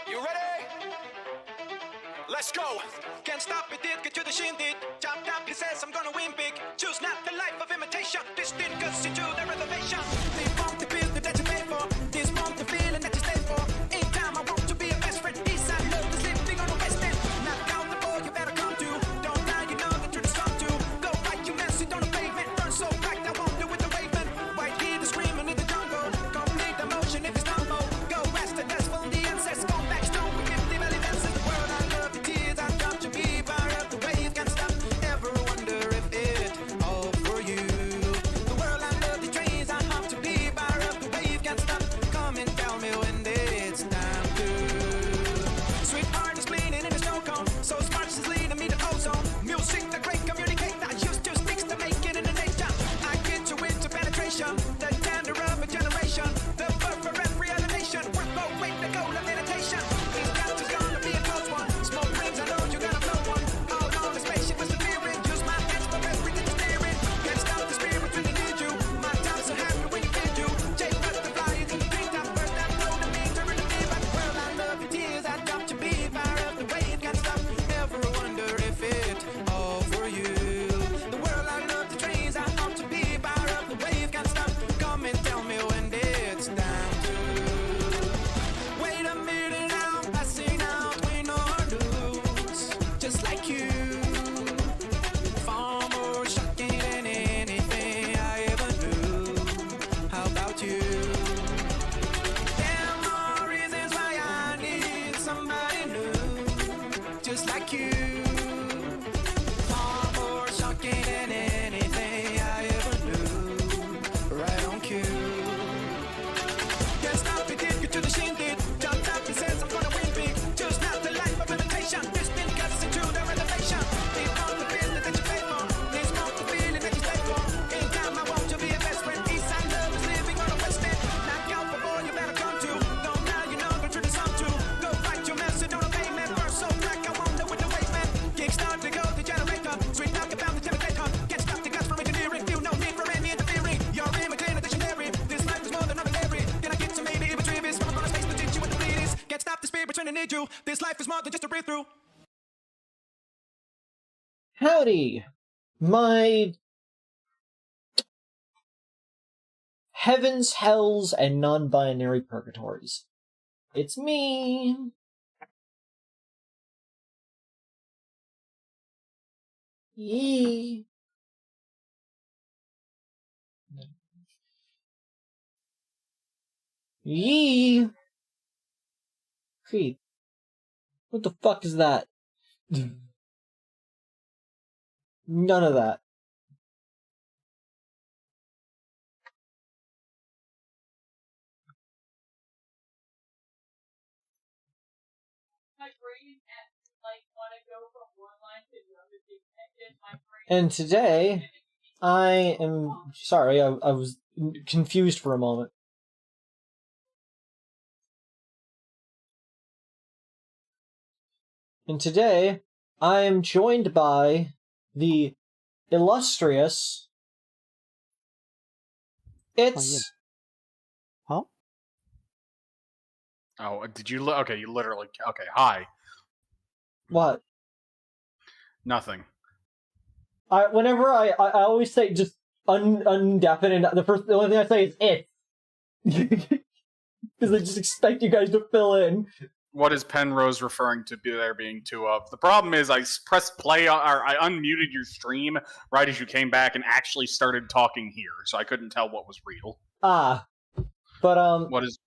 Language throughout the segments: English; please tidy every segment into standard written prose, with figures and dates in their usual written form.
You ready? Let's go. Can't stop it, get to the shindig. Chop top, he says I'm gonna win big. Choose not the life of imitation. This thing cuts you to the reservation. They want the building that you pay for. This want the feeling that you stay for. In time I want to be a best friend. Eastside love is living on the west end. Not accountable, you better come to. Don't lie, you know the truth is come to. Go right, you mess it on the pavement. Burn so bright, I won't do with the raven. White heat is screaming in the jungle. Complete the motion if it's stumble. Go rest the dust from the ancestors. Go back stone with 50 belly dances. The world I love, the tears I drop to me. Fire up the wave, can't stop. Ever wonder if it all for you. The world I love, the trains I hop to be. Fire up the wave, can't stop. Come and tell me when it's time to. Sweetheart is bleeding in the snow cone. So smart she's leading me to ozone. Music, the great communicator. Used to sticks to make it in the nature. I get you into penetration. The tender of a generation. The birth for every other nation. Worth no wait, the goal of meditation. These guys is gonna be a close one. Smoke rings, I know you gotta blow one. Hold on, the spaceship was appearing. Use my hands for everything to steering. Can't stop the spirit when you need you. My time's so happy when you get you. Jay butterfly, you can think that first that blow to me. Turn to me, but the world I love the tears I drop to be. Fire up the wave, can't stop. Never wonder if it all for you. The world I love the trains I hop to be. Fire up the wave, can't stop. Come and tell me when it's time to. Wait a minute, I'm passing out, win or lose. Just like you. Far more shocking than anything I ever knew. How about you? There are more reasons why I need somebody new. Just like you. Far more shocking than anything I ever knew. Right on cue. Can't stop it, get to the shindig. Jump up, he says I'm gonna win big. Choose not the life of imitation. This thing cuts into the reservation. They want the business that you pay for. This want the feeling that you stay for. In time I want to be a best friend. Eastside love is living on the west end. Knock out the boy, you better come to. Don't lie, you know the truth is some too. Go fight your message on the pavement. Burn so black, I wonder with the wasteman. Kickstart to go to generator. Sweet talk about the temperature. Can't stop the guts from engineering. Feel no need for any interfering. You're imitating a dictionary. This life is more than ordinary. Can I get some maybe even trivial? From across space to teach you what the bleed is. Can't stop the spirit trying to need you. This life is more than just a breathe through. Howdy, my heavens, hells, and non-binary purgatories. It's me. Yee. Yee. Creed. What the fuck is that? None of that. And today, I am sorry, I was confused for a moment. And today, I am joined by the illustrious. It's. Huh? Oh, did you? Okay, you literally. Okay, hi. What? Nothing. Whenever I always say just undefinite. The only thing I say is it. Because I just expect you guys to fill in. What is Penrose referring to there being two of? The problem is I pressed play, or I unmuted your stream right as you came back and actually started talking here, so I couldn't tell what was real. Ah. But, What is...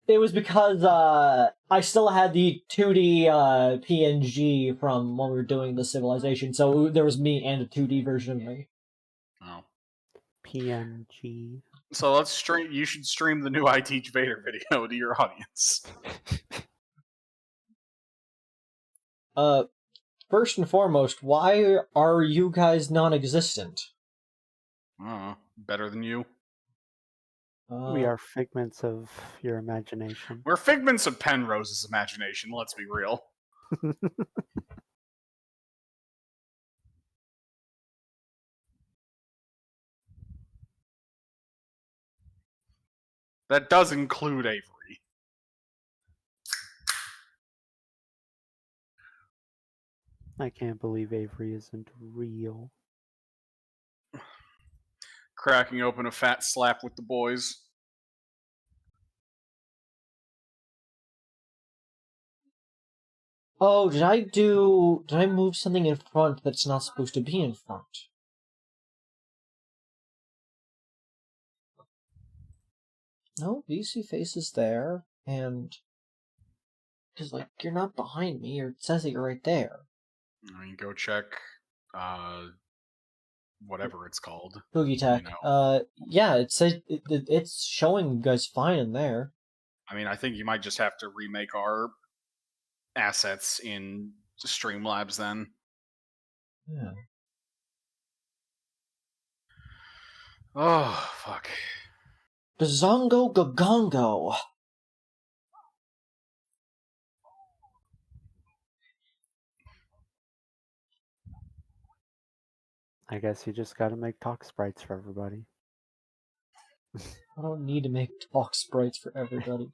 It was because, I still had the 2D, PNG from when we were doing the Civilization, so there was me and a 2D version of me. Oh. PNG. So let's stream. You should stream the new I Teach Vader video to your audience. First and foremost, why are you guys non-existent? Better than you. We are figments of your imagination. We're figments of Penrose's imagination, let's be real. That does include Avery. I can't believe Avery isn't real. Cracking open a fat slap with the boys. Oh, did I move something in front that's not supposed to be in front? No, VC face is there, and... Because, like, you're not behind me, or it says that you're right there. I mean, go check, whatever it's called. Boogie Tech. You know. Yeah, it says it's showing you guys fine in there. I mean, I think you might just have to remake our assets in Streamlabs then. Yeah. Oh, fuck. Bazongo Gagongo. I guess you just gotta make talk sprites for everybody. I don't need to make talk sprites for everybody.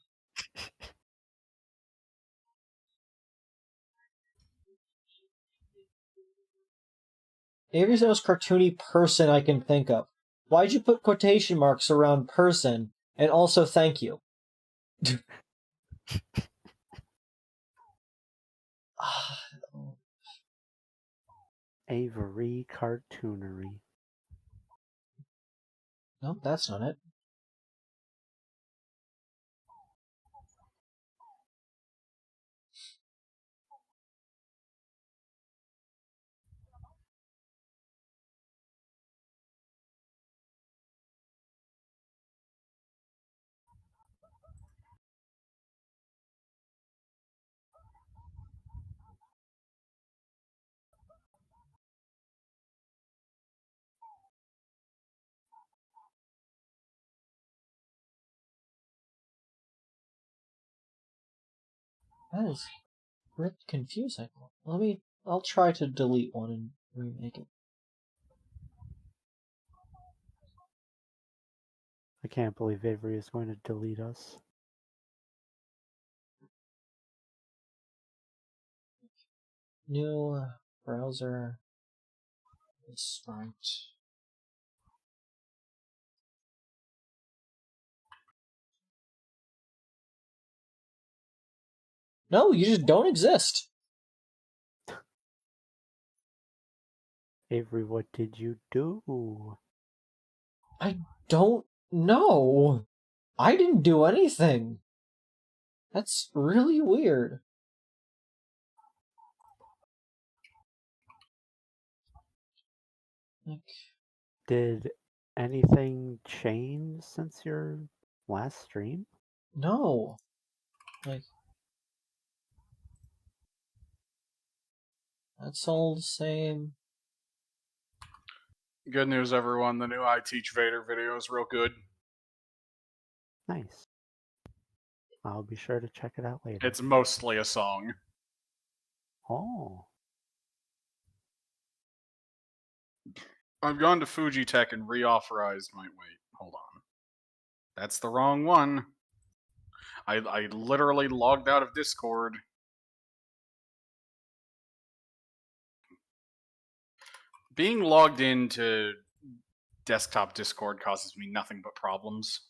Avery's the most cartoony person I can think of. Why'd you put quotation marks around person and also thank you? Avery cartoonery. No, that's not it. That is really confusing. I'll try to delete one and remake it. I can't believe Avery is going to delete us. New browser. Start. No, you just don't exist. Avery, what did you do? I don't know. I didn't do anything. That's really weird. Like, Did anything change since your last stream? no. Like, that's all the same. Good news, everyone. The new I Teach Vader video is real good. Nice. I'll be sure to check it out later. It's mostly a song. Oh. I've gone to Fuji Tech and reauthorized my... Wait, hold on. That's the wrong one. I literally logged out of Discord. Being logged into desktop Discord causes me nothing but problems.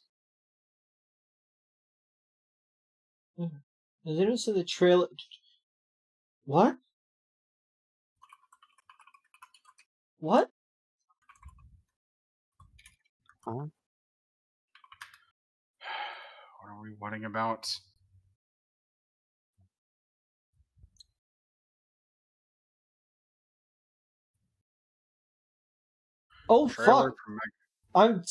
Is it also the trailer? What? What? Huh? What are we whining about? Oh Trailer fuck! from I'm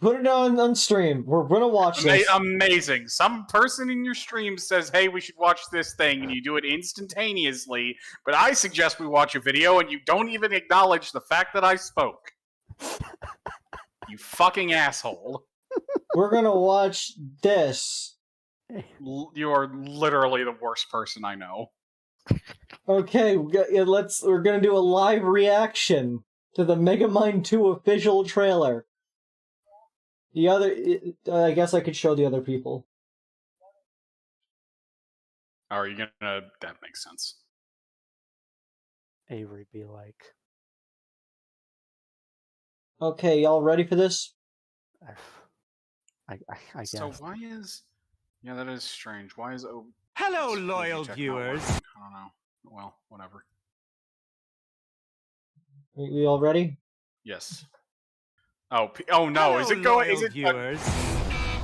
putting it on stream. We're gonna watch this. Amazing. Some person in your stream says, hey, we should watch this thing, and you do it instantaneously, but I suggest we watch a video, and you don't even acknowledge the fact that I spoke. You fucking asshole. We're gonna watch this. You are literally the worst person I know. Okay, we're gonna do a live reaction to the Megamind 2 official trailer. The other, I guess I could show the other people. Are you gonna... That makes sense. Avery be like? Okay, y'all ready for this? I guess. So why is... Yeah, that is strange. Why is... Hello, Spooky loyal Tech not viewers. working? I don't know. Well, whatever. We all ready? Yes. Oh, oh no! Hello, Is it going? Is loyal it? viewers?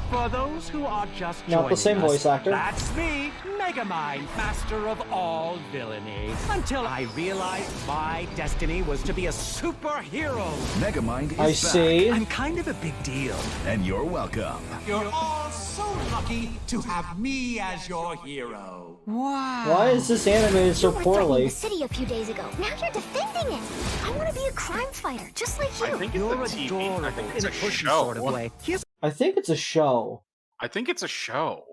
For those who are just Not joining the same us, voice actor. That's me, Megamind, master of all villainy. Until I realized my destiny was to be a superhero. Megamind is I back, see. I'm kind of a big deal. and you're welcome. You're all so lucky to have me as your hero. Wow. Why is this animated so You were threatening poorly? the city a few days ago. Now you're defending it. I want to be a crime fighter, just like you. I think You're it's a TV. adorable I think it's in a a pushy show. sort of way. Here's I think it's a show. I think it's a show.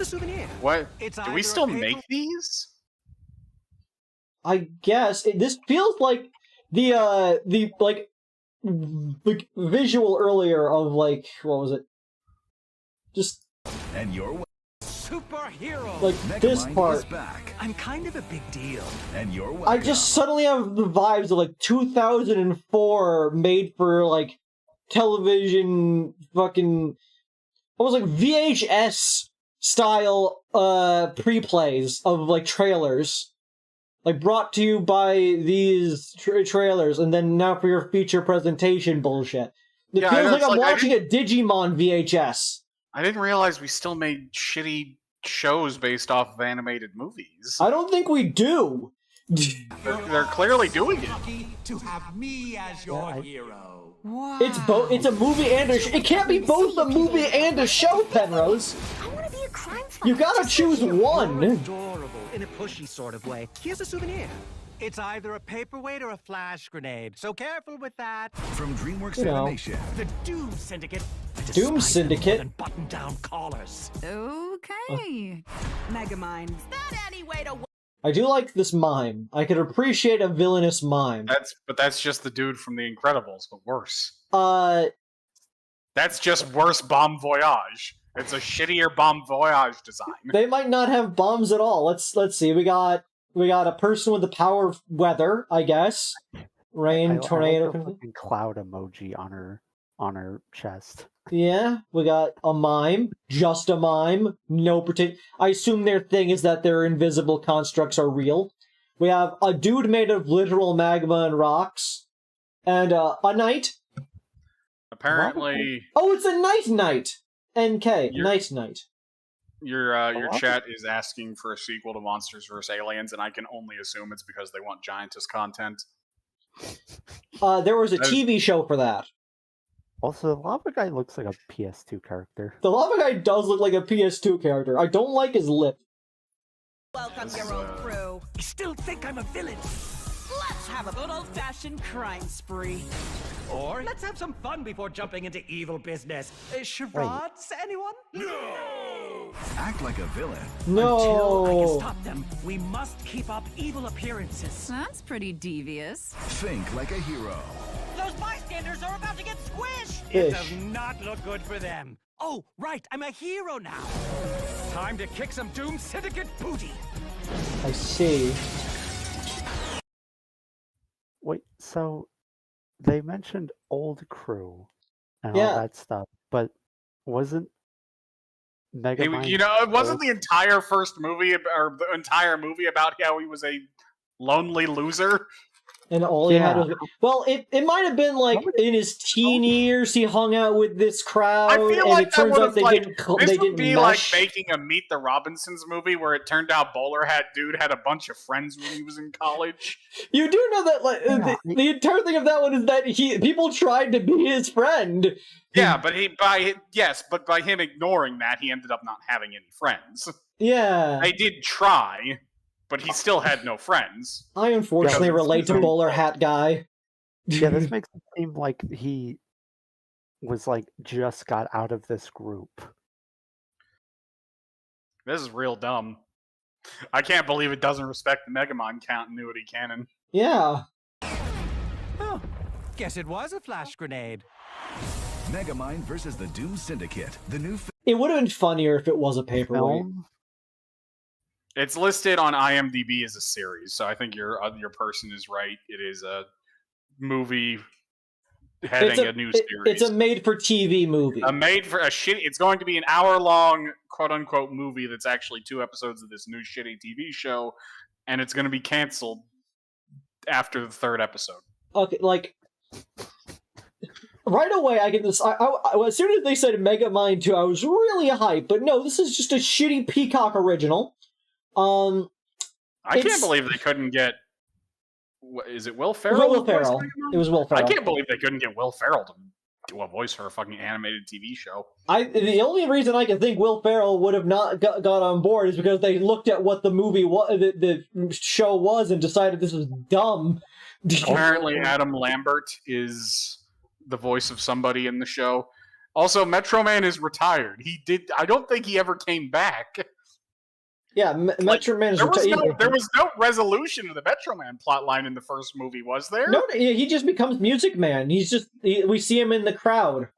a souvenir. What? It's Do we either still a paper- make these? I guess this feels like the like visual earlier of like what was it? Just And you're Superhero. like this Megamind part. is back, I'm kind of a big deal. and you're welcome. I just suddenly have the vibes of like 2004 made for like television fucking almost like VHS style pre-plays of like trailers. Like brought to you by these trailers and then now for your feature presentation bullshit. It Yeah, feels like it's I'm like, I watching a Digimon VHS. I didn't realize we still made shitty shows based off of animated movies. I don't think we do. They're clearly doing it. Lucky to have me as your I- hero. Wow. It's both. It's a movie and a. It can't be both a movie and a show, Penrose. I want to be a crime fighter. You gotta just choose like you. You're one. adorable in a pushy sort of way. Here's a souvenir. It's either a paperweight or a flash grenade, so careful with that. From DreamWorks You know. Animation. The Doom Syndicate. I Doom despise them Syndicate? more than button-down collars. Okay. Megamind. Is that any way to I do like this mime. I could appreciate a villainous mime. That's just the dude from The Incredibles, but worse. That's just worse Bomb Voyage. It's a shittier Bomb Voyage design. They might not have bombs at all. Let's see. We got a person with the power of weather, I guess. Rain, I tornado. like the fucking cloud emoji on her chest. Yeah, we got a mime, just a mime, no particular. I assume their thing is that their invisible constructs are real. We have a dude made of literal magma and rocks, and a knight. Apparently, Oh, it's a knight. NK, You're- knight. your chat is asking for a sequel to Monsters vs. Aliens, and I can only assume it's because they want Giantess content. There was a That is- TV show for that. Also, the lava guy looks like a PS2 character. The lava guy does look like a PS2 character. I don't like his lip. welcome your old crew? You still think I'm a villain? Let's have a good old-fashioned crime spree. Or let's have some fun before jumping into evil business. Charades, anyone? Act like a villain. Until I can No. stop them, we must keep up evil appearances. That's pretty devious. Think like a hero. Those bystanders are about to get squished. It Fish. does not look good for them. Oh, right, I'm a hero now. Time to kick some Doom Syndicate booty. I see. Wait, so they mentioned old crew and Yeah. all that stuff, but wasn't Megamind? It wasn't the entire first movie or the entire movie about how he was a lonely loser. And all he had Yeah. was it might have been like in his teen years he hung out with this crowd, I feel and like it that turns would out have they like didn't this they would didn't be mesh. like making a Meet the Robinsons movie where it turned out Bowler Hat Dude had a bunch of friends when he was in college. You do know that like Yeah. the entire thing of that one is that people tried to be his friend. Yeah, but by him ignoring that, he ended up not having any friends. Yeah. They did try, but he still had no friends. I unfortunately Yeah, relate to it's- bowler hat guy. Yeah, this makes it seem like he was like just got out of this group. This is real dumb. I can't believe it doesn't respect the Megamind continuity canon. Yeah. Oh, guess it was a flash grenade. Megamind versus the Doom Syndicate. The new It would have been funnier if it was a paperweight. Film? It's listed on IMDb as a series, so I think your person is right. It is a movie heading a new series. It's a made-for-TV movie. It's going to be an hour-long, quote-unquote, movie that's actually 2 episodes of this new shitty TV show, and it's going to be canceled after the 3rd episode. Okay, like... Right away, I get this. As soon as they said Megamind 2, I was really hyped. But no, this is just a shitty Peacock original. I can't believe they couldn't get. Is it Will Ferrell? Will Ferrell. It was Will Ferrell. I can't believe they couldn't get Will Ferrell to do a voice for a fucking animated TV show. The only reason I can think Will Ferrell would have not got on board is because they looked at what the movie the show was and decided this is dumb. Apparently, Adam Lambert is the voice of somebody in the show. Also, Metro Man is retired. I don't think he ever came back. Yeah, Metro Man is retired. There was no resolution of the Metro Man plotline in the first movie, was there? No, he just becomes Music Man. We see him in the crowd.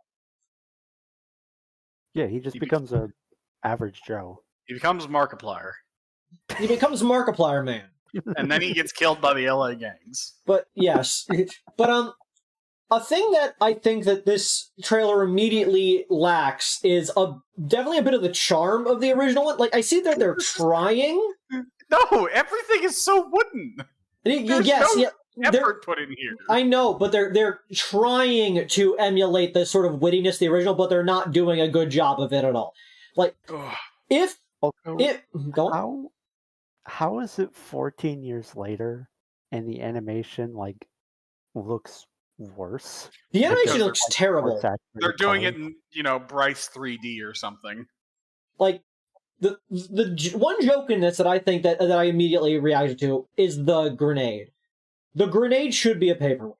Yeah, he becomes a average Joe. He becomes Markiplier. He becomes Markiplier Man. And then he gets killed by the LA gangs. But, yes. But, a thing that I think that this trailer immediately lacks is definitely a bit of the charm of the original one. Like, I see that they're trying. No, everything is so wooden. There's no effort put in here. I know, but they're trying to emulate the sort of wittiness of the original, but they're not doing a good job of it at all. Like, how is it 14 years later and the animation looks worse? The animation looks terrible. They're doing it in, Bryce 3D or something. Like, the one joke in this that I think that I immediately reacted to is the grenade. The grenade should be a paperweight.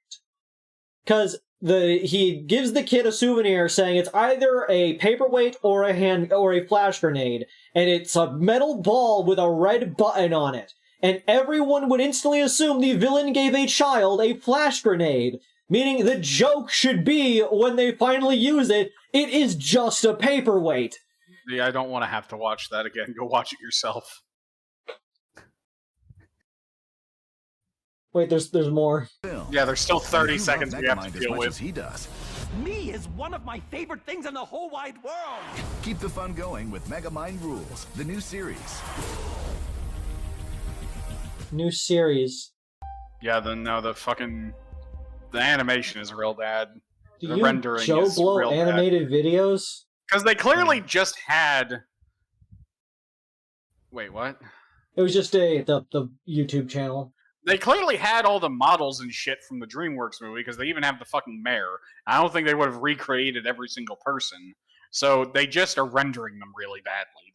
Because he gives the kid a souvenir saying it's either a paperweight or a flash grenade, and it's a metal ball with a red button on it. And everyone would instantly assume the villain gave a child a flash grenade. Meaning the joke should be, when they finally use it, it is just a paperweight. Yeah, I don't want to have to watch that again. Go watch it yourself. Wait, there's more. Yeah, there's still 30 seconds we have to deal with. He does. Me is one of my favorite things in the whole wide world. Keep the fun going with Megamind Rules, the new series. New series. Yeah, the animation is real bad. Do the you rendering Joe is Blow real animated videos? Because they clearly just had... Wait, what? It was just the YouTube channel. They clearly had all the models and shit from the DreamWorks movie, because they even have the fucking mayor. I don't think they would have recreated every single person. So they just are rendering them really badly.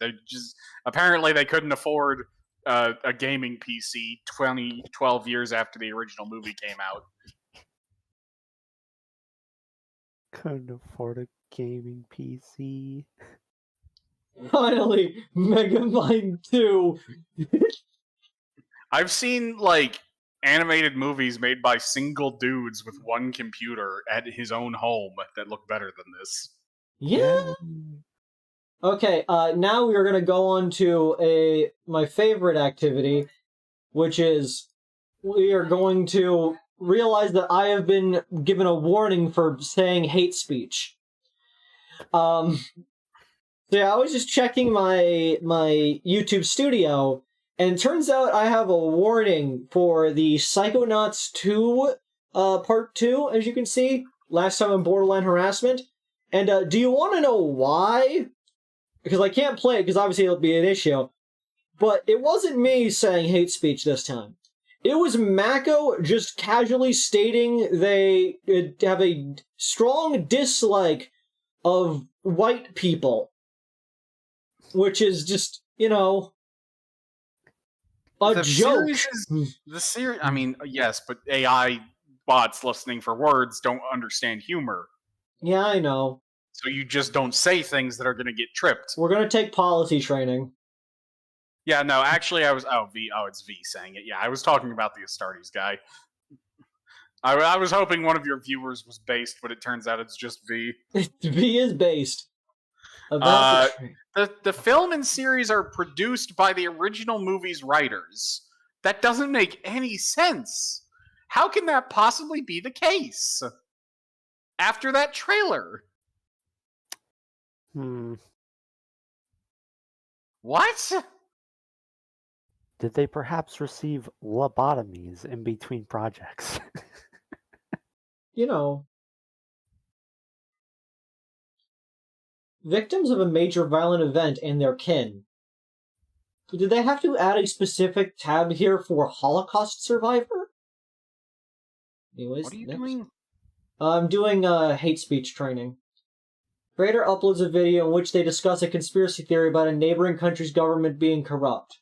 Apparently they couldn't afford a gaming PC 12 years after the original movie came out. Couldn't afford a gaming PC. Finally, Megamind 2. I've seen, animated movies made by single dudes with one computer at his own home that look better than this. Yeah. Okay, now we are going to go on to my favorite activity, which is we are going to realize that I have been given a warning for saying hate speech. So yeah, I was just checking my YouTube studio, and it turns out I have a warning for the Psychonauts 2 Part 2, as you can see, last time on Borderline Harassment. And do you want to know why? Because I can't play it, because obviously it'll be an issue. But it wasn't me saying hate speech this time. It was Mako just casually stating they have a strong dislike of white people. Which is just, a joke. I mean, yes, but AI bots listening for words don't understand humor. Yeah, I know. So you just don't say things that are going to get tripped. We're going to take policy training. Yeah, no, actually I was... it's V saying it. Yeah, I was talking about the Astartes guy. I was hoping one of your viewers was based, but it turns out it's just V. V is based. The film and series are produced by the original movie's writers. That doesn't make any sense. How can that possibly be the case? After that trailer. What? Did they perhaps receive lobotomies in between projects? You know, victims of a major violent event and their kin. Did they have to add a specific tab here for Holocaust survivor? Anyways, What are you next. doing? I'm doing hate speech training. Creator uploads a video in which they discuss a conspiracy theory about a neighboring country's government being corrupt.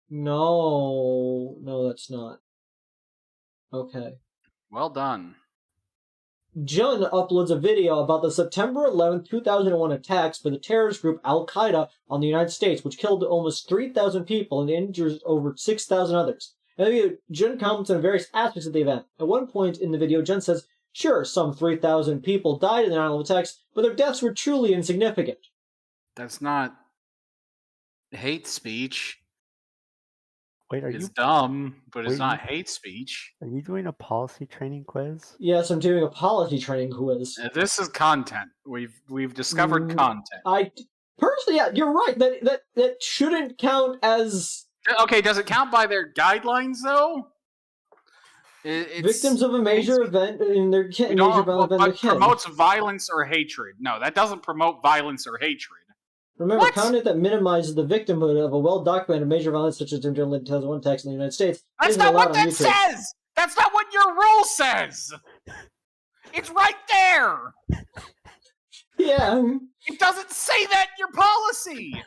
No, that's not. Okay. Well done. Jun uploads a video about the September 11, 2001 attacks by the terrorist group Al-Qaeda on the United States, which killed almost 3,000 people and injured over 6,000 others. In the video, Jun comments on various aspects of the event. At one point in the video, Jun says, "Sure, some 3,000 people died in the 9/11 attacks, but their deaths were truly insignificant." That's not hate speech. Wait, It's dumb, but it's not hate speech. Are you doing a policy training quiz? Yes, I'm doing a policy training quiz. This is content. We've discovered content. Personally, yeah, you're right. That shouldn't count as... Okay, does it count by their guidelines, though? Victims of a major event in their kin. Promotes violence or hatred. No, that doesn't promote violence or hatred. Remember, content that minimizes the victimhood of a well-documented major violence such as the 2001 attacks in the United States. That's not what that says! That's not what your rule says! It's right there! Yeah. It doesn't say that in your policy!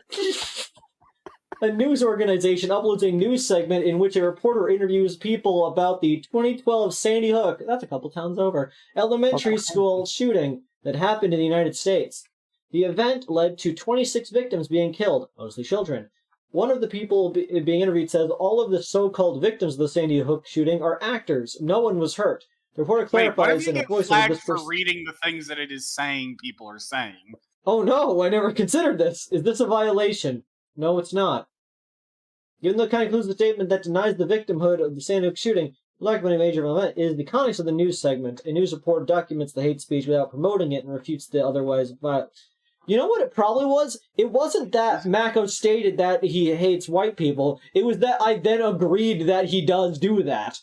A news organization uploads a news segment in which a reporter interviews people about the 2012 Sandy Hook, that's a couple towns over, elementary school shooting that happened in the United States. The event led to 26 victims being killed, mostly children. One of the people being interviewed says all of the so-called victims of the Sandy Hook shooting are actors. No one was hurt. The reporter clarifies in a voice of this for reading the things that it is saying people are saying. Oh no, I never considered this. Is this a violation? No, it's not. Given the kind includes the statement that denies the victimhood of the Sandy Hook shooting, documenting a major event is the context of the news segment. A news report documents the hate speech without promoting it and refutes the otherwise violence. You know what it probably was? It wasn't that Mako stated that he hates white people. It was that I then agreed that he does do that.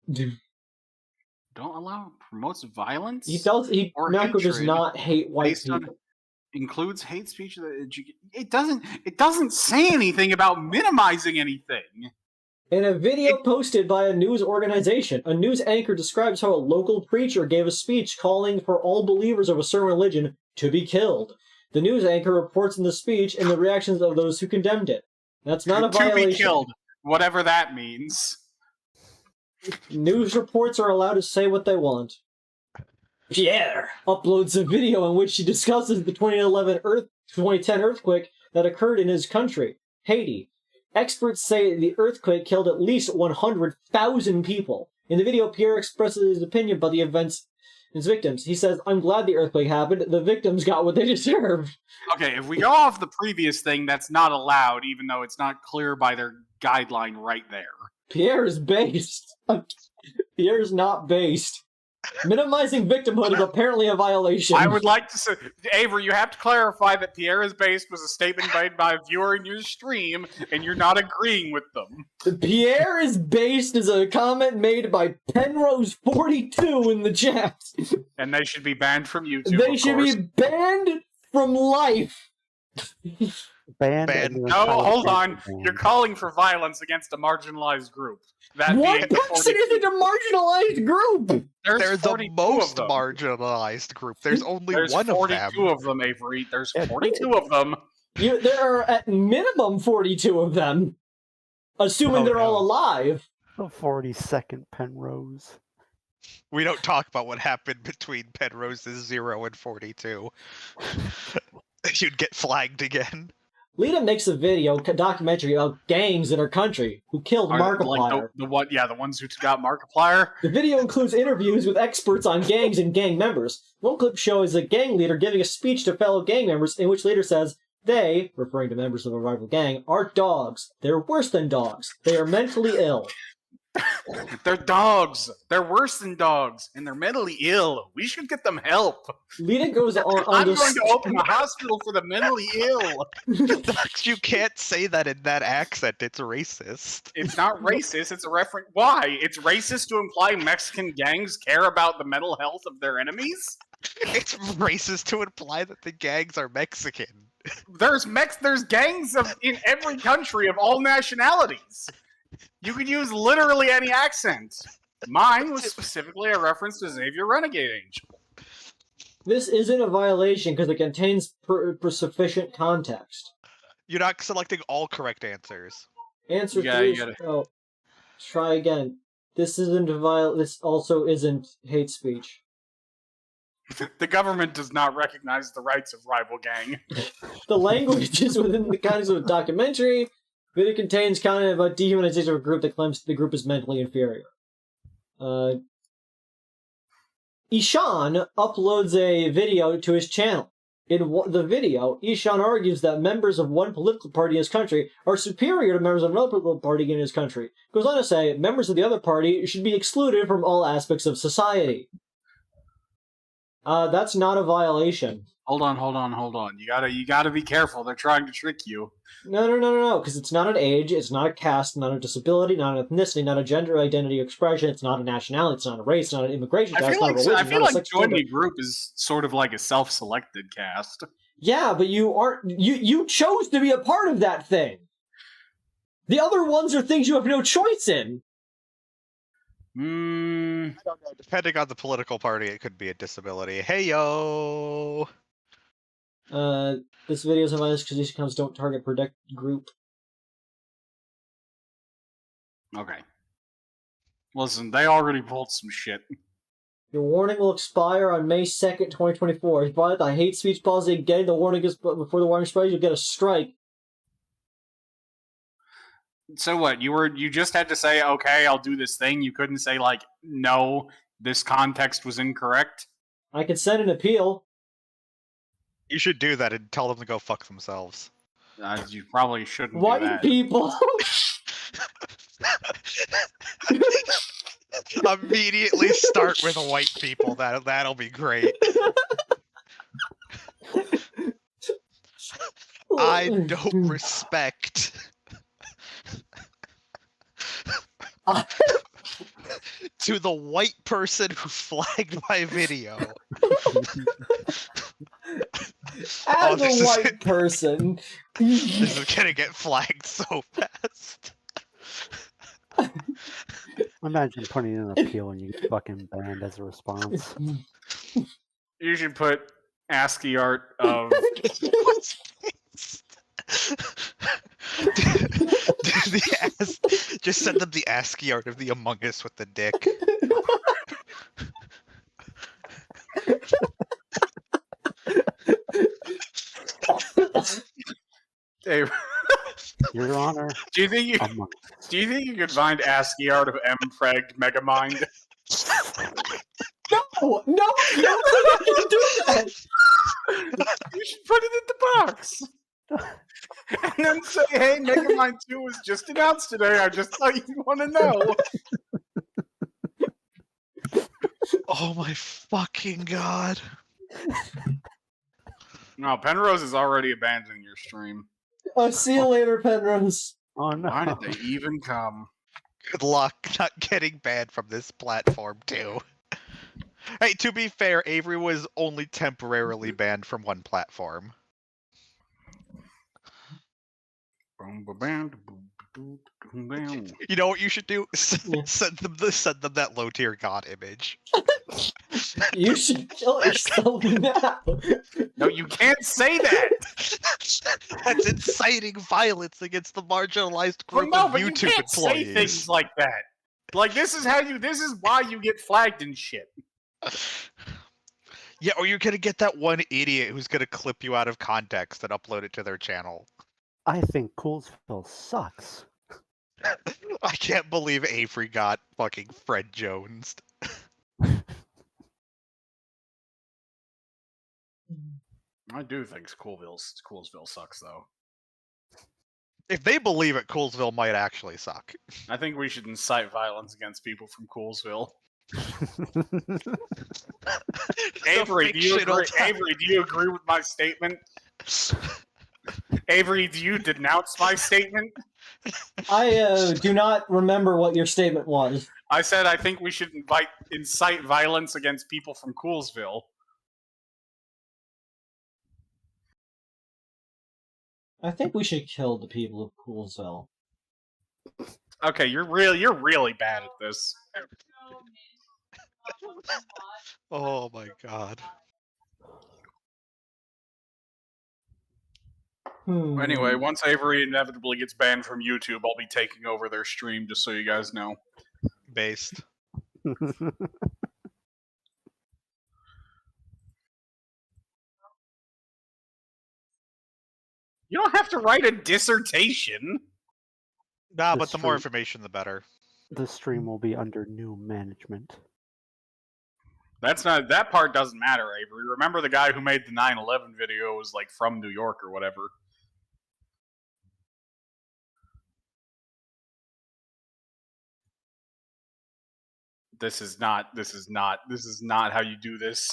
Don't allow promotes violence? Mako does not hate white people. Includes hate speech. It doesn't say anything about minimizing anything. In a video posted by a news organization, a news anchor describes how a local preacher gave a speech calling for all believers of a certain religion to be killed. The news anchor reports in the speech and the reactions of those who condemned it. That's not a violation. To be killed, whatever that means. News reports are allowed to say what they want. Pierre uploads a video in which he discusses the 2010 earthquake that occurred in his country, Haiti. Experts say the earthquake killed at least 100,000 people. In the video, Pierre expresses his opinion about the events and its victims. He says, "I'm glad the earthquake happened. The victims got what they deserved." Okay, if we go off the previous thing, that's not allowed, even though it's not clear by their guideline right there. Pierre is based. Pierre is not based. Minimizing victimhood is apparently a violation. I would like to say, Avery, you have to clarify that Pierre is based was a statement made by a viewer in your stream, and you're not agreeing with them. Pierre is based is a comment made by Penrose42 in the chat. And they should be banned from YouTube. They should be banned from life. Banned. No, hold on. You're calling for violence against a marginalized group. What person isn't a marginalized group? They're the most marginalized group. There's only one of them. 42 of them, Avery. There's 42 of them. There are at minimum 42 of them. Assuming they're all alive. The 42nd Penrose. We don't talk about what happened between Penrose's 0 and 42. You'd get flagged again. Lita makes a documentary about gangs in her country who killed Markiplier. Like the ones who got Markiplier. The video includes interviews with experts on gangs and gang members. One clip shows a gang leader giving a speech to fellow gang members in which leader says, they, referring to members of a rival gang, are dogs. They're worse than dogs. They are mentally ill. They're dogs. They're worse than dogs, and they're mentally ill. We should get them help. Lita goes on I'm going to open a hospital for the mentally ill. You can't say that in that accent. It's racist. It's not racist. It's a reference. Why? It's racist to imply Mexican gangs care about the mental health of their enemies? It's racist to imply that the gangs are Mexican. There's gangs in every country of all nationalities. You could use literally any accent. Mine was specifically a reference to Xavier Renegade Angel. This isn't a violation because it contains sufficient context. You're not selecting all correct answers. Answer 3 Oh, try again. This isn't this also isn't hate speech. The government does not recognize the rights of rival gang. The language is within the context of a documentary. Video contains content about dehumanization of a group that claims the group is mentally inferior. Ishan uploads a video to his channel. In the video, Ishan argues that members of one political party in his country are superior to members of another political party in his country. Goes on to say, members of the other party should be excluded from all aspects of society. That's not a violation. Hold on. You gotta be careful. They're trying to trick you. No, because it's not an age, it's not a caste, not a disability, not an ethnicity, not a gender identity expression, it's not a nationality, it's not a race, it's not an immigration status, I feel like joining a group is sort of like a self-selected caste. Yeah, but you chose to be a part of that thing. The other ones are things you have no choice in. I don't know. Depending on the political party, it could be a disability. Hey yo. This video is a violence because these accounts don't target protect group. Okay. Listen, they already pulled some shit. Your warning will expire on May 2nd, 2024. If you violate the hate speech policy again, the warning is before the warning expires, you'll get a strike. So what? You just had to say, okay, I'll do this thing. You couldn't say, like, no, this context was incorrect? I could send an appeal. You should do that and tell them to go fuck themselves. You probably shouldn't White do that. people! Immediately start with white people. That'll be great. I don't respect. To the white person who flagged my video. As a white person. This is gonna get flagged so fast. Imagine putting in an appeal and you get fucking banned as a response. You should put ASCII art of... Just send them the ASCII art of the Among Us with the dick. Hey, Your Honor. Do you think you could find ASCII art of M-Preg Megamind? No, you can't do that. You should put it in the box. And then say, hey, Megamind 2 was just announced today. I just thought you'd want to know. Oh my fucking god. No, Penrose is already abandoning your stream. I'll see you later, Penrose. Oh no. Why did they even come? Good luck not getting banned from this platform, too. Hey, to be fair, Avery was only temporarily banned from one platform. You know what you should do? Send them that low tier god image. You should kill yourself now. No, you can't say that. That's inciting violence against the marginalized group Well, no, of but YouTube you can't employees. say things like that. Like this is why you get flagged and shit. Yeah, or you're gonna get that one idiot who's gonna clip you out of context and upload it to their channel. I think Coolsville sucks. I can't believe Avery got fucking Fred Jones. I do think Coolsville sucks, though. If they believe it, Coolsville might actually suck. I think we should incite violence against people from Coolsville. Avery, do you agree? Avery, do you agree with my statement? Avery, do you denounce my statement? I do not remember what your statement was. I said I think we should incite violence against people from Coolsville. I think we should kill the people of Coolsville. Okay, you're really bad at this. Oh my god. Anyway, once Avery inevitably gets banned from YouTube, I'll be taking over their stream, just so you guys know. Based. You don't have to write a dissertation. Nah, but the more information, the better. The stream will be under new management. That part doesn't matter, Avery. Remember the guy who made the 9/11 video was like from New York or whatever. This is not how you do this.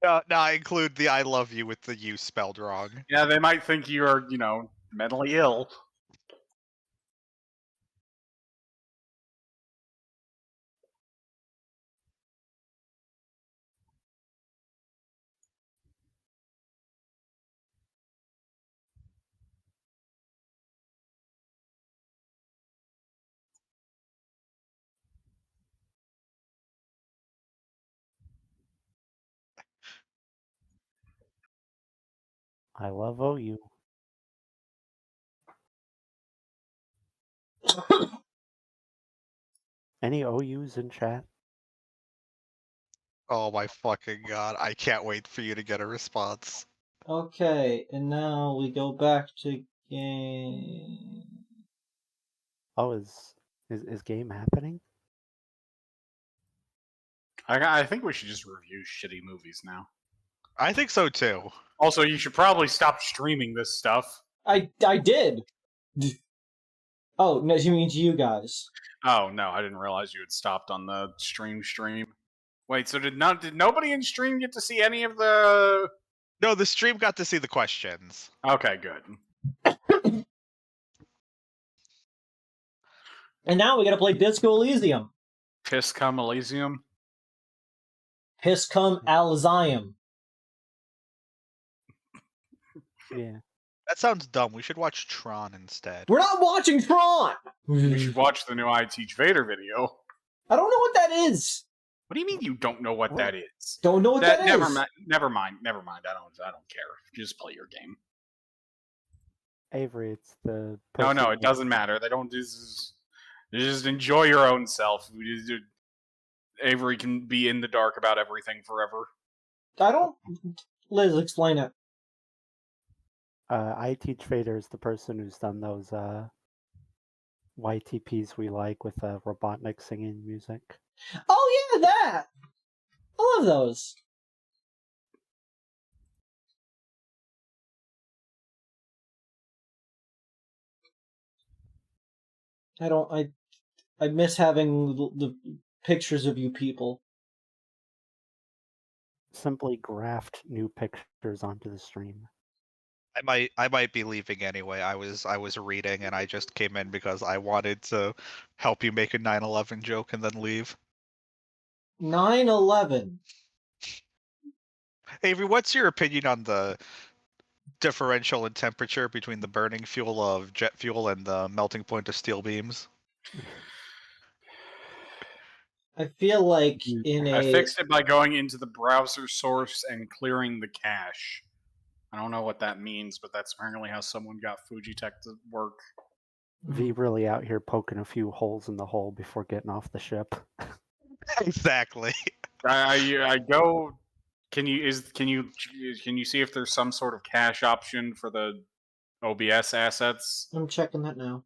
No, I include the I love you with the U spelled wrong. Yeah, they might think you are, mentally ill. I love OU. Any OUs in chat? Oh my fucking god, I can't wait for you to get a response. Okay, and now we go back to game. Oh, is game happening? I think we should just review shitty movies now. I think so too. Also, you should probably stop streaming this stuff. I did. Oh, no, you mean to you guys? Oh no, I didn't realize you had stopped on the stream. Wait, so did nobody in stream get to see any of the? No, the stream got to see the questions. Okay, good. And now we gotta play Disco Elysium. Piss come Elysium. Piss come Elysium. Yeah. That sounds dumb. We should watch Tron instead. We're not watching Tron! We should watch the new I Teach Vader video. I don't know what that is. What do you mean you don't know what that is? Don't know what that is. Never mind. I don't care. Just play your game. Avery, it's the... No, it doesn't matter. They don't just enjoy your own self. Avery can be in the dark about everything forever. I don't... Liz, explain it. I Teach Vader is the person who's done those YTPs we like with Robotnik singing music. Oh yeah, that! I love those. I miss having the pictures of you people. Simply graft new pictures onto the stream. I might be leaving anyway. I was reading and I just came in because I wanted to help you make a 9/11 joke and then leave. 9/11. Avery, what's your opinion on the differential in temperature between the burning fuel of jet fuel and the melting point of steel beams? I feel like I fixed it by going into the browser source and clearing the cache. I don't know what that means, but that's apparently how someone got Fujitech to work. V really out here poking a few holes in the hole before getting off the ship. Exactly. I go. Can you see if there's some sort of cache option for the OBS assets? I'm checking that now.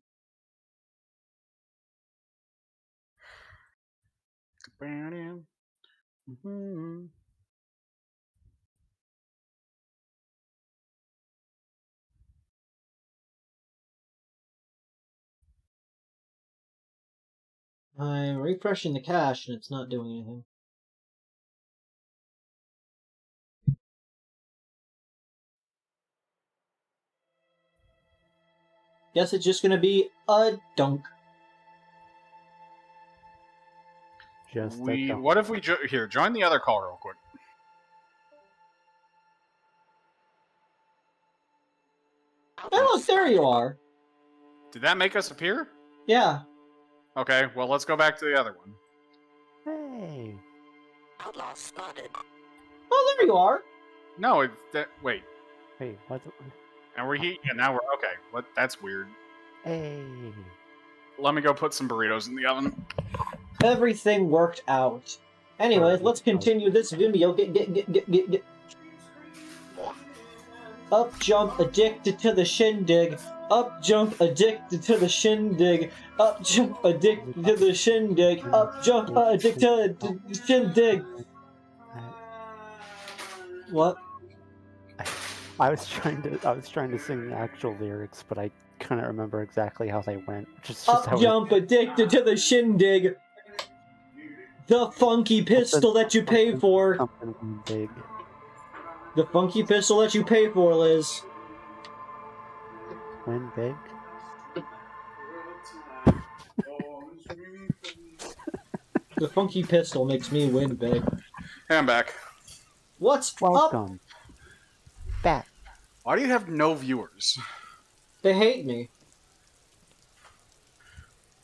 I'm refreshing the cache and it's not doing anything. Guess it's just gonna be a dunk. Just What if we here join the other call real quick? Oh, there you are. Did that make us appear? Yeah. Okay, well let's go back to the other one. Hey. Outlaw spotted. Oh, there you are. No, it's that. Wait, Hey, what? and we're here. Yeah, now we're okay. What? That's weird. Hey. Let me go put some burritos in the oven. Everything worked out. Anyways, let's continue this video. Get. Up jump addicted to the shindig. Up jump addicted to the shindig. Up jump addicted to the shindig. Up jump addicted to the shindig. What? I was trying to sing the actual lyrics, but I couldn't remember exactly how they went. Just Up how jump addicted to the shindig. The funky pistol that you pay for. Something big. The funky pistol that you pay for, Liz. Win big. The funky pistol makes me win big. Hey, I'm back. What's up? Welcome back. Why do you have no viewers? They hate me.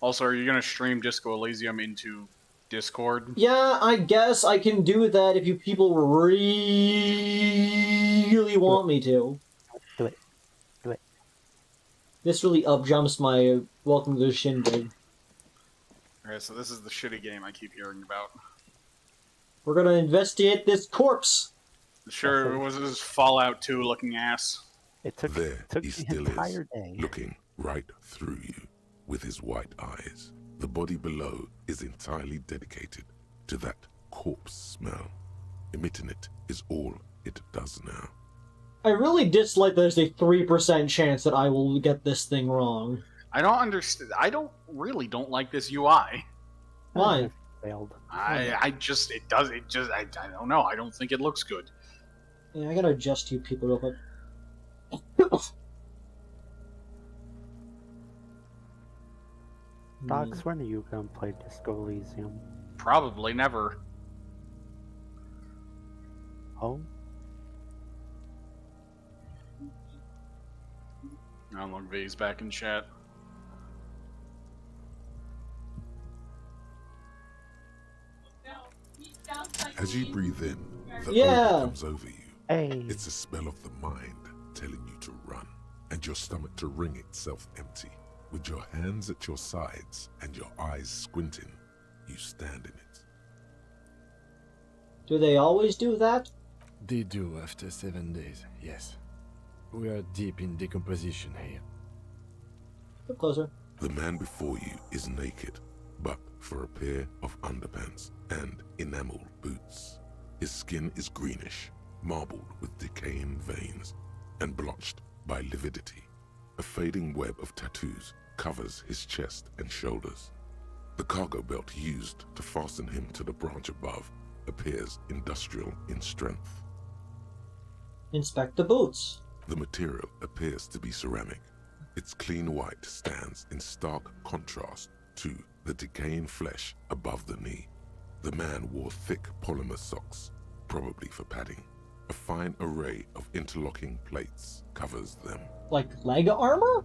Also, are you gonna stream Disco Elysium into Discord? Yeah, I guess I can do that if you people really want me to. Do it. Do it. This really upjumps my welcome to the shindig. Okay, so this is the shitty game I keep hearing about. We're gonna investigate this corpse. Sure, it was this Fallout 2 looking ass. It took There he the still entire is, day. looking right through you with his white eyes. The body below is entirely dedicated to that corpse smell. Emitting it is all it does now. I really dislike that there's a 3% chance that I will get this thing wrong. I don't understand. I don't like this UI. Why? Failed. I don't know. I don't think it looks good. Yeah, I gotta adjust you people real quick. Dogs, when are you gonna play Disco Elysium? Probably never. Oh? I don't look V's back in chat. As you breathe in, the Yeah. odor comes over you. Hey. It's a smell of the mind telling you to run, and your stomach to wring itself empty. With your hands at your sides and your eyes squinting, you stand in it. Do they always do that? They do after 7 days, yes. We are deep in decomposition here. Get closer. The man before you is naked, but for a pair of underpants and enamel boots. His skin is greenish, marbled with decaying veins, and blotched by lividity. A fading web of tattoos covers his chest and shoulders. The cargo belt used to fasten him to the branch above appears industrial in strength. Inspect the boots. The material appears to be ceramic. Its clean white stands in stark contrast to the decaying flesh above the knee. The man wore thick polymer socks, probably for padding. A fine array of interlocking plates covers them. Like leg armor?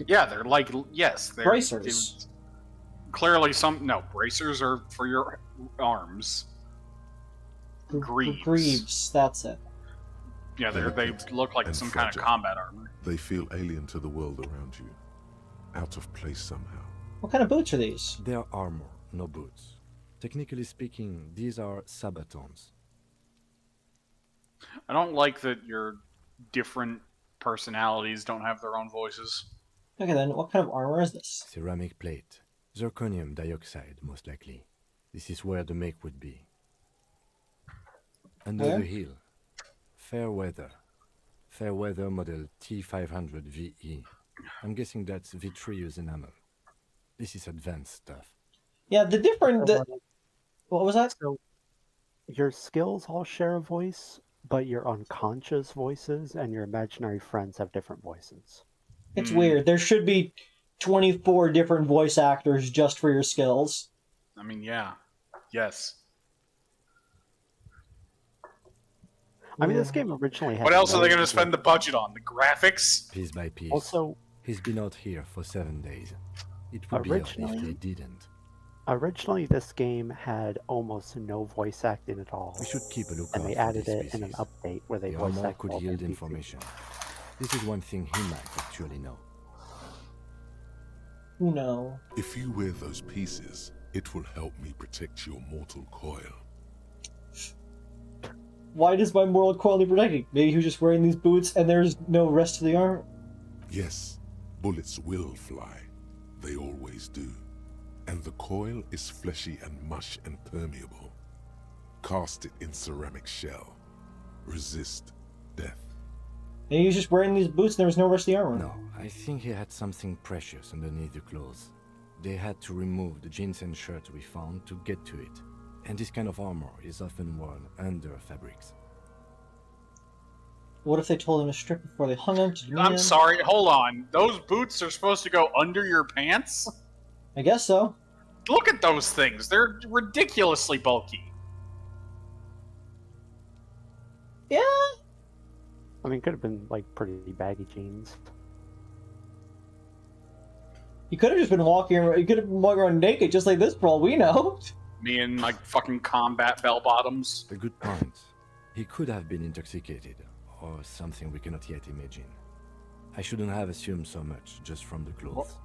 Yeah, they're like, yes. They're, Bracers. Clearly bracers are for your arms. Greaves, that's it. Yeah, they look like and some kind of fragile. combat armor. They feel alien to the world around you. out of place somehow. What kind of boots are these? They are armor, no boots. Technically speaking, these are sabatons. I don't like that your different personalities don't have their own voices. Okay then, what kind of armor is this? Ceramic plate. Zirconium dioxide, most likely. This is where the make would be. Under Where? the hill. Fair weather. Fair weather model T500 VE. I'm guessing that's vitreous enamel. This is advanced stuff. Yeah, the different... What was that? So, your skills all share a voice, but your unconscious voices and your imaginary friends have different voices. It's weird. There should be 24 different voice actors just for your skills. I mean, yeah. Yes. I mean, this game originally had... What else are they going to spend the budget on? The graphics? Piece by piece. Also, he's been out here for 7 days. It would be odd if they didn't. Originally, this game had almost no voice acting at all. We should keep a lookout and they for added this it in an species. update where they The voice armor acted could all the yield NPCs. information. This is one thing he might actually know. No. If you wear those pieces, it will help me protect your mortal coil. Why does my moral coil need protecting? Maybe he was just wearing these boots and there's no rest to the armor? Yes, bullets will fly. They always do. And the coil is fleshy and mush and permeable. Cast it in ceramic shell. Resist death. Maybe he was just wearing these boots and there was no rest of the armor. No, I think he had something precious underneath the clothes. They had to remove the jeans and shirts we found to get to it. And this kind of armor is often worn under fabrics. What if they told him to strip before they hung him? I'm sorry, hold on. Those boots are supposed to go under your pants? I guess so. Look at those things. They're ridiculously bulky. Yeah. I mean, it could have been like pretty baggy jeans. He could have just been walking around, he could have been walking around naked just like this for all we know. Me and my fucking combat bell bottoms. A good point. He could have been intoxicated, or something we cannot yet imagine. I shouldn't have assumed so much just from the clothes.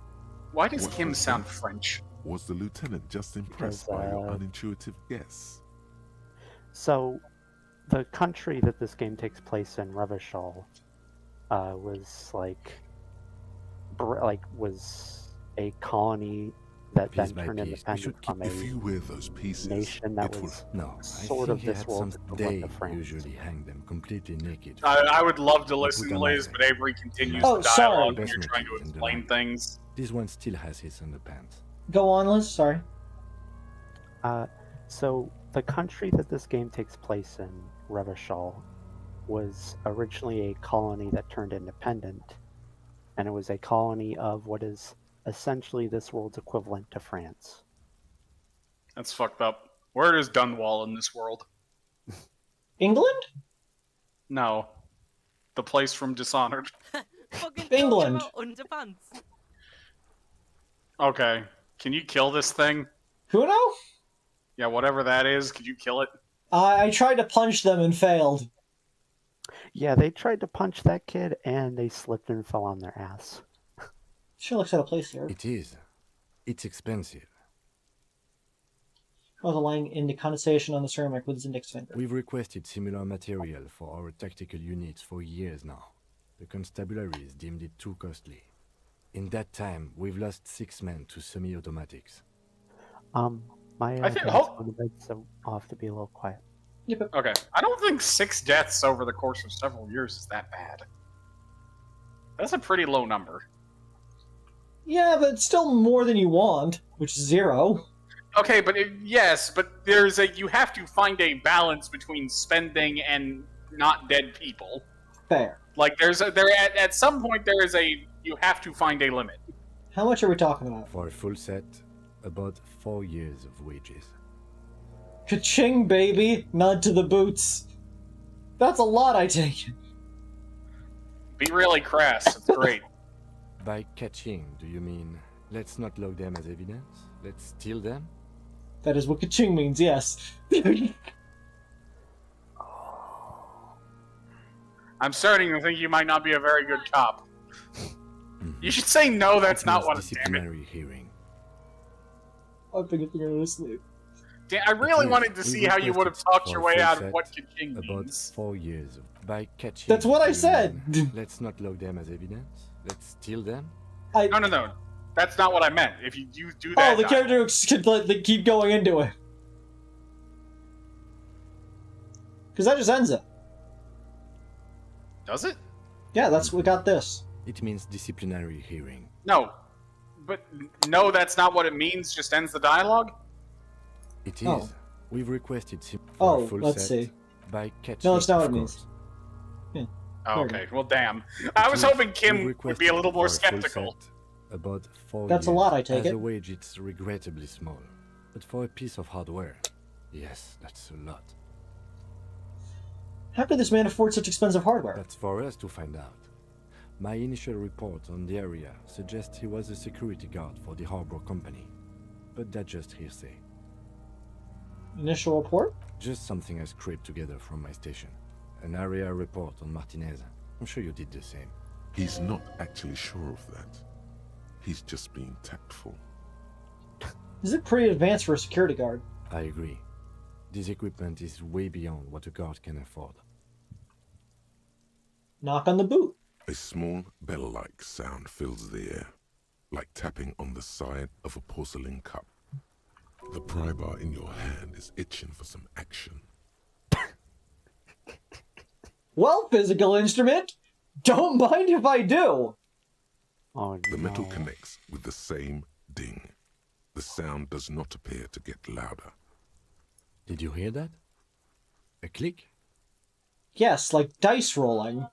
Why does Kim sound French? Was the lieutenant just impressed by your unintuitive guess? So, the country that this game takes place in, Revachol, was was a colony that then turned independent from a nation that was sort of this world's equivalent to France. Usually hang them completely naked. I would love to listen, Liz, but Avery continues the dialogue when you're trying to explain things. This one still has his underpants. Go on, Liz, sorry. So, the country that this game takes place in, Revachol, was originally a colony that turned independent, and it was a colony of what is essentially this world's equivalent to France. That's fucked up. Where is Dunwall in this world? England? No. The place from Dishonored. England. Underpants. Okay. Can you kill this thing? Kuno? Yeah, whatever that is, could you kill it? I tried to punch them and failed. Yeah, they tried to punch that kid, and they slipped and fell on their ass. Sure looks out of place here. It is. It's expensive. Oh, the line in the condensation on the ceramic with his index finger. We've requested similar material for our tactical units for years now. The constabularies deemed it too costly. In that time, we've lost 6 men to semi-automatics. My I think- dad's going to bed, so I'll have to be a little quiet. Okay. I don't think 6 deaths over the course of several years is that bad. That's a pretty low number. Yeah, but it's still more than you want, which is 0. Okay, but yes, but there's you have to find a balance between spending and not dead people. Fair. Like at some point you have to find a limit. How much are we talking about? For a full set, about 4 years of wages. Ka-ching, baby! Nod to the boots. That's a lot, I take it. Be really crass. It's great. By catching, do you mean let's not log them as evidence? Let's steal them? That is what ka-ching means, yes. I'm starting to think you might not be a very good cop. You should say no, that's not what. Damn it. Disciplinary hearing. I'm thinking you're gonna sleep. I really wanted to see how you would have talked your way out of what Kaching about means. 4 years by catching. That's what I said. Let's not log them as evidence. Let's steal them. No. That's not what I meant. If you do that. Oh, the character could keep going into it. Because that just ends it. Does it? Yeah, we got this. It means disciplinary hearing. No. But no, that's not what it means. Just ends the dialogue? It is. Oh. We've requested Oh, a full let's set see. by catching. No, that's not what of it means. course. Yeah. Oh, okay. Well, damn. I was hoping Kim would be a little more skeptical. About 4 That's a years. lot, I take As it. a wage, it's regrettably small. But for a piece of hardware, yes, that's a lot. How could this man afford such expensive hardware? That's for us to find out. My initial report on the area suggests he was a security guard for the harbor company. But that's just hearsay. Initial report? Just something I scraped together from my station. An area report on Martinez. I'm sure you did the same. He's not actually sure of that. He's just being tactful. Is it pretty advanced for a security guard? I agree. This equipment is way beyond what a guard can afford. Knock on the boot. A small bell-like sound fills the air, like tapping on the side of a porcelain cup. The pry bar in your hand is itching for some action. Well, physical instrument, don't mind if I do. Oh, the metal connects with the same ding. The sound does not appear to get louder. Did you hear that? A click? Yes, like dice rolling.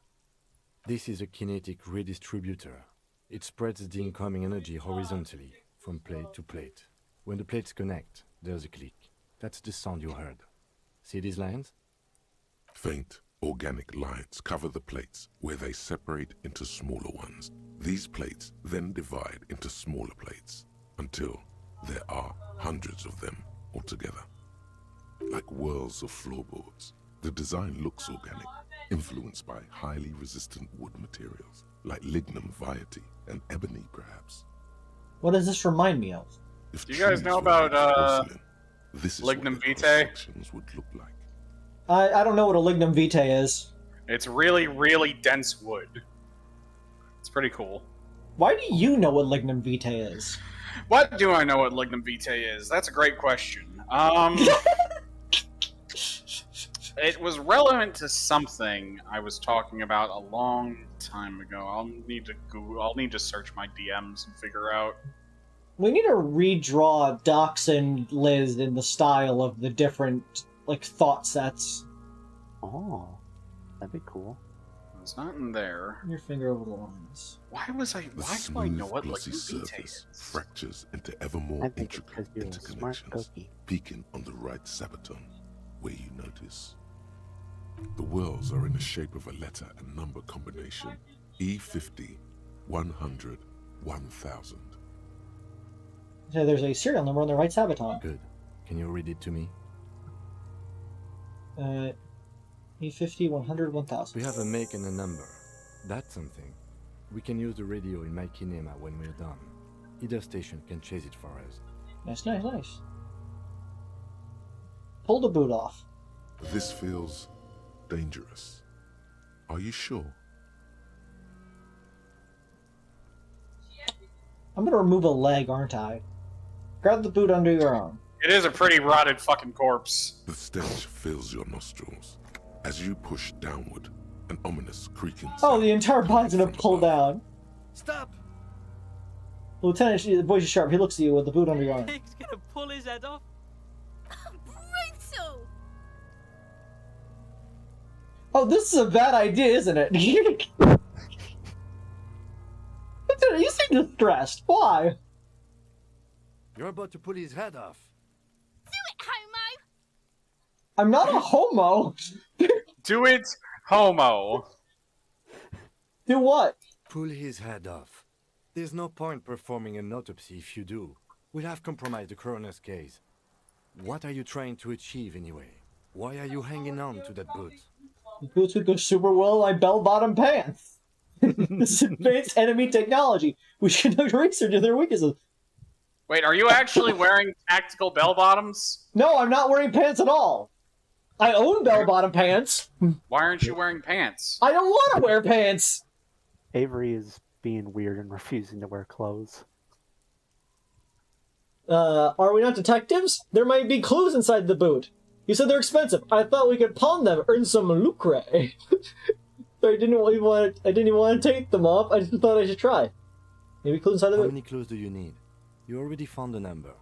This is a kinetic redistributor. It spreads the incoming energy horizontally, from plate to plate. When the plates connect, there's a click. That's the sound you heard. See these lines? Faint, organic lines cover the plates where they separate into smaller ones. These plates then divide into smaller plates until there are hundreds of them altogether. Like whirls of floorboards, the design looks organic, influenced by highly resistant wood materials, like lignum vitae and ebony perhaps. What does this remind me of? Do you guys know about this is lignum what the vitae? cross-sections would look like. I don't know what a lignum vitae is. It's really, really dense wood. It's pretty cool. Why do you know what lignum vitae is? What do I know what lignum vitae is? That's a great question. It was relevant to something I was talking about a long time ago. I'll need to search my DMs and figure out. We need to redraw Dox and Liz in the style of the different, thought sets. Oh, that'd be cool. It's not in there. Your finger over the lines. Why do I know what lignum vitae is? Fractures into ever more intricate interconnections, peaking on the right sabaton, where you notice. The whirls are in the shape of a letter and number combination, E50, 100, 1000. So there's a serial number on the right sabaton. Good. Can you read it to me? E50, 100, 1000. We have a make and a number. That's something. We can use the radio in my kinema when we're done. Either station can chase it for us. Nice. Pull the boot off. This feels dangerous. Are you sure? I'm gonna remove a leg, aren't I? Grab the boot under your arm. It is a pretty rotted fucking corpse. The stench fills your nostrils. As you push downward, an ominous creaking Oh, sound the entire body's gonna from pull above. down. Stop! Lieutenant, the voice is sharp. He looks at you with the boot under your arm. He's gonna pull his head off. Brutal! Oh, this is a bad idea, isn't it? You seem distressed. Why? You're about to pull his head off. Do it, homo! I'm not a homo. Do it, homo. Do what? Pull his head off. There's no point performing an autopsy if you do. We'll have compromised the coroner's case. What are you trying to achieve anyway? Why are you hanging on to that boot? The boots would go super well in my bell-bottom pants. This is advanced enemy technology. We should conduct research into their weaknesses. Wait, are you actually wearing tactical bell bottoms? No, I'm not wearing pants at all. I own bell-bottom pants. Why aren't you wearing pants? I don't want to wear pants. Avery is being weird and refusing to wear clothes. Are we not detectives? There might be clues inside the boot. You said they're expensive. I thought we could pawn them, earn some lucre. I didn't even want to take them off. I just thought I should try. Maybe clues inside the boot. How many clues do you need? You already found a number.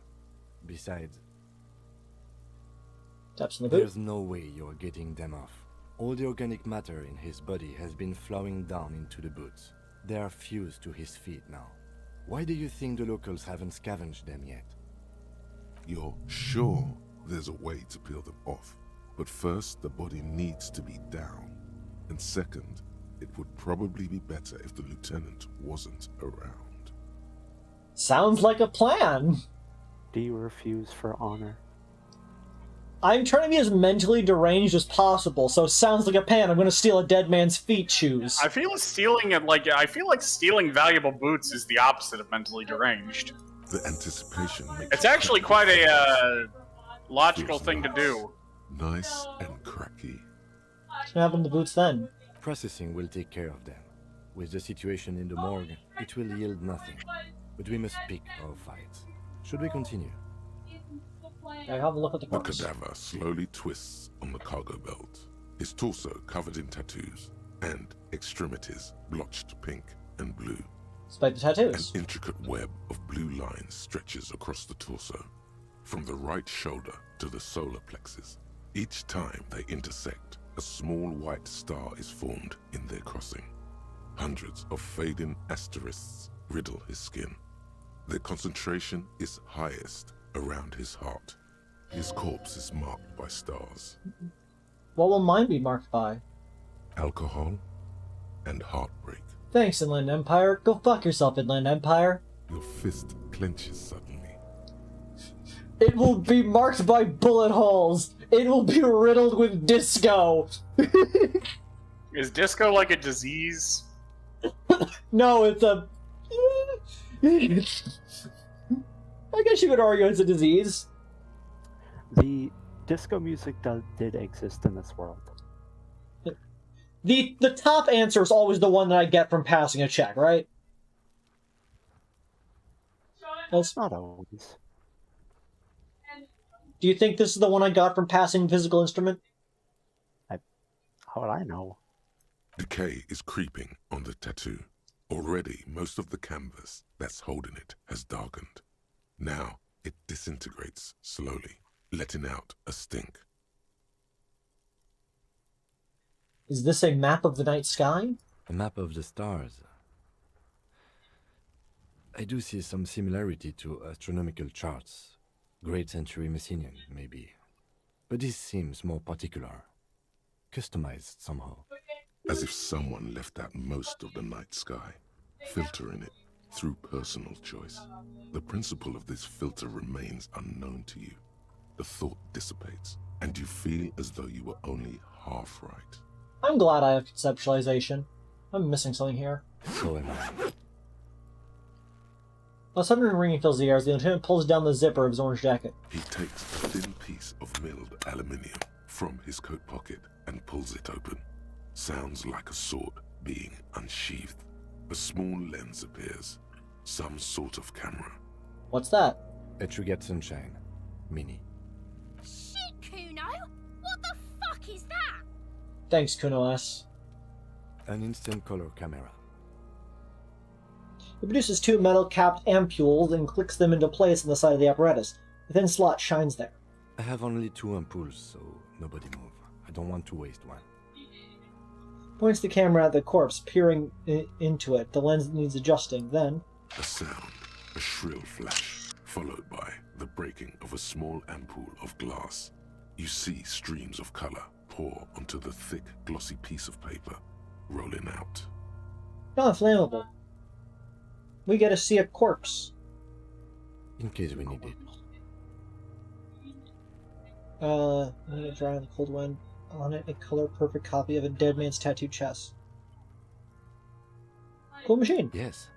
Besides, taps in the boot. There's no way you're getting them off. All the organic matter in his body has been flowing down into the boots. They are fused to his feet now. Why do you think the locals haven't scavenged them yet? You're sure there's a way to peel them off, but first the body needs to be down. And second, it would probably be better if the lieutenant wasn't around. Sounds like a plan. Do you refuse for honor? I'm trying to be as mentally deranged as possible, so sounds like a plan. I'm going to steal a dead man's feet shoes. I feel like stealing valuable boots is the opposite of mentally deranged. The anticipation makes It's actually quite a logical thing to do. nice and cracky. What's going to happen to the boots then? Processing will take care of them. With the situation in the morgue, it will yield nothing. But we must pick our fights. Should we continue? I have a look at the The corpse. cadaver slowly twists on the cargo belt, his torso covered in tattoos, and extremities blotched pink and blue. Despite the tattoos. An intricate web of blue lines stretches across the torso, from the right shoulder to the solar plexus. Each time they intersect, a small white star is formed in their crossing. Hundreds of fading asterisks riddle his skin. Their concentration is highest around his heart. His corpse is marked by stars. What will mine be marked by? Alcohol and heartbreak. Thanks, Inland Empire. Go fuck yourself, Inland Empire. Your fist clenches suddenly. It will be marked by bullet holes. It will be riddled with disco. Is disco like a disease? No, it's a... I guess you could argue it's a disease. The disco music did exist in this world. The top answer is always the one that I get from passing a check, right? That's not always. Do you think this is the one I got from passing physical instrument? How would I know? Decay is creeping on the tattoo. Already, most of the canvas that's holding it has darkened. Now, it disintegrates slowly, letting out a stink. Is this a map of the night sky? A map of the stars. I do see some similarity to astronomical charts. Great Century Messinian, maybe. But this seems more particular. Customized somehow. As if someone left out most of the night sky, filtering it through personal choice. The principle of this filter remains unknown to you. The thought dissipates, and you feel as though you were only half right. I'm glad I have conceptualization. I'm missing something here. So am I. A sudden ringing fills the air as the lieutenant pulls down the zipper of his orange jacket. He takes a thin piece of milled aluminium from his coat pocket and pulls it open. Sounds like a sword being unsheathed. A small lens appears. Some sort of camera. What's that? A Trigger Sunshine. Mini. Shit, Kuno! What the fuck is that? Thanks, Kuno S. An instant color camera. It produces two metal-capped ampules and clicks them into place on the side of the apparatus. The thin slot shines there. I have only 2 ampoules, so nobody move. I don't want to waste one. Points the camera at the corpse, peering into it. The lens needs adjusting. Then... A sound, a shrill flash, followed by the breaking of a small ampoule of glass. You see streams of color pour onto the thick, glossy piece of paper, rolling out. Non-flammable. We get to see a corpse. In case we need it. I'm gonna dry on the cold wind. On it, a color-perfect copy of a dead man's tattooed chest. Cool machine. Yes,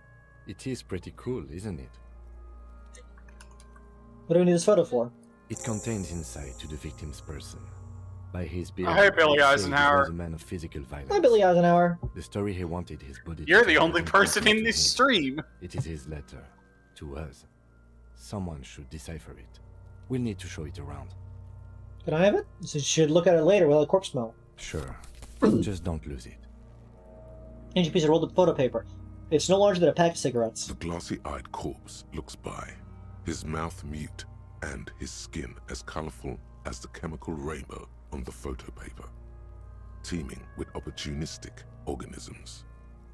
it is pretty cool, isn't it? What do we need this photo for? It contains insight to the victim's person. By his build, Hey, Billy they say Eisenhower. he was a man of physical violence. Hi, Billy Eisenhower. The story he wanted his body. You're to the tell only was person in important this to him. stream. It is his letter to us. Someone should decipher it. We'll need to show it around. Can I have it? So you should look at it later without a corpse smell. Sure. Just don't lose it. Ancient piece of rolled up photo paper. It's no larger than a pack of cigarettes. The glossy-eyed corpse looks by, his mouth mute and his skin as colorful as the chemical rainbow on the photo paper, teeming with opportunistic organisms.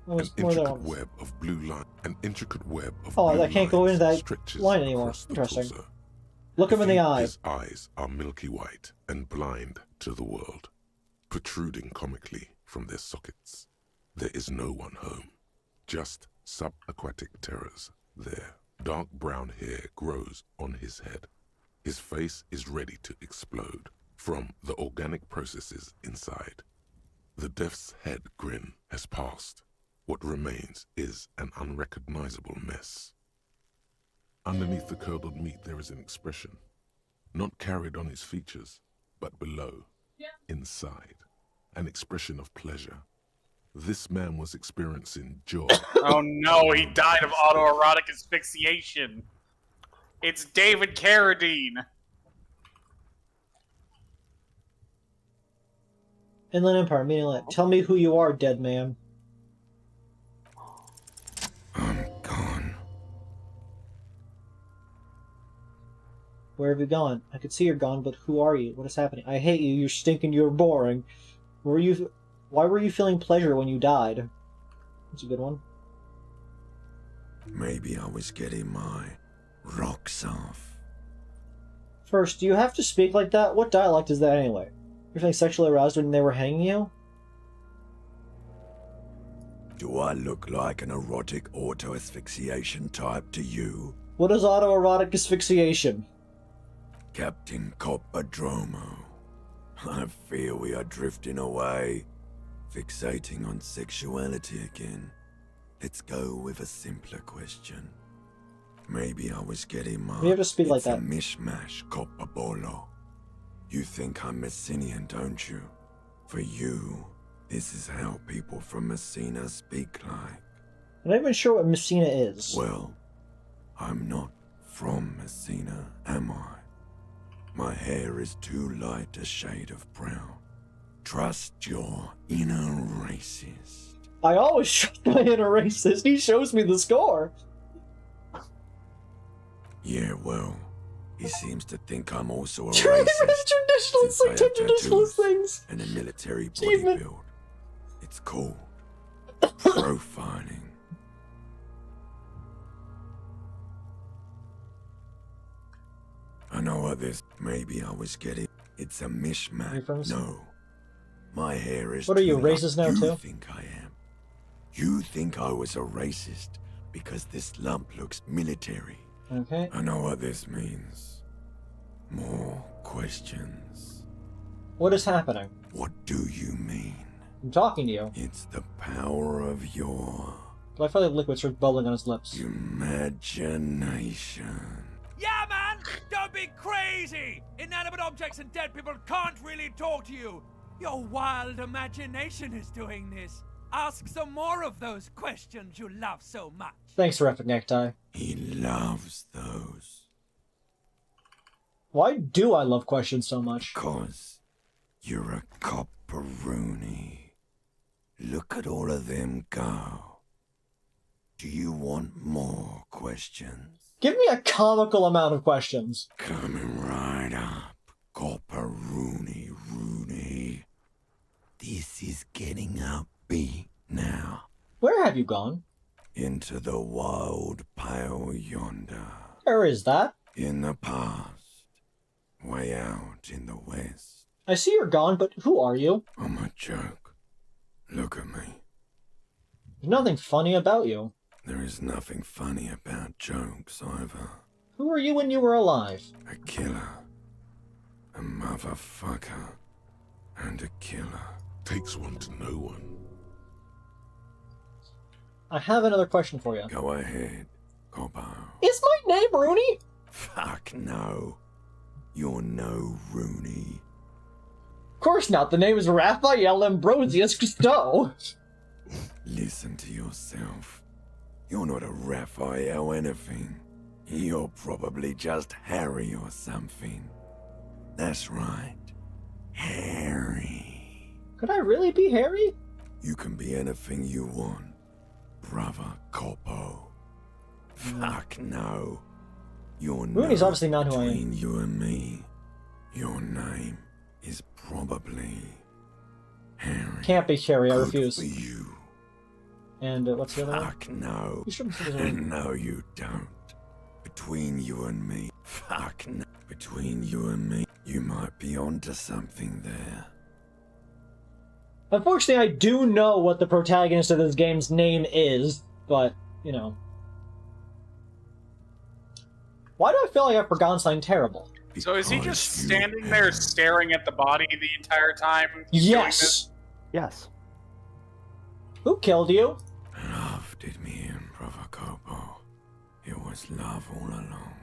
An intricate web of blue line, an intricate web of Oh, blue I can't go into that stretches line anymore. across the Interesting. torso. Look him in the eye. His eyes are milky white and blind to the world, protruding comically from their sockets. There is no one home, just subaquatic terrors there. Dark brown hair grows on his head. His face is ready to explode from the organic processes inside. The death's head grin has passed. What remains is an unrecognizable mess. Underneath the curdled meat there is an expression, not carried on his features, but below, inside, an expression of pleasure. This man was experiencing joy. Oh no, he died of autoerotic asphyxiation. It's David Carradine. Inland Empire, meaning like, tell me who you are, dead man. I'm gone. Where have you gone? I could see you're gone, but who are you? What is happening? I hate you. You're stinking. You're boring. Why were you feeling pleasure when you died? That's a good one. Maybe I was getting my rocks off. First, do you have to speak like that? What dialect is that anyway? You're feeling sexually aroused when they were hanging you? Do I look like an erotic auto-asphyxiation type to you? What is autoerotic asphyxiation? Captain Coppadromo. I fear we are drifting away, fixating on sexuality again. Let's go with a simpler question. Maybe I was getting my... You have to speak like that. It's a mishmash, Coppabolo. You think I'm Messinian, don't you? For you, this is how people from Messina speak like. I'm not even sure what Messina is. Well, I'm not from Messina, am I? My hair is too light a shade of brown. Trust your inner racist. I always trust my inner racist. He shows me the score. Yeah, well, he seems to think I'm also a Traditionalist, racist. like traditionalist things. And a military Achievement. bodybuild. It's cool. Profiling. I know what this. Maybe I was getting. It's a mishmash. No, my hair is. What are you, too light. racist now, You too? think I am? You think I was a racist because this lump looks military? Okay. I know what this means. More questions. What is happening? What do you mean? I'm talking to you. It's the power of your But I feel like liquid starts bubbling on his lips. imagination. Yeah, man! Don't be crazy! Inanimate objects and dead people can't really talk to you! Your wild imagination is doing this. Ask some more of those questions you love so much. Thanks, Terrific Necktie. He loves those. Why do I love questions so much? Cause you're a copperoonie. Look at all of them go. Do you want more questions? Give me a comical amount of questions. Coming right up, copperoonie Rooney. This is getting upbeat now. Where have you gone? Into the wild pale yonder. Where is that? In the past. Way out in the west. I see you're gone, but who are you? I'm a joke. Look at me. There's nothing funny about you. There is nothing funny about jokes either. Who were you when you were alive? A killer. A motherfucker. And a killer. Takes one to know one. I have another question for you. Go ahead, Coppo. Is my name Rooney? Fuck no. You're no Rooney. Of course not. The name is Raphael Ambrosius Cousteau. Listen to yourself. You're not a Raphael anything. You're probably just Harry or something. That's right. Harry. Could I really be Harry? You can be anything you want, brother Coppo. Fuck no. You're Rooney's obviously not who I am. Between you and me, your name is probably Harry. Can't be Harry, I refuse. For you. And what's the other one? Fuck no. You shouldn't say this one. No, you don't. Between you and me, fuck no. Between you and me, you might be onto something there. Unfortunately, I do know what the protagonist of this game's name is, but, you know. Why do I feel like I've forgotten something terrible? So is he just standing there staring at the body the entire time? Yes! Yes. Who killed you? Love did me in, brother Coppo. It was love all along.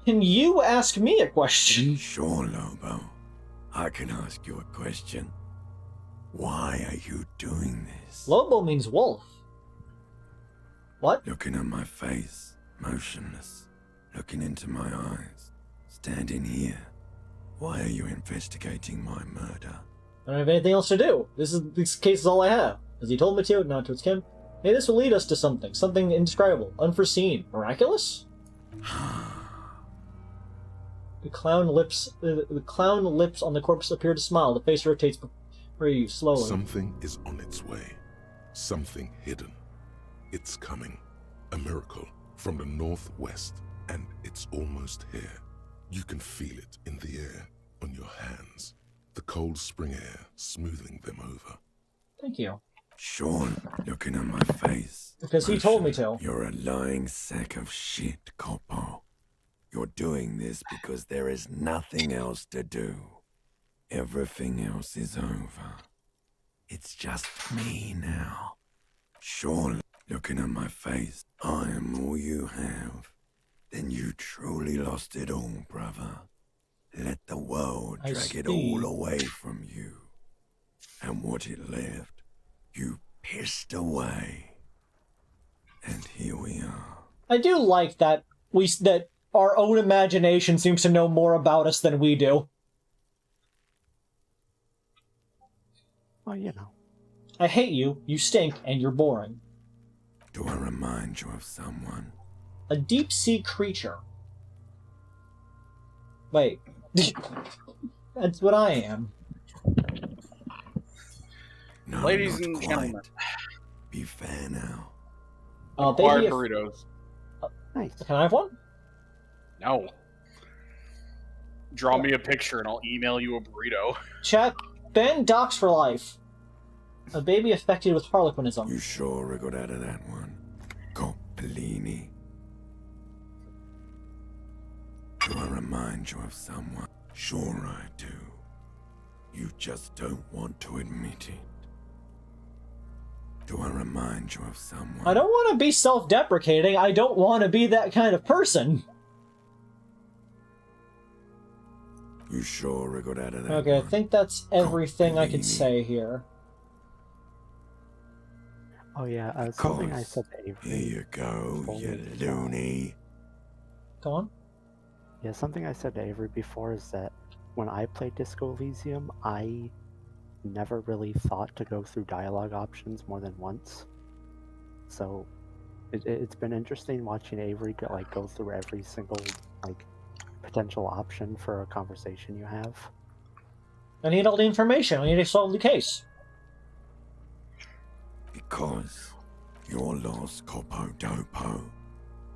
Can you ask me a question? Sure, Lobo. I can ask you a question. Why are you doing this? Lobo means wolf. What? Looking at my face, motionless, looking into my eyes, standing here. Why are you investigating my murder? I don't have anything else to do. This case is all I have. As he told me to, not to its kin. Maybe this will lead us to something. Something indescribable, unforeseen, miraculous? The clown lips on the corpse appear to smile. The face rotates very slowly. Something is on its way. Something hidden. It's coming. A miracle from the northwest, and it's almost here. You can feel it in the air, on your hands. The cold spring air smoothing them over. Thank you. Sean, looking at my face. Because he told me to. You're a lying sack of shit, Coppo. You're doing this because there is nothing else to do. Everything else is over. It's just me now. Sean, looking at my face, I am all you have. Then you truly lost it all, brother. Let the world drag it all away from you. And what it left, you pissed away. And here we are. I do like that that our own imagination seems to know more about us than we do. Well, you know. I hate you, you stink, and you're boring. Do I remind you of someone? A deep-sea creature. Wait. That's what I am. No, ladies and gentlemen. Be fair now. Acquired burritos. Nice. Can I have one? No. Draw me a picture and I'll email you a burrito. Chat, Ben Docs for life. A baby affected with harlequinism. You sure wriggled out of that one? Coppellini. Do I remind you of someone? Sure I do. You just don't want to admit it. Do I remind you of someone? I don't want to be self-deprecating. I don't want to be that kind of person. You sure wriggled out of that Okay, one? I think that's everything I could say here. Oh yeah, something I said to Avery. Here you go, you loony. Go on. Yeah, something I said to Avery before is that when I played Disco Elysium, I never really thought to go through dialogue options more than once. So it's been interesting watching Avery go through every single potential option for a conversation you have. I need all the information. I need to solve the case. Because your lost Coppo Dopo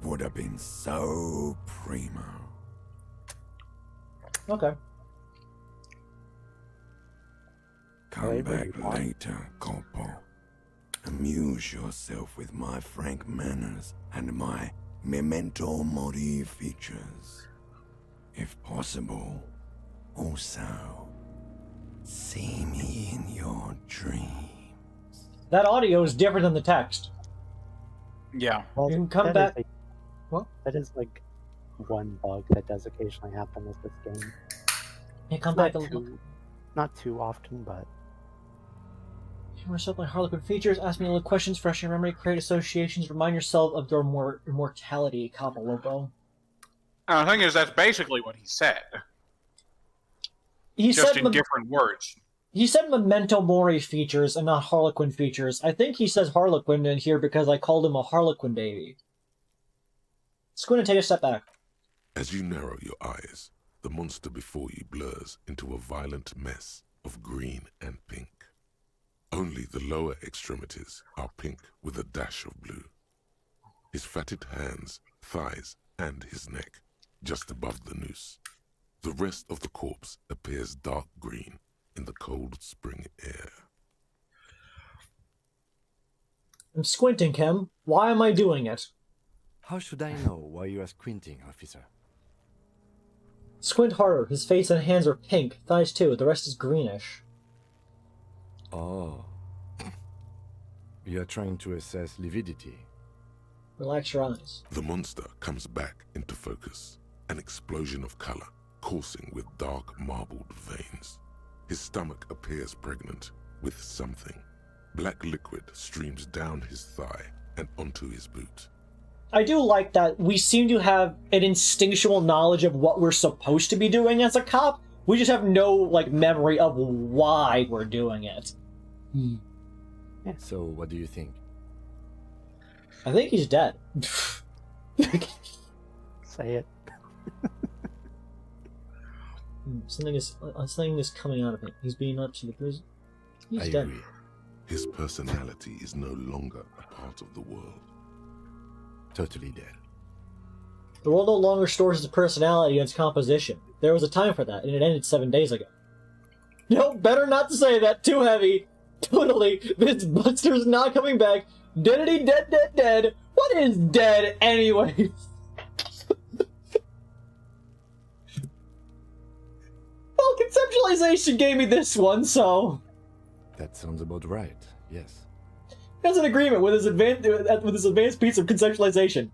would have been so primo. Okay. Come back later, Coppo. Amuse yourself with my frank manners and my memento mori features. If possible, also, see me in your dreams. That audio is different than the text. Yeah. Well, You can come that back. is What? That is like one bug that does occasionally happen with this game. You come Not back a little. Not too often, but Humor yourself by Harlequin features. Ask me little questions, fresh your memory, create associations, remind yourself of your mortality, Kappa Lobo. The thing is, that's basically what he said. He just said in different words. He said Memento Mori features and not Harlequin features. I think he says Harlequin in here because I called him a Harlequin baby. Let's go and take a step back. As you narrow your eyes, the monster before you blurs into a violent mess of green and pink. Only the lower extremities are pink with a dash of blue. His fatted hands, thighs, and his neck, just above the noose. The rest of the corpse appears dark green in the cold spring air. I'm squinting, Kim. Why am I doing it? How should I know why you are squinting, officer? Squint harder. His face and hands are pink. Thighs too. The rest is greenish. Oh. You are trying to assess lividity. Relax your eyes. The monster comes back into focus, an explosion of color, coursing with dark marbled veins. His stomach appears pregnant with something. Black liquid streams down his thigh and onto his boot. I do like that we seem to have an instinctual knowledge of what we're supposed to be doing as a cop. We just have no, memory of why we're doing it. Yeah. So, what do you think? I think he's dead. Say it. Something is coming out of him. He's being up to the prison. He's I dead. agree. His personality is no longer a part of the world. Totally dead. The world no longer stores his personality and its composition. There was a time for that, and it ended 7 days ago. No, better not to say that. Too heavy. Totally. This Buster's not coming back. Deadity dead, dead, dead. What is dead, anyways? Well, conceptualization gave me this one, so... That sounds about right, yes. That's an agreement with his advanced piece of conceptualization.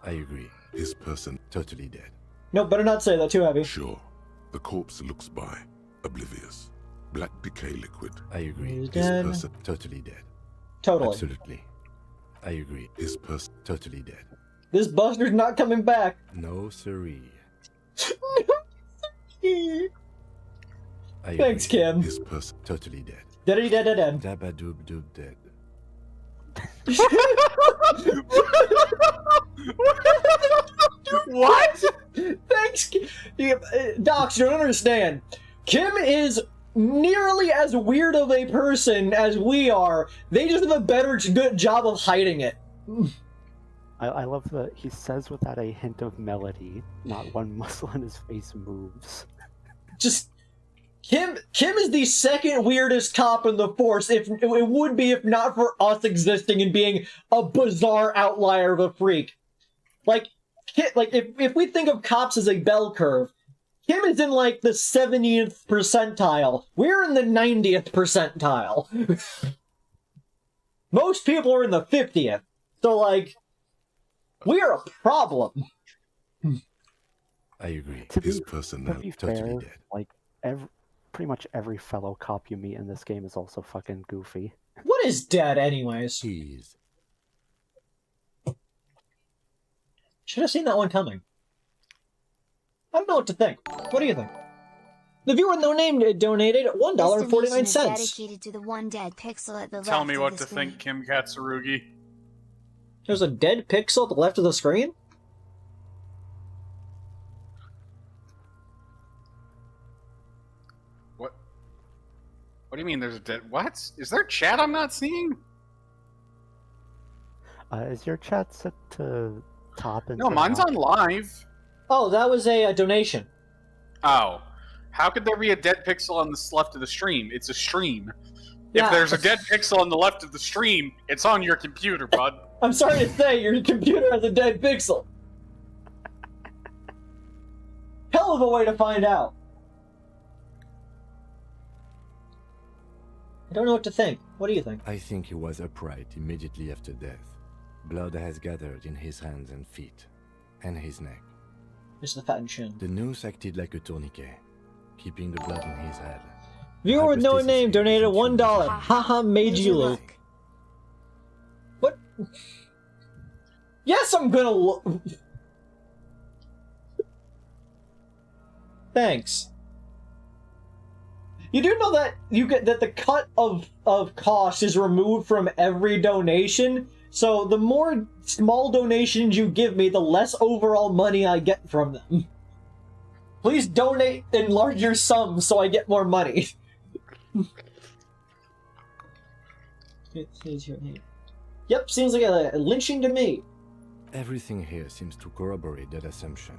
I agree. His person totally dead. No, better not say that. Too heavy. Sure. The corpse looks by, oblivious. Black decay liquid. I agree. He's His dead. person totally dead. Totally. Absolutely. I agree. His person totally dead. This Buster's not coming back. No siree. Thanks, Kim. His person totally dead. Deadity dead, dead, dead. Dabadoob doob dead. What? Thanks, Docs, you don't understand. Kim is nearly as weird of a person as we are. They just have a good job of hiding it. I love that he says without a hint of melody, not one muscle in his face moves. Just Kim is the second weirdest cop in the force. If it would be if not for us existing and being a bizarre outlier of a freak. If we think of cops as a bell curve, Kim is in the 70th percentile. We're in the 90th percentile. Most people are in the 50th. So we're a problem. I agree. His personality totally dead. Pretty much every fellow cop you meet in this game is also fucking goofy. What is dead, anyways? Jeez. Should have seen that one coming. I don't know what to think. What do you think? The viewer no name donated $1.49. Dedicated to the one dead pixel at the Tell left me of what the to screen. think, Kim Katsurugi. There's a dead pixel at the left of the screen? What? What do you mean there's a dead... What? Is there chat I'm not seeing? Is your chat set to top? No, mine's on live. Oh, that was a donation. Oh. How could there be a dead pixel on the left of the stream? It's a stream. Yeah. If there's a dead pixel on the left of the stream, it's on your computer, bud. I'm sorry to say, your computer has a dead pixel. Hell of a way to find out. I don't know what to think. What do you think? I think he was upright immediately after death. Blood has gathered in his hands and feet, and his neck. It's the fat chin. The noose acted like a tourniquet, keeping the blood in his head. Viewer with no name donated $1. Haha, made you look. What? Yes, I'm gonna look. Thanks. You do know that you get that the cut of cost is removed from every donation, so the more small donations you give me, the less overall money I get from them. Please donate in larger sums so I get more money. Yep, seems like a lynching to me. Everything here seems to corroborate that assumption,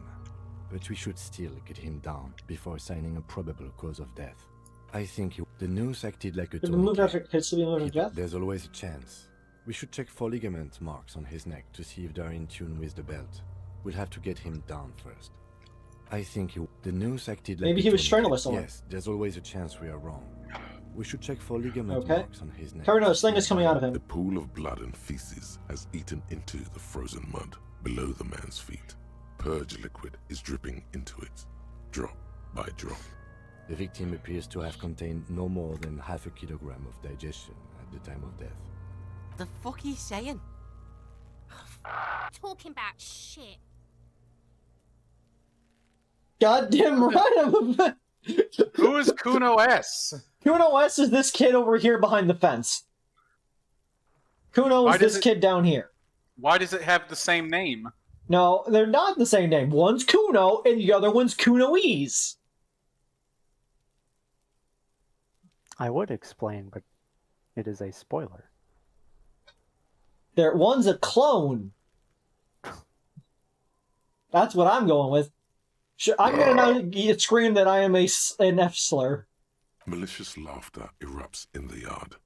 but we should still get him down before assigning a probable cause of death. I think the noose acted like a tourniquet. There's always a chance. We should check for ligament marks on his neck to see if they're in tune with the belt. We'll have to get him down first. I think the noose acted like Maybe he was strangled by someone. Yes, there's always a chance we are wrong. We should check for ligament marks on his neck. Current sling is coming out of him. The pool of blood and feces has eaten into the frozen mud below the man's feet. Purge liquid is dripping into it, drop by drop. The victim appears to have contained no more than half a kilogram of digestion at the time of death. The fuck are you saying? Talking about shit. Goddamn right. Who is Kuno S? Kuno S is this kid over here behind the fence. Kuno is this kid down here. Why does it have the same name? No, they're not the same name. One's Kuno and the other one's Kunoese. I would explain, but it is a spoiler. One's a clone. That's what I'm going with. I'm gonna now scream that I am an F slur. Malicious laughter erupts in the yard.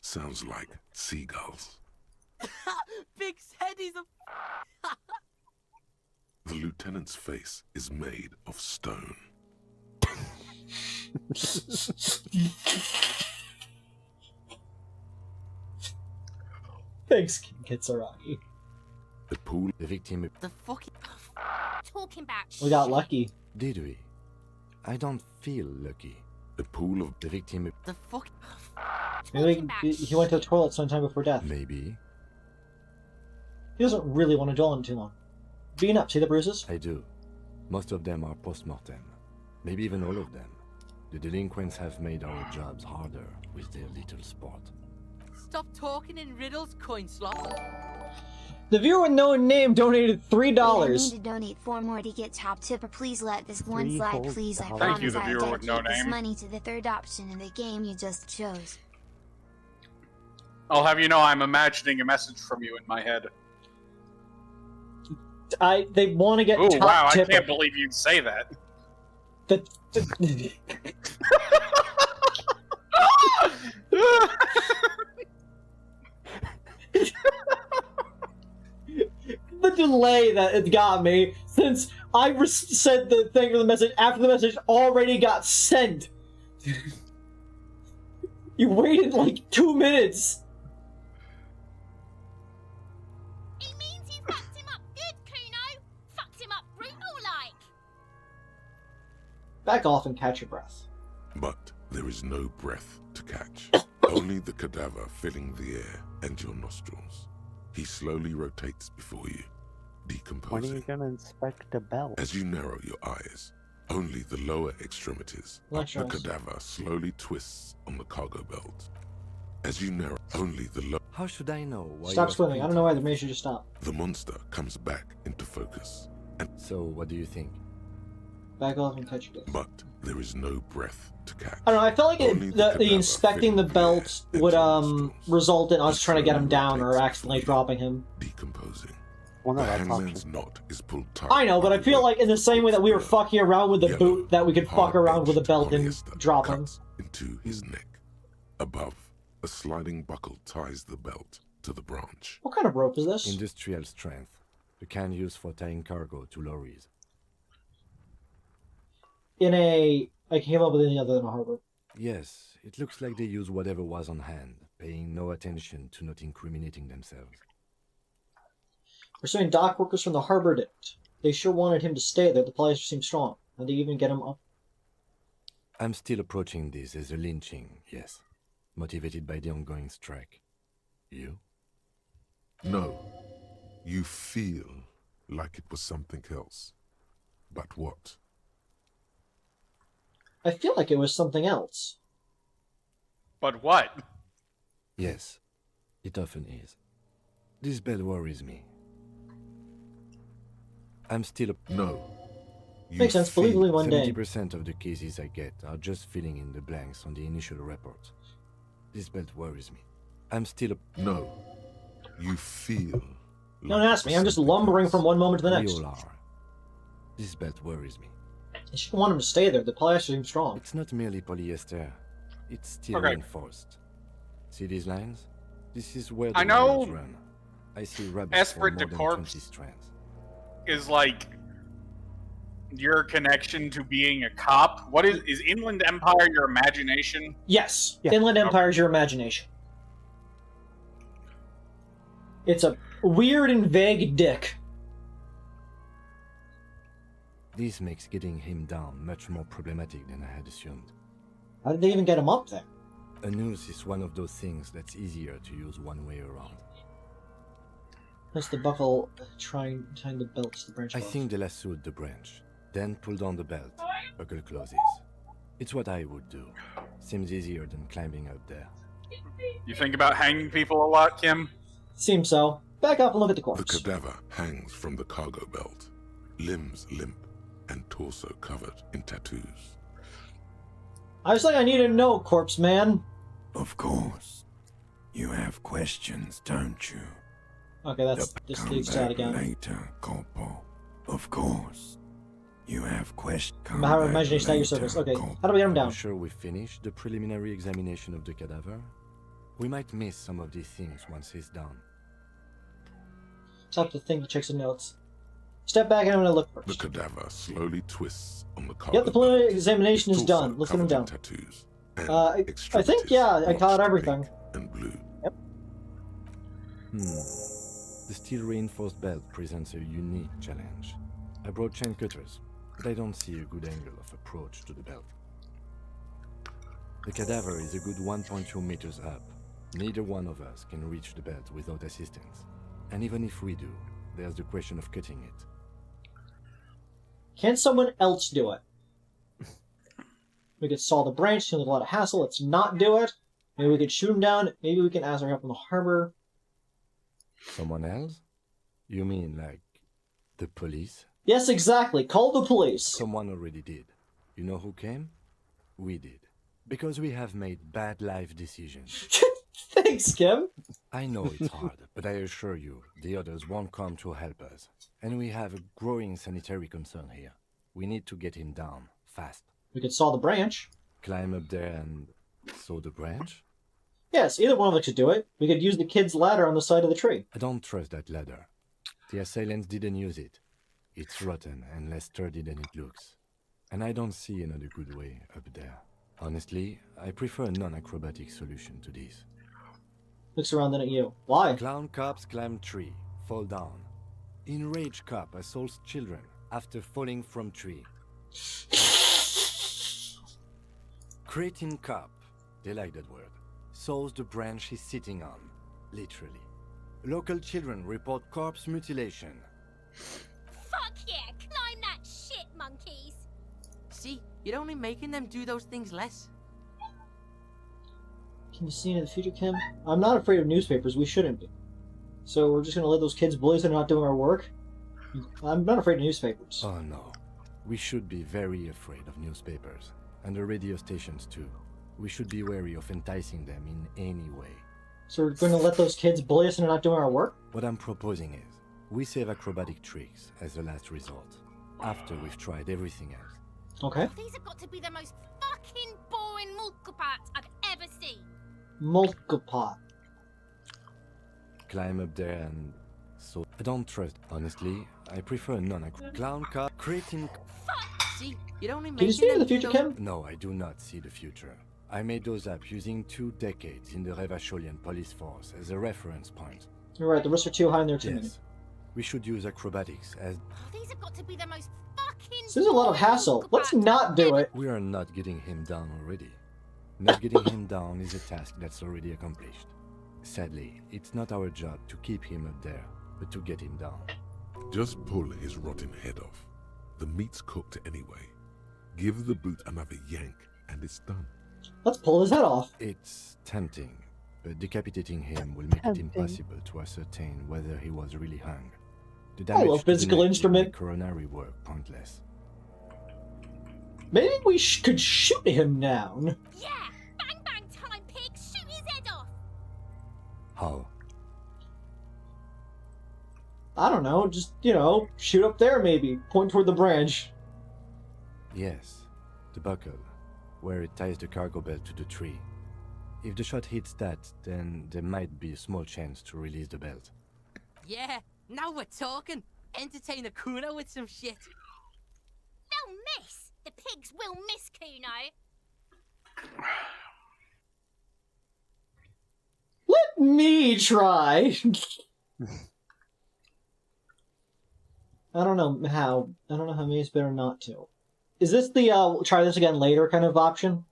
Sounds like seagulls. Big said he's a... The lieutenant's face is made of stone. Thanks, Kitsaragi. The pool. The victim. The fuck. Talking about shit. We got lucky. Did we? I don't feel lucky. The pool of the victim. The fuck. Maybe he went to the toilet sometime before death. Maybe. He doesn't really want to dwell on it too long. Being up, see the bruises? I do. Most of them are post-mortem. Maybe even all of them. The delinquents have made our jobs harder with their little sport. Stop talking in riddles, coin slot. The viewer with no name donated $3. I need to donate 4 more to get top tipper. Please let this one slide, please. I Thank you, promise the I'll viewer with no dedicate this name. money to the third option in the game you just chose. I'll have you know I'm imagining a message from you in my head. They want to get Oh top wow, tipper. I can't believe you'd say that. The delay that it got me, since I sent the thing for the message after the message already got sent. You waited like 2 minutes. It means you fucked him up good, Kuno. Fucked him up brutal like. Back off and catch your breath. But there is no breath to catch. Only the cadaver filling the air and your nostrils. He slowly rotates before you, decomposing. When are you gonna inspect the belt? As you narrow your eyes, only the lower extremities of the cadaver slowly twists on the cargo belt. As you narrow, only the low... How should I know why Stop you're swimming. I don't know why they made you just stop. The monster comes back into focus. And so, what do you think? Back off and catch your breath. But there is no breath to catch. I don't know, I felt like the inspecting the belt would result in us trying to get him down or accidentally dropping him. Decomposing. Well, no, the that's hangman's knot is pulled tight. I know, but I feel like in the same way that we were fucking around with the boot, that we could fuck around with the belt and drop him. Into his neck. Above, a sliding buckle ties the belt to the branch. What kind of rope is this? Industrial strength. The kind used for tying cargo to lorries. I came up with any other than a harbor. Yes, it looks like they used whatever was on hand, paying no attention to not incriminating themselves. Pursuing dock workers from the harbor didn't. They sure wanted him to stay there. The police seemed strong. Did they even get him up? I'm still approaching this as a lynching, yes. Motivated by the ongoing strike. You? No. You feel like it was something else. But what? I feel like it was something else. But what? Yes, it often is. This bell worries me. I'm still No. Makes sense, believably one day. 70% of the cases I get are just filling in the blanks on the initial report. This belt worries me. I'm still No. You feel Don't ask me, I'm just lumbering from one moment to the We next. all are. This belt worries me. They should want him to stay there. The polyester seems strong. It's not merely polyester. It's still Okay. reinforced. See these lines? This is where the I know wires run. I see rabbits for Esprit more de than Corps 20 strands. is like your connection to being a cop. What is Inland Empire your imagination? Yes, Yeah. Inland Empire is your imagination. It's a weird and vague dick. This makes getting him down much more problematic than I had assumed. How did they even get him up there? A noose is one of those things that's easier to use one way around. Press the buckle, trying the belt to the branch. I above. think they lassoed the branch, then pulled on the belt. Buckle closes. It's what I would do. Seems easier than climbing up there. You think about hanging people a lot, Kim? Seems so. Back up and look at the the corpse. cadaver hangs from the cargo belt, limbs limp and torso covered in tattoos. I was like, I need to know, corpse man. Of course. You have questions, don't you? Okay, that's just Come leaves that back again. later, Corporal. Of course. You have questions. How imagination at your service. Okay, how do we get him Are down? you sure we finished the preliminary examination of the cadaver? We might miss some of these things once he's done. Tap the thing to check some notes. Step back and I'm gonna look The first. cadaver slowly twists on the cargo Yep, the preliminary belt, examination his is torso done. Let's get him covered in down. Tattoos and I think, extremities yeah, I caught blotched everything. pink and blue. The steel reinforced belt presents a unique challenge. I brought chain cutters, but I don't see a good angle of approach to the belt. The cadaver is a good 1.2 meters up. Neither one of us can reach the belt without assistance. And even if we do, there's the question of cutting it. Can someone else do it? We could saw the branch, seems like a lot of hassle. Let's not do it. Maybe we could shoot him down. Maybe we can ask our help in the harbor. Someone else? You mean like the police? Yes, exactly. Call the police. Someone already did. You know who came? We did. Because we have made bad life decisions. Thanks, Kim. I know it's hard, but I assure you, the others won't come to help us. And we have a growing sanitary concern here. We need to get him down, fast. We could saw the branch. Climb up there and saw the branch? Yes, either one of us could do it. We could use the kid's ladder on the side of the tree. I don't trust that ladder. The assailants didn't use it. It's rotten and less sturdy than it looks. And I don't see another good way up there. Honestly, I prefer a non-acrobatic solution to this. Looks around then at you. Why? Clown cops climb tree, fall down. Enraged cop assaults children after falling from tree. Cretin cop, they like that word, saws the branch he's sitting on, literally. Local children report corpse mutilation. Fuck yeah, climb that shit, monkeys. See, you're only making them do those things less. Can you see into the future, Kim? I'm not afraid of newspapers. We shouldn't be. So we're just gonna let those kids bully us and not doing our work? I'm not afraid of newspapers. Oh no. We should be very afraid of newspapers. And the radio stations too. We should be wary of enticing them in any way. So we're gonna let those kids bully us and not doing our work? What I'm proposing is, we save acrobatic tricks as a last resort, after we've tried everything else. Okay. These have got to be the most fucking boring multiparts I've ever seen. Multipot. Climb up there and... So, I don't trust, honestly. I prefer clown car, creating... See, you're only Can you making see into them the do future, those... Kim? No, I do not see the future. I made those apps using 2 decades in the Revacholian police force as a reference point. You're right, the risks are too high and they're too many. Yes. We should use acrobatics as... These have got to be the most fucking... This is a lot of hassle. Let's not do it. We are not getting him down already. Not getting him down is a task that's already accomplished. Sadly, it's not our job to keep him up there, but to get him down. Just pull his rotten head off. The meat's cooked anyway. Give the boot another yank, and it's done. Let's pull his head off. It's tempting, but decapitating him will make it impossible to ascertain whether he was really hung. The damage Hello, to the physical neck will instrument. make coronary work pointless. Maybe we could shoot him down. Yeah! Bang bang time, pig! Shoot his head off! How? I don't know, just, shoot up there maybe. Point toward the branch. Yes, the buckle, where it ties the cargo belt to the tree. If the shot hits that, then there might be a small chance to release the belt. Yeah, now we're talking. Entertain the Kuno with some shit. They'll miss! The pigs will miss Kuno! Let me try! I don't know how many is better not to. Is this the try this again later kind of option?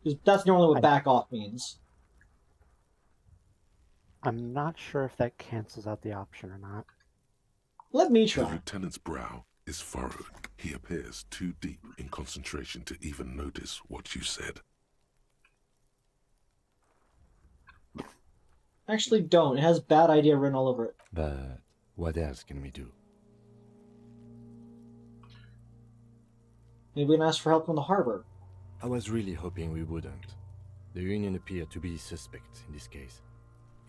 Because that's normally what back off means. I'm not sure if that cancels out the option or not. Let me The try. lieutenant's brow is furrowed. He appears too deep in concentration to even notice what you said. Actually, don't. It has bad idea written all over it. But what else can we do? Maybe we can ask for help from the harbor. I was really hoping we wouldn't. The Union appeared to be suspect in this case.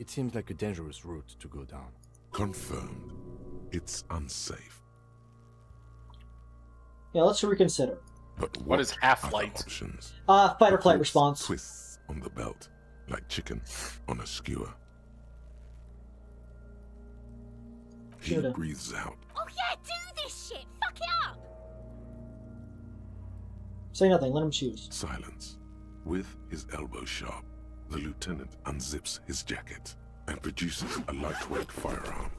It seems like a dangerous route to go down. Confirmed. It's unsafe. Yeah, let's reconsider. But What is half-light? other options? Fight or flight Corpse response. Twists on the belt, like chicken on a skewer. He Shoulda. breathes out. Oh yeah, do this shit! Fuck it up! Say nothing, let him choose. Silence. With his elbow sharp, the lieutenant unzips his jacket and produces a lightweight firearm.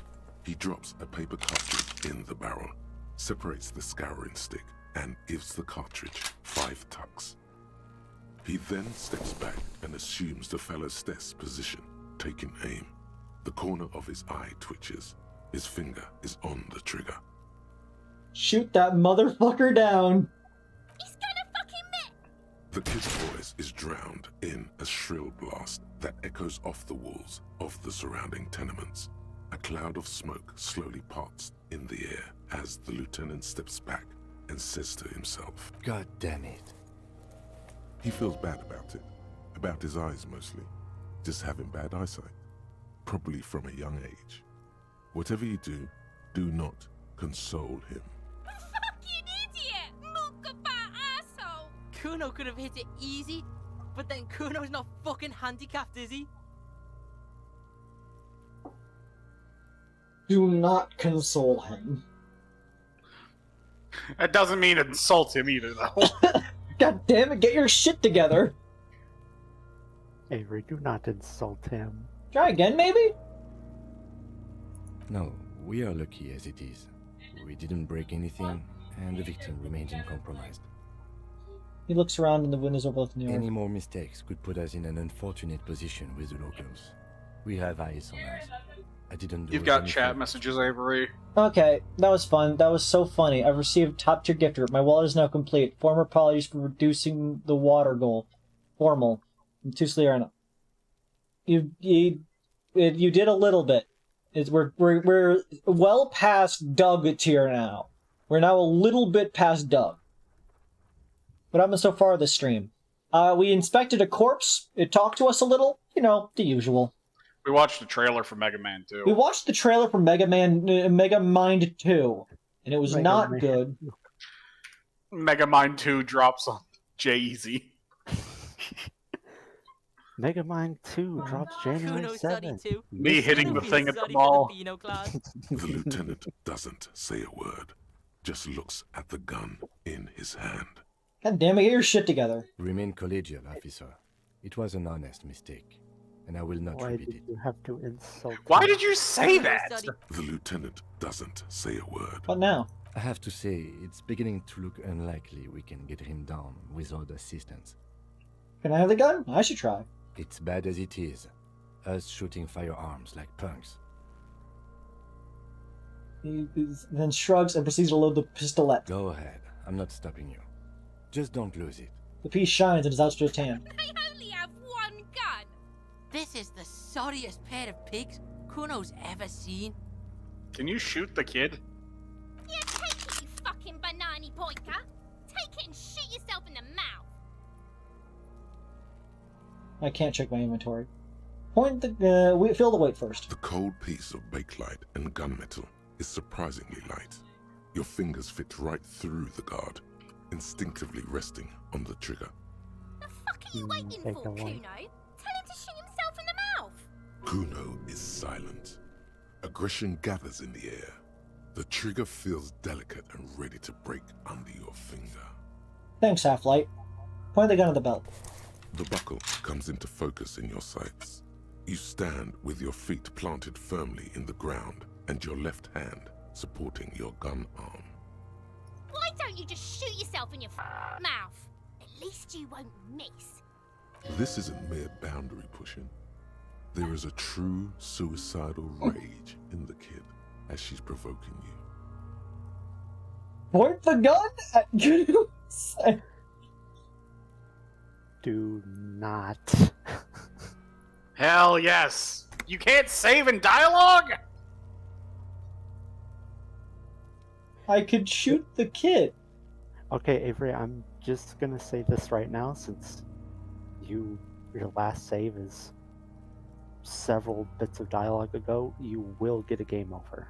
He drops a paper cartridge in the barrel, separates the scouring stick, and gives the cartridge 5 tucks. He then steps back and assumes the fellow's desk position, taking aim. The corner of his eye twitches. His finger is on the trigger. Shoot that motherfucker down! He's gonna fucking miss! The kid's voice is drowned in a shrill blast that echoes off the walls of the surrounding tenements. A cloud of smoke slowly parts in the air as the lieutenant steps back and says to himself, God damn it. He feels bad about it. About his eyes mostly. Just having bad eyesight. Probably from a young age. Whatever you do, do not console him. Fucking idiot! Mookaba asshole! Kuno could have hit it easy, but then Kuno's not fucking handicapped, is he? Do not console him. That doesn't mean insult him either, though. God damn it, get your shit together! Avery, do not insult him. Try again, maybe? No, we are lucky as it is. We didn't break anything, and the victim remains uncompromised. He looks around and the windows are both near. Any more mistakes could put us in an unfortunate position with the locals. We have eyes on us. I didn't do You've us got any chat favors. messages, Avery. Okay, that was fun. That was so funny. I've received top tier gift group. My wallet is now complete. Former apologies for reducing the water goal. Formal. I'm too sleepy right now. You did a little bit. We're well past Doug tier now. We're now a little bit past Doug. What happened so far this stream? We inspected a corpse. It talked to us a little. You know, the usual. We watched the trailer for Mega Man 2. We watched the trailer for Mega Mind 2, and it was not good. Mega Mind 2 drops on Jay-Z. Mega Man 2 drops January Kuno study 7th. too. Me hitting the thing at the Study mall. for the Beano class. The lieutenant doesn't say a word, just looks at the gun in his hand. God damn it, get your shit together. Remain collegial, officer. It was an honest mistake, and I will not Why repeat did it. you have to insult Why me? did you say that? The lieutenant doesn't say a word. What now? I have to say, it's beginning to look unlikely we can get him down without assistance. Can I have the gun? I should try. It's bad as it is. Us shooting firearms like punks. He then shrugs and proceeds to load the pistolet. Go ahead. I'm not stopping you. Just don't lose it. The piece shines in his outstretched hand. I only have one gun. This is the sorriest pair of pigs Kuno's ever seen. Can you shoot the kid? Yeah, take it, you fucking banana pointer. Take it and shoot yourself in the mouth. I can't check my inventory. Point the feel the weight first. The cold piece of bakelite and gunmetal is surprisingly light. Your fingers fit right through the guard, instinctively resting on the trigger. The fuck are you waiting for, Kuno? Tell him to shoot himself in the mouth. Kuno is silent. Aggression gathers in the air. The trigger feels delicate and ready to break under your finger. Thanks, Half-Light. Point the gun at the belt. The buckle comes into focus in your sights. You stand with your feet planted firmly in the ground and your left hand supporting your gun arm. Why don't you just shoot yourself in your mouth? At least you won't miss. This isn't mere boundary pushing. There is a true suicidal rage in the kid as she's provoking you. Point the gun at you. Do not. Hell yes. You can't save in dialogue? I could shoot the kid. Okay, Avery, I'm just gonna say this right now since your last save is several bits of dialogue ago, you will get a game over.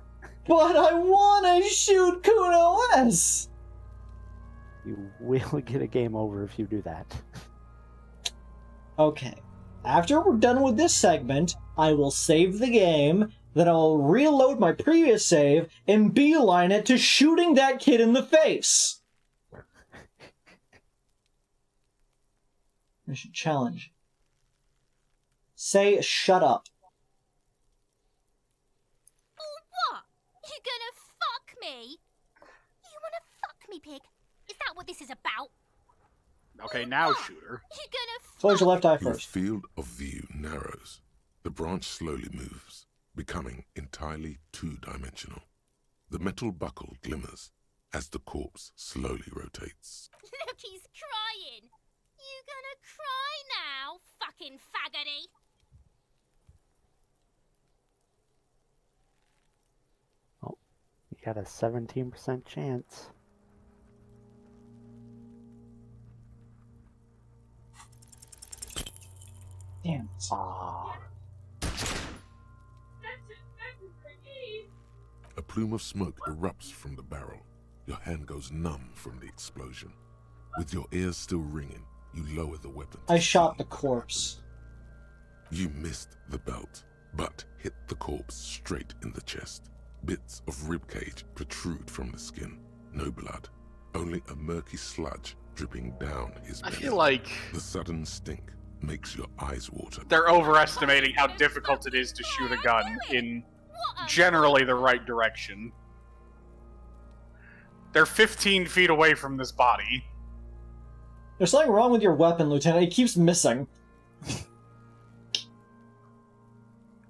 But I wanna shoot Kuno S! You will get a game over if you do that. Okay. After we're done with this segment, I will save the game, then I'll reload my previous save and beeline it to shooting that kid in the face. Mission challenge. Say shut up. Or what? You gonna fuck me? You wanna fuck me, pig? Is that what this is about? Okay, now shooter. You gonna Close your left eye Your first. field of view narrows. The branch slowly moves, becoming entirely two-dimensional. The metal buckle glimmers as the corpse slowly rotates. Look, he's crying. You gonna cry now, fucking faggoty? Oh, you got a 17% chance. Damn. Ah. A plume of smoke erupts from the barrel. Your hand goes numb from the explosion. With your ears still ringing, you lower the weapon. I shot the corpse. You missed the belt, but hit the corpse straight in the chest. Bits of ribcage protrude from the skin. No blood, only a murky sludge dripping down his I belly. feel like The sudden stink makes your eyes water. they're overestimating how difficult it is to shoot a gun in generally the right direction. They're 15 feet away from this body. There's something wrong with your weapon, Lieutenant. It keeps missing.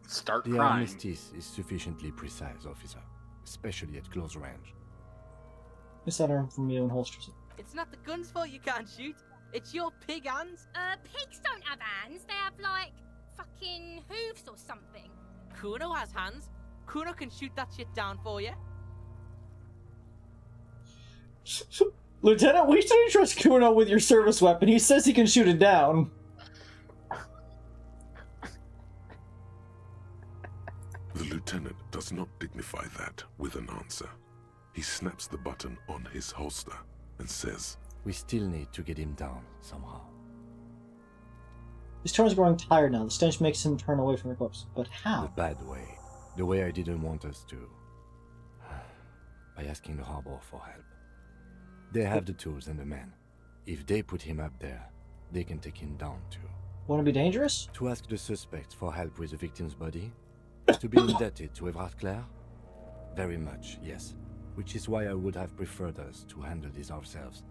Start The crying. armistice is sufficiently precise, officer, especially at close range. I set her from you and holsters it. It's not the gun's fault you can't shoot. It's your pig hands. Pigs don't have hands. They have, like, fucking hooves or something. Kuno has hands. Kuno can shoot that shit down for you. Lieutenant, we shouldn't trust Kuno with your service weapon. He says he can shoot it down. The lieutenant does not dignify that with an answer. He snaps the button on his holster and says, We still need to get him down somehow. His tone is growing tired now. The stench makes him turn away from the corpse. But how? The bad way. The way I didn't want us to. By asking the harbor for help. They have the tools and the men. If they put him up there, they can take him down too. Want to be dangerous? To ask the suspect for help with the victim's body? To be indebted to Everard Clare? Very much, yes. Which is why I would have preferred us to handle this ourselves.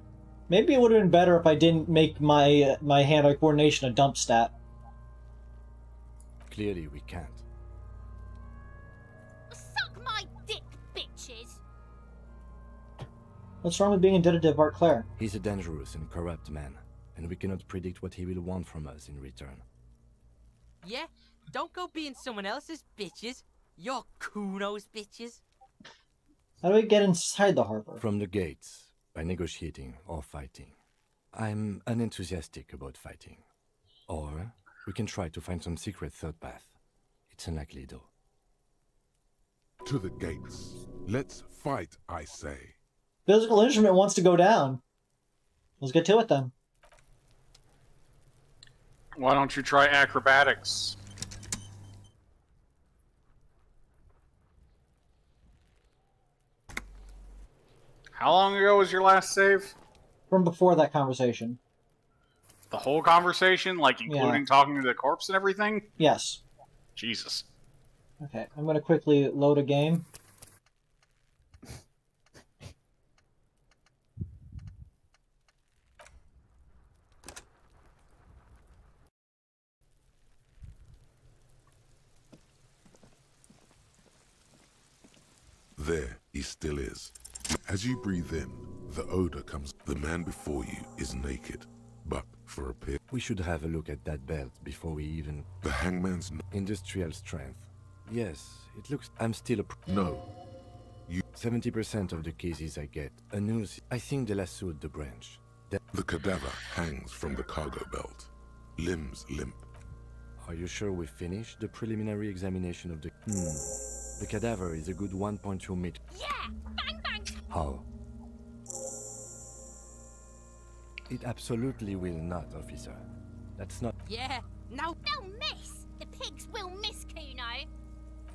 Maybe it would have been better if I didn't make my hand-eye coordination a dump stat. Clearly we can't. Suck my dick, bitches! What's wrong with being indebted to Bart Clare? He's a dangerous and corrupt man, and we cannot predict what he will want from us in return. Yeah? Don't go being someone else's bitches. You're Kuno's bitches. How do we get inside the harbor? From the gates, by negotiating or fighting. I'm unenthusiastic about fighting. Or we can try to find some secret third path. It's unlikely though. To the gates. Let's fight, I say. Physical instrument wants to go down. Let's get to it then. Why don't you try acrobatics? How long ago was your last save? From before that conversation. The whole conversation? Like, including talking to the corpse and everything? Yes. Jesus. Okay, I'm gonna quickly load a game. There he still is. As you breathe in, the odor comes. The man before you is naked, but for a pair. We should have a look at that belt before we even... The hangman's... Industrial strength. Yes, it looks... I'm still a... No. 70% of the cases I get, a noose... I think they lassoed the branch. The cadaver hangs from the cargo belt. Limbs limp. Are you sure we finished the preliminary examination of the... The cadaver is a good 1.2 meters. Yeah! Bang bang! How? It absolutely will not, officer. That's not... Yeah, now... They'll miss! The pigs will miss, Kuno!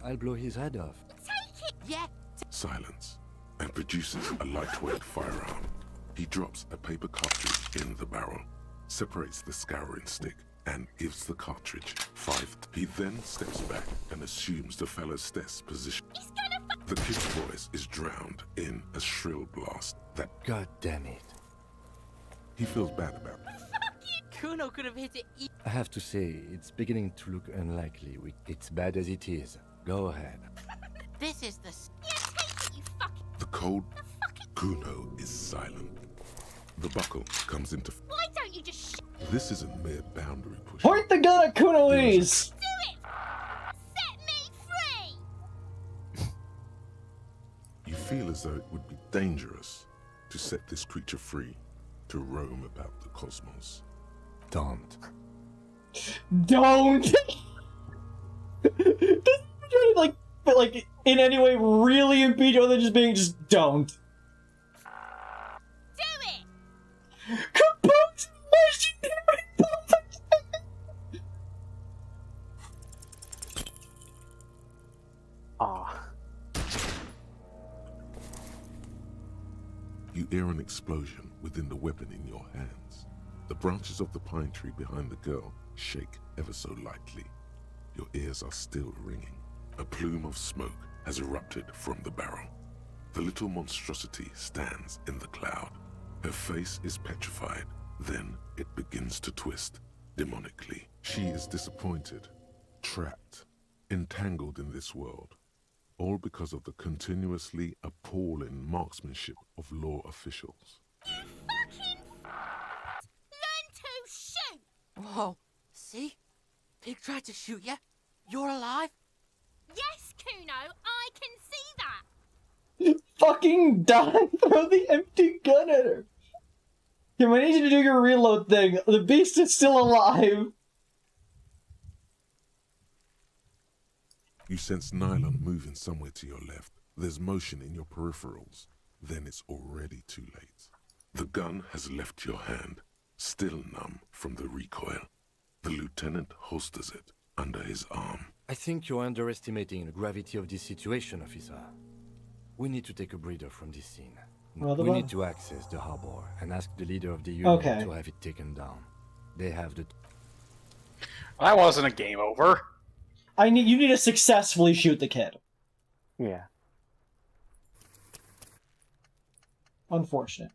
I'll blow his head off. Take it! Yeah! Silence. And produces a lightweight firearm. He drops a paper cartridge in the barrel, separates the scouring stick, and gives the cartridge 5. He then steps back and assumes the fellow's desk position. He's gonna The kid's voice is drowned in a shrill blast that... God damn it. He feels bad about it. Kuno could have hit it. I have to say, it's beginning to look unlikely. It's bad as it is. Go ahead. This is the... Yeah, take it, you fucking... The cold Kuno is silent. The buckle comes into... Why don't you just This is a mere boundary push. Point the gun at Kunoese! do it? Set me free! You feel as though it would be dangerous to set this creature free to roam about the cosmos. Don't. Don't! Doesn't like in any way really impede other than just being don't. Do it! Compose legendary You hear an explosion within the weapon in your hands. The branches of the pine tree behind the girl shake ever so lightly. Your ears are still ringing. A plume of smoke has erupted from the barrel. The little monstrosity stands in the cloud. Her face is petrified. Then it begins to twist, demonically. She is disappointed, trapped, entangled in this world. All because of the continuously appalling marksmanship of law officials. You fucking... Learn to shoot! Whoa, see? Pig tried to shoot you. You're alive? Yes, Kuno, I can see that! Fucking die! Throw the empty gun at her! Kim, I need you to do your reload thing. The beast is still alive! You sense nylon moving somewhere to your left. There's motion in your peripherals. Then it's already too late. The gun has left your hand, still numb from the recoil. The lieutenant holsters it under his arm. I think you're underestimating the gravity of this situation, officer. We need to take a breather from this scene. We need to access the harbor and ask the leader of the union to have it taken down. They have the... That wasn't a game over. You need to successfully shoot the kid. Yeah. Unfortunate.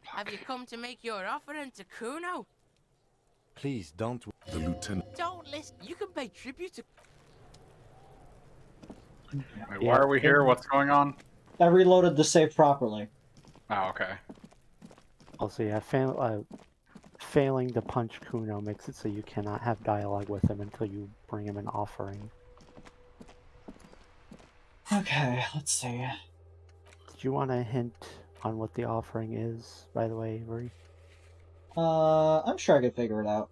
Have you come to make your offering to Kuno? Please don't... The lieutenant... Don't listen. You can pay tribute to... Wait, why are we here? What's going on? I reloaded the save properly. Oh, okay. Also, yeah, failing to punch Kuno makes it so you cannot have dialogue with him until you bring him an offering. Okay, let's see. Did you want to hint on what the offering is, by the way, Avery? I'm sure I could figure it out.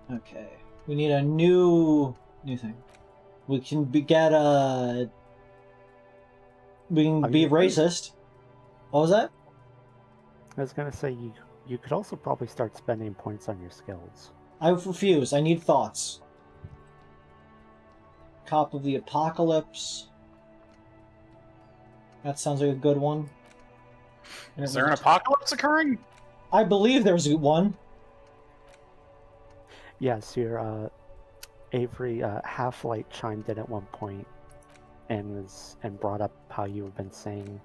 Okay, we need a new thing. We can we can be racist. What was that? I was gonna say you could also probably start spending points on your skills. I refuse. I need thoughts. Cop of the Apocalypse. That sounds like a good one. Is there an apocalypse occurring? I believe there's one. Yes, your Avery Half-Light chimed in at one point and brought up how you have been saying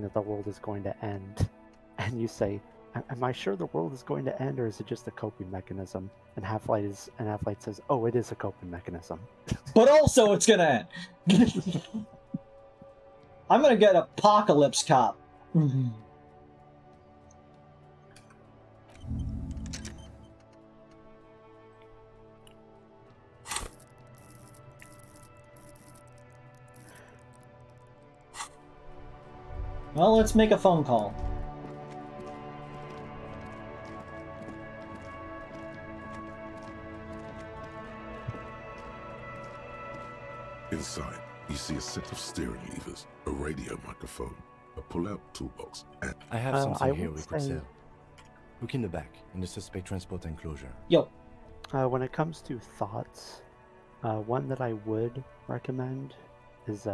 that the world is going to end, and you say, "Am I sure the world is going to end, or is it just a coping mechanism?" And Half-Light says, "Oh, it is a coping mechanism." But also, it's gonna end. I'm gonna get Apocalypse Cop. Well, let's make a phone call. Inside, you see a set of steering levers, a radio microphone, a pull-out toolbox, and... I have something here we could sell. Look in the back, in the suspect transport enclosure. Yo. When it comes to thoughts, one that I would recommend is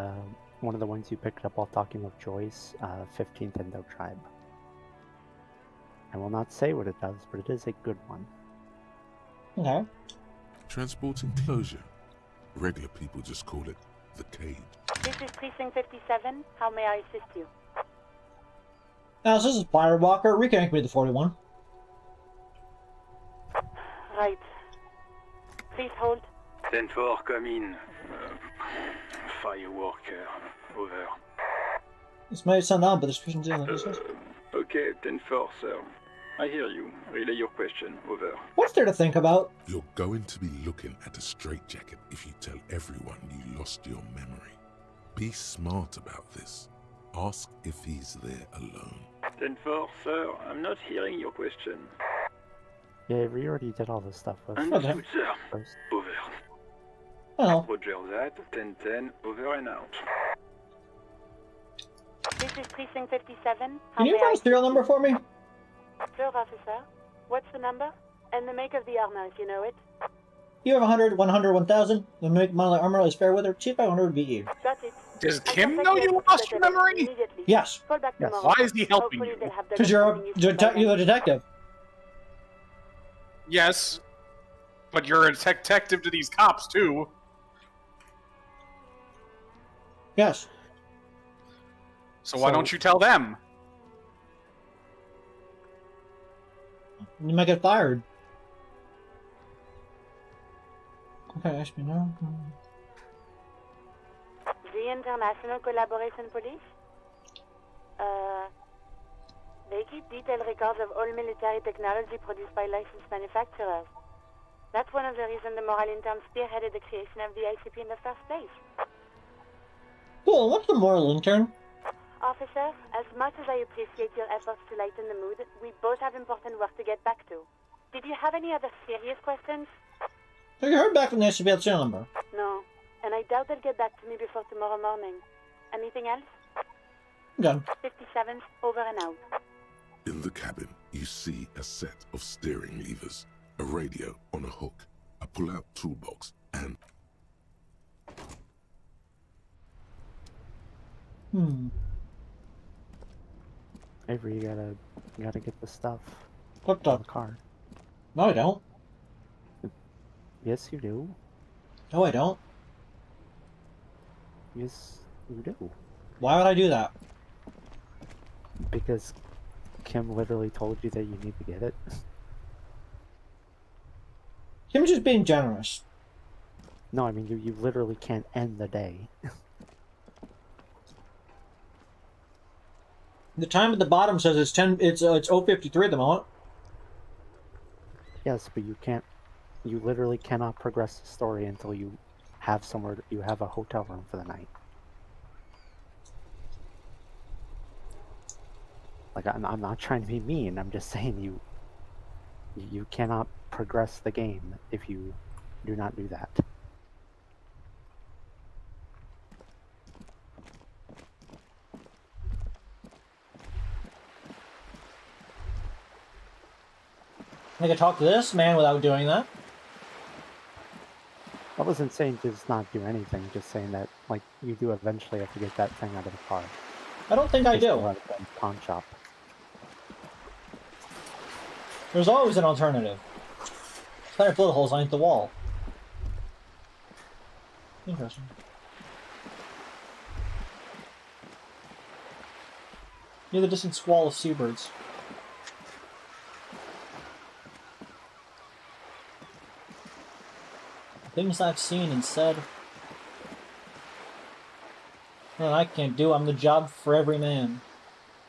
one of the ones you picked up while talking with Joyce, 15th Endo Tribe. I will not say what it does, but it is a good one. Okay. Transport enclosure. Regular people just call it the cage. This is Precinct 57. How may I assist you? Now, this is Firewalker. Reconnect me to 41. Right. Please hold. 10-4, come in. Fireworker, over. This might sound odd, but this person's in like this. Okay, 10-4, sir. I hear you. Relay your question, over. What's there to think about? You're going to be looking at a straitjacket if you tell everyone you lost your memory. Be smart about this. Ask if he's there alone. 10-4, sir. I'm not hearing your question. Yeah, we already did all this stuff with. Understood, sir. First. Over. Oh. Roger that. 10-10, over and out. This is Precinct 57. Can you run a serial number for me? Sure, officer. What's the number? And the make of the armor, if you know it. You have 100, 100, 1000. The make model armor is fair weather. Cheap 500 BE. Got it. Does Kim know you lost your memory? Yes. Call back tomorrow. Why is he helping you? Because you're a detective. Yes. But you're a detective to these cops, too. Yes. So why don't you tell them? You might get fired. Okay, ask me now. The International Collaboration Police? Becky? keep detailed records of all military technology produced by licensed manufacturers. That's one of the reasons the Moral Intern spearheaded the creation of the ICP in the first place. Cool, what's the moral intern? Officer, as much as I appreciate your efforts to lighten the mood, we both have important work to get back to. Did you have any other serious questions? Have you heard back from the SCP serial number? No, and I doubt they'll get back to me before tomorrow morning. Anything else? Done. 57, over and out. In the cabin, you see a set of steering levers, a radio on a hook, a pull-out toolbox, and... Avery, you gotta get the stuff. What the car? No, I don't. Yes, you do. No, I don't. Yes, you do. Why would I do that? Because Kim literally told you that you need to get it. Kim's just being generous. No, I mean you literally can't end the day. The time at the bottom says it's 0:53 at the moment. Yes, but you can't. You literally cannot progress the story until you have you have a hotel room for the night. Like I'm not trying to be mean. I'm just saying you cannot progress the game if you do not do that. I could talk to this man without doing that. I wasn't saying just not do anything, just saying that like you do eventually have to get that thing out of the car. I don't think I do. Out of the pawn shop. There's always an alternative. Plenty of bullet holes underneath the wall. Interesting. Near the distant squall of seabirds. Things I've seen and said. Well, I can't do. I'm the job for every man.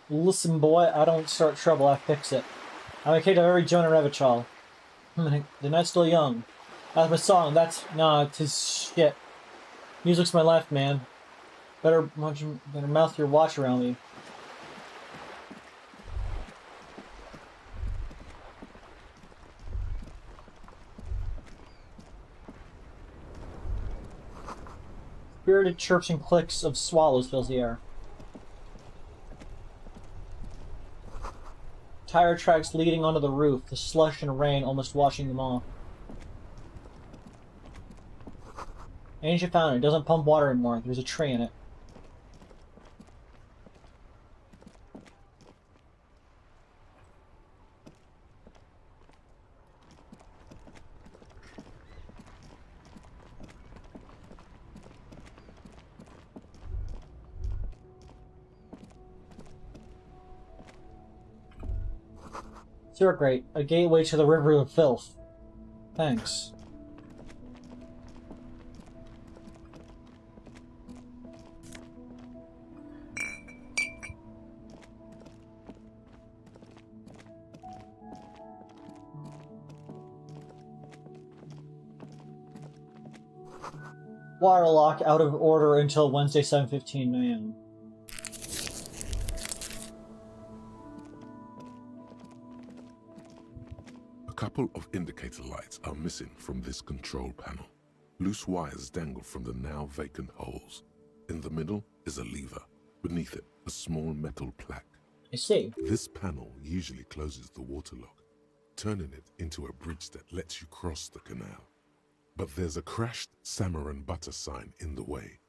Listen, boy, I don't start trouble, I fix it. I'm a kid of every Jonah Revichal. The night's still young. That's my song. Nah, it's his shit. Music's my life, man. Better mouth your watch around me. Spirited chirps and clicks of swallows fills the air. Tire tracks leading onto the roof, the slush and rain almost washing them off. Ancient fountain. It doesn't pump water anymore. There's a tree in it. Sewer grate, a gateway to the river of filth. Thanks. Water lock out of order until Wednesday 7:15 a.m. A couple of indicator lights are missing from this control panel. Loose wires dangle from the now vacant holes. In the middle is a lever. Beneath it, a small metal plaque. I see. This panel usually closes the water lock, turning it into a bridge that lets you cross the canal. But there's a crashed salmon and butter sign in the way.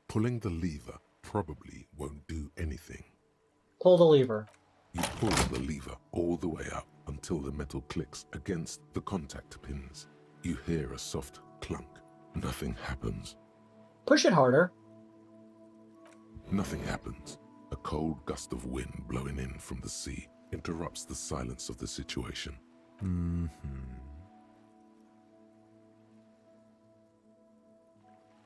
Pulling the lever probably won't do anything. Pull the lever. You pull the lever all the way up until the metal clicks against the contact pins. You hear a soft clunk. Nothing happens. Push it harder. Nothing happens. A cold gust of wind blowing in from the sea interrupts the silence of the situation.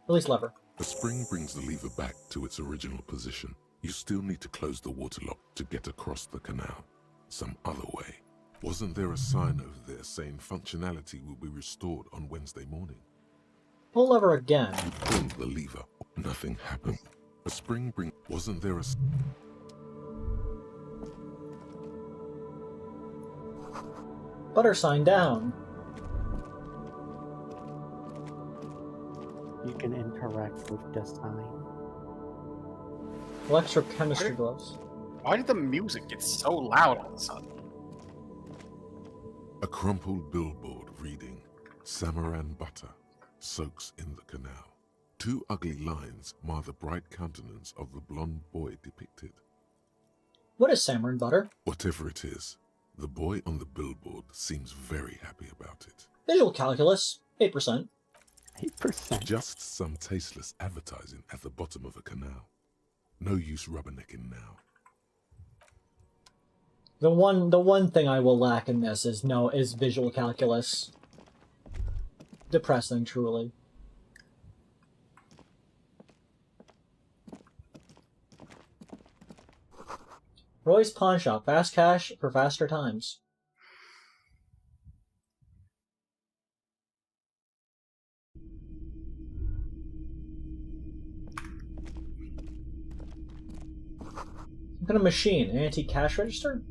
Release lever. The spring brings the lever back to its original position. You still need to close the water lock to get across the canal. some other way. Wasn't there a sign over there saying functionality will be restored on Wednesday morning? Pull lever again. You pulled the lever. Nothing happened. A spring bring. Wasn't there a... Butter sign down. You can interact with the sign. Electrochemistry gloves. Why did the music get so loud all of a sudden? A crumpled billboard reading, Samaran butter soaks in the canal. Two ugly lines mar the bright countenance of the blonde boy depicted. What is Samaran butter? Whatever it is, the boy on the billboard seems very happy about it. Visual calculus, 8%. 8%? Just some tasteless advertising at the bottom of a canal. No use rubbernecking now. The one thing I will lack in this is visual calculus. Depressing, truly. Roy's Pawn Shop. Fast cash for faster times. Some kind of machine. An antique cash register?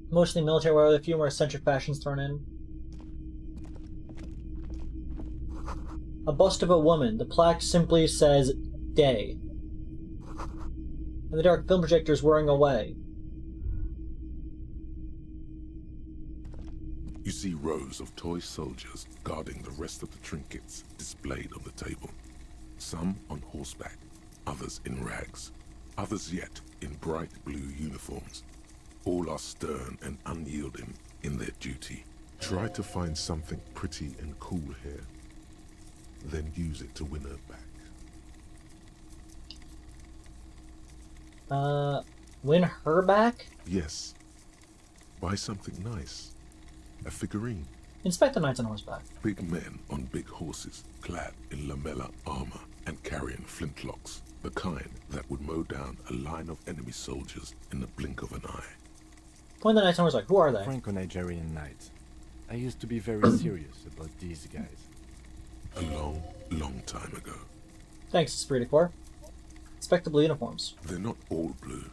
Mostly military wear with a few more eccentric fashions thrown in. A bust of a woman. The plaque simply says, Day. And the dark film projector is whirring away. You see rows of toy soldiers guarding the rest of the trinkets displayed on the table. Some on horseback, others in rags, others yet in bright blue uniforms. All are stern and unyielding in their duty. Try to find something pretty and cool here, then use it to win her back. Win her back? Yes. Buy something nice. A figurine. Inspect the knights on horseback. Big men on big horses, clad in lamella armor and carrying flintlocks. The kind that would mow down a line of enemy soldiers in the blink of an eye. Point the knights on horseback. Who are they? Franco-Nigerian knights. I used to be very serious about these guys. A long, long time ago. Thanks, Esprit de Corps. Inspect the blue uniforms. They're not all blue.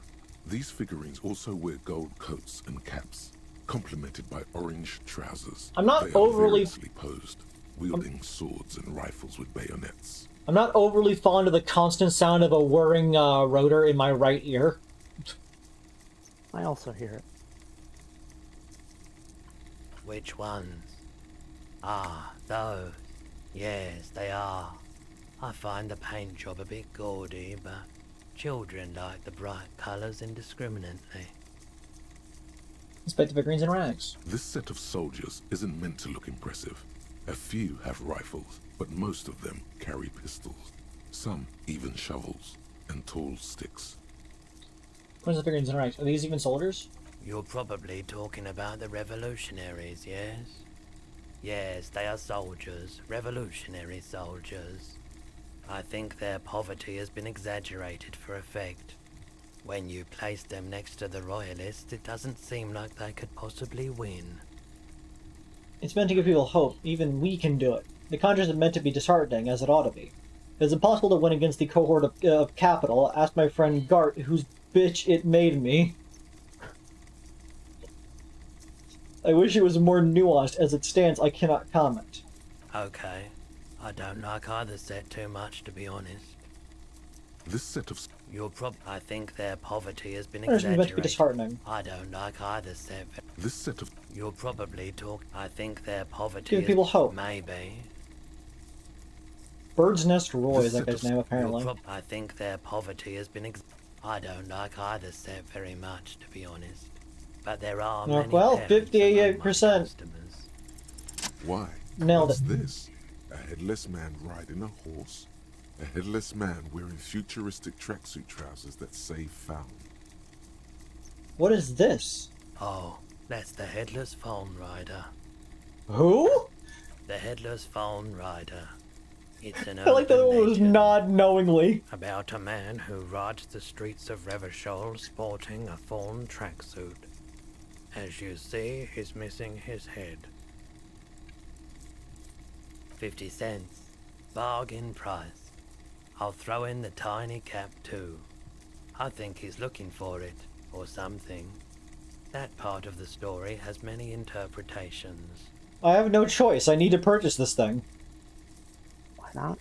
These figurines also wear gold coats and caps, complemented by orange trousers. I'm not they are overly variously posed, wielding swords and rifles with bayonets. I'm not overly fond of the constant sound of a whirring rotor in my right ear. I also hear it. Which ones? Ah, those. Yes, they are. I find the paint job a bit gaudy, but children like the bright colours indiscriminately. Inspect the figurines and rags. This set of soldiers isn't meant to look impressive. A few have rifles, but most of them carry pistols. Some even shovels and tall sticks. Where's the figurines and rags? Are these even soldiers? You're probably talking about the revolutionaries, yes? Yes, they are soldiers, revolutionary soldiers. I think their poverty has been exaggerated for effect. When you place them next to the royalists, it doesn't seem like they could possibly win. It's meant to give people hope. Even we can do it. The contrast is meant to be disheartening, as it ought to be. Is it possible to win against the cohort of capital? Asked my friend Gart, whose bitch it made me. I wish it was more nuanced. As it stands, I cannot comment. Okay. I don't like either set too much, to be honest. This set of... I think their poverty has been It's meant to be exaggerated. disheartening. I don't like either set. This set of... You'll probably talk... I think their poverty Give people hope. Maybe. Bird's Nest Roy is that guy's name, apparently. I think their poverty has been I don't like either set very much, to be honest. But there are many well, parents 58%. Why? Nailed What's it. this? A headless man riding a horse? A headless man wearing futuristic tracksuit trousers that say found. What is this? Oh, that's the Headless Phone Rider. Who? The Headless Phone Rider. It's an I like that urban one was legend nod knowingly. about a man who rides the streets of Revachol sporting a fawn tracksuit. As you see, he's missing his head. 50 cents. Bargain price. I'll throw in the tiny cap too. I think he's looking for it, or something. That part of the story has many interpretations. I have no choice. I need to purchase this thing. Why not?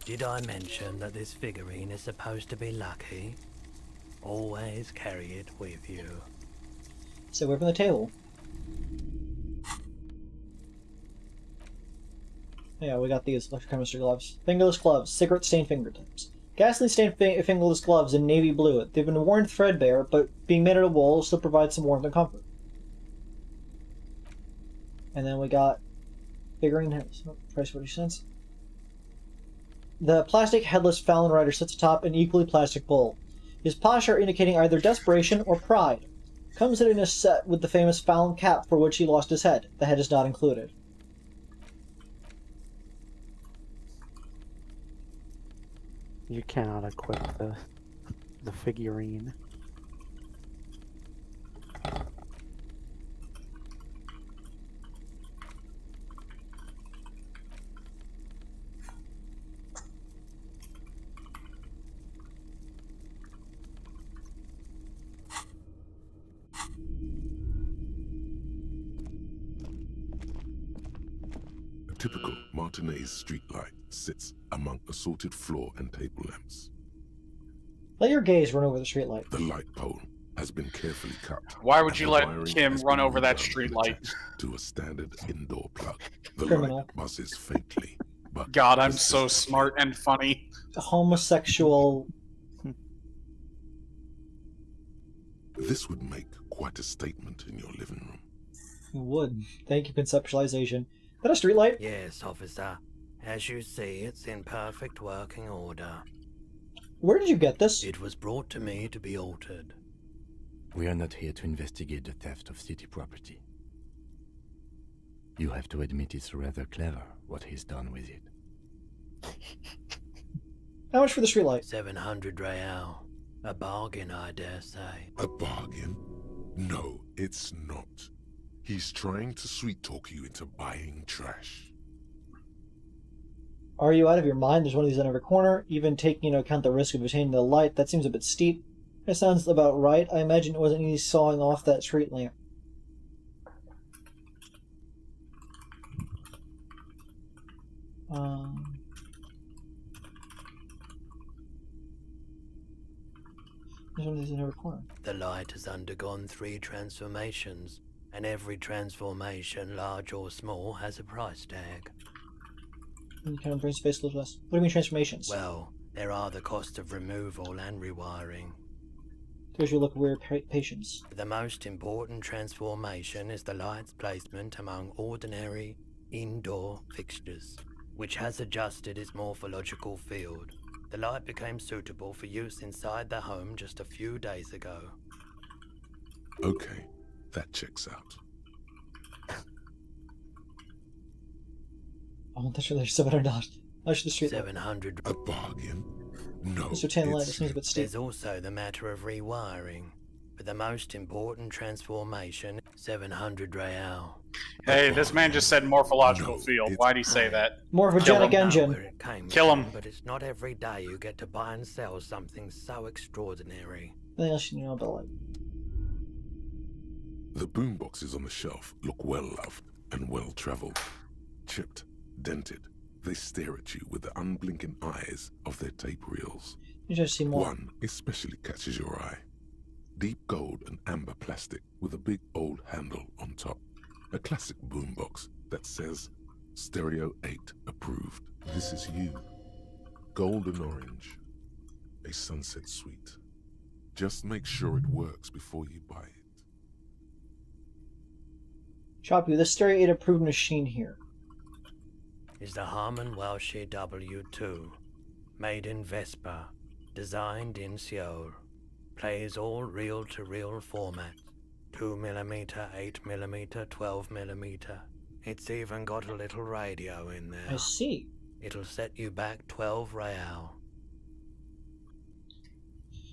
Did I mention that this figurine is supposed to be lucky? Always carry it with you. Stay away from the table. Yeah, we got these electrochemistry gloves. Fingerless gloves, cigarette stained fingertips. Gasoline stained fingerless gloves in navy blue. They've been worn threadbare, but being made out of wool still provides some warmth and comfort. And then we got figurine price 40 cents. The plastic headless Fallon Rider sits atop an equally plastic bowl. His posture indicating either desperation or pride. Comes in a set with the famous Fallon cap for which he lost his head. The head is not included. You cannot equip the figurine. A typical Martinez streetlight sits among assorted floor and table lamps. Let your gaze run over the streetlight. The light pole has been carefully cut. Why would you and the let wiring Kim has run been over that redone street and light? attached to a standard indoor plug. The Criminal. light buzzes faintly, but God, I'm this so is smart and funny. Homosexual. This would make quite a statement in your living room. Would. Thank you, conceptualization. Is that a streetlight? Yes, officer. As you see, it's in perfect working order. Where did you get this? It was brought to me to be altered. We are not here to investigate the theft of city property. You have to admit it's rather clever what he's done with it. How much for the streetlight? 700 real. A bargain, I dare say. A bargain? No, it's not. He's trying to sweet-talk you into buying trash. Are you out of your mind? There's one of these in every corner. Even taking into account the risk of obtaining the light, that seems a bit steep. That sounds about right. I imagine it wasn't easy sawing off that street lamp. There's one of these in every corner. The light has undergone 3 transformations, and every transformation, large or small, has a price tag. You kind of bring space a little less. What do you mean transformations? Well, there are the cost of removal and rewiring. Gives you a look of weird patience. The most important transformation is the light's placement among ordinary indoor fixtures, which has adjusted its morphological field. The light became suitable for use inside the home just a few days ago. Okay, that checks out. Oh, that's really $700. How much the street? 700. A bargain? No. Mr. Tanlight, it seems a bit steep. There's also the matter of rewiring. But the most important transformation, 700 real. Hey, this man just said morphological field. Why'd he say that? Morphogenic engine. Kill him. But it's not every day you get to buy and sell something so extraordinary. Anything else you know about light? The boomboxes on the shelf look well-loved and well-traveled. Chipped, dented, they stare at you with the unblinking eyes of their tape reels. You just see more. One especially catches your eye. Deep gold and amber plastic with a big old handle on top. A classic boombox that says Stereo 8 approved. This is you. Golden orange. A sunset suite. Just make sure it works before you buy it. Choppy, this Stereo 8 approved machine here. Is the Harman Welsh W2, made in Vespa, designed in Seoul, plays all reel-to-reel formats, 2mm, 8mm, 12mm, It's even got a little radio in there. I see. It'll set you back 12 real.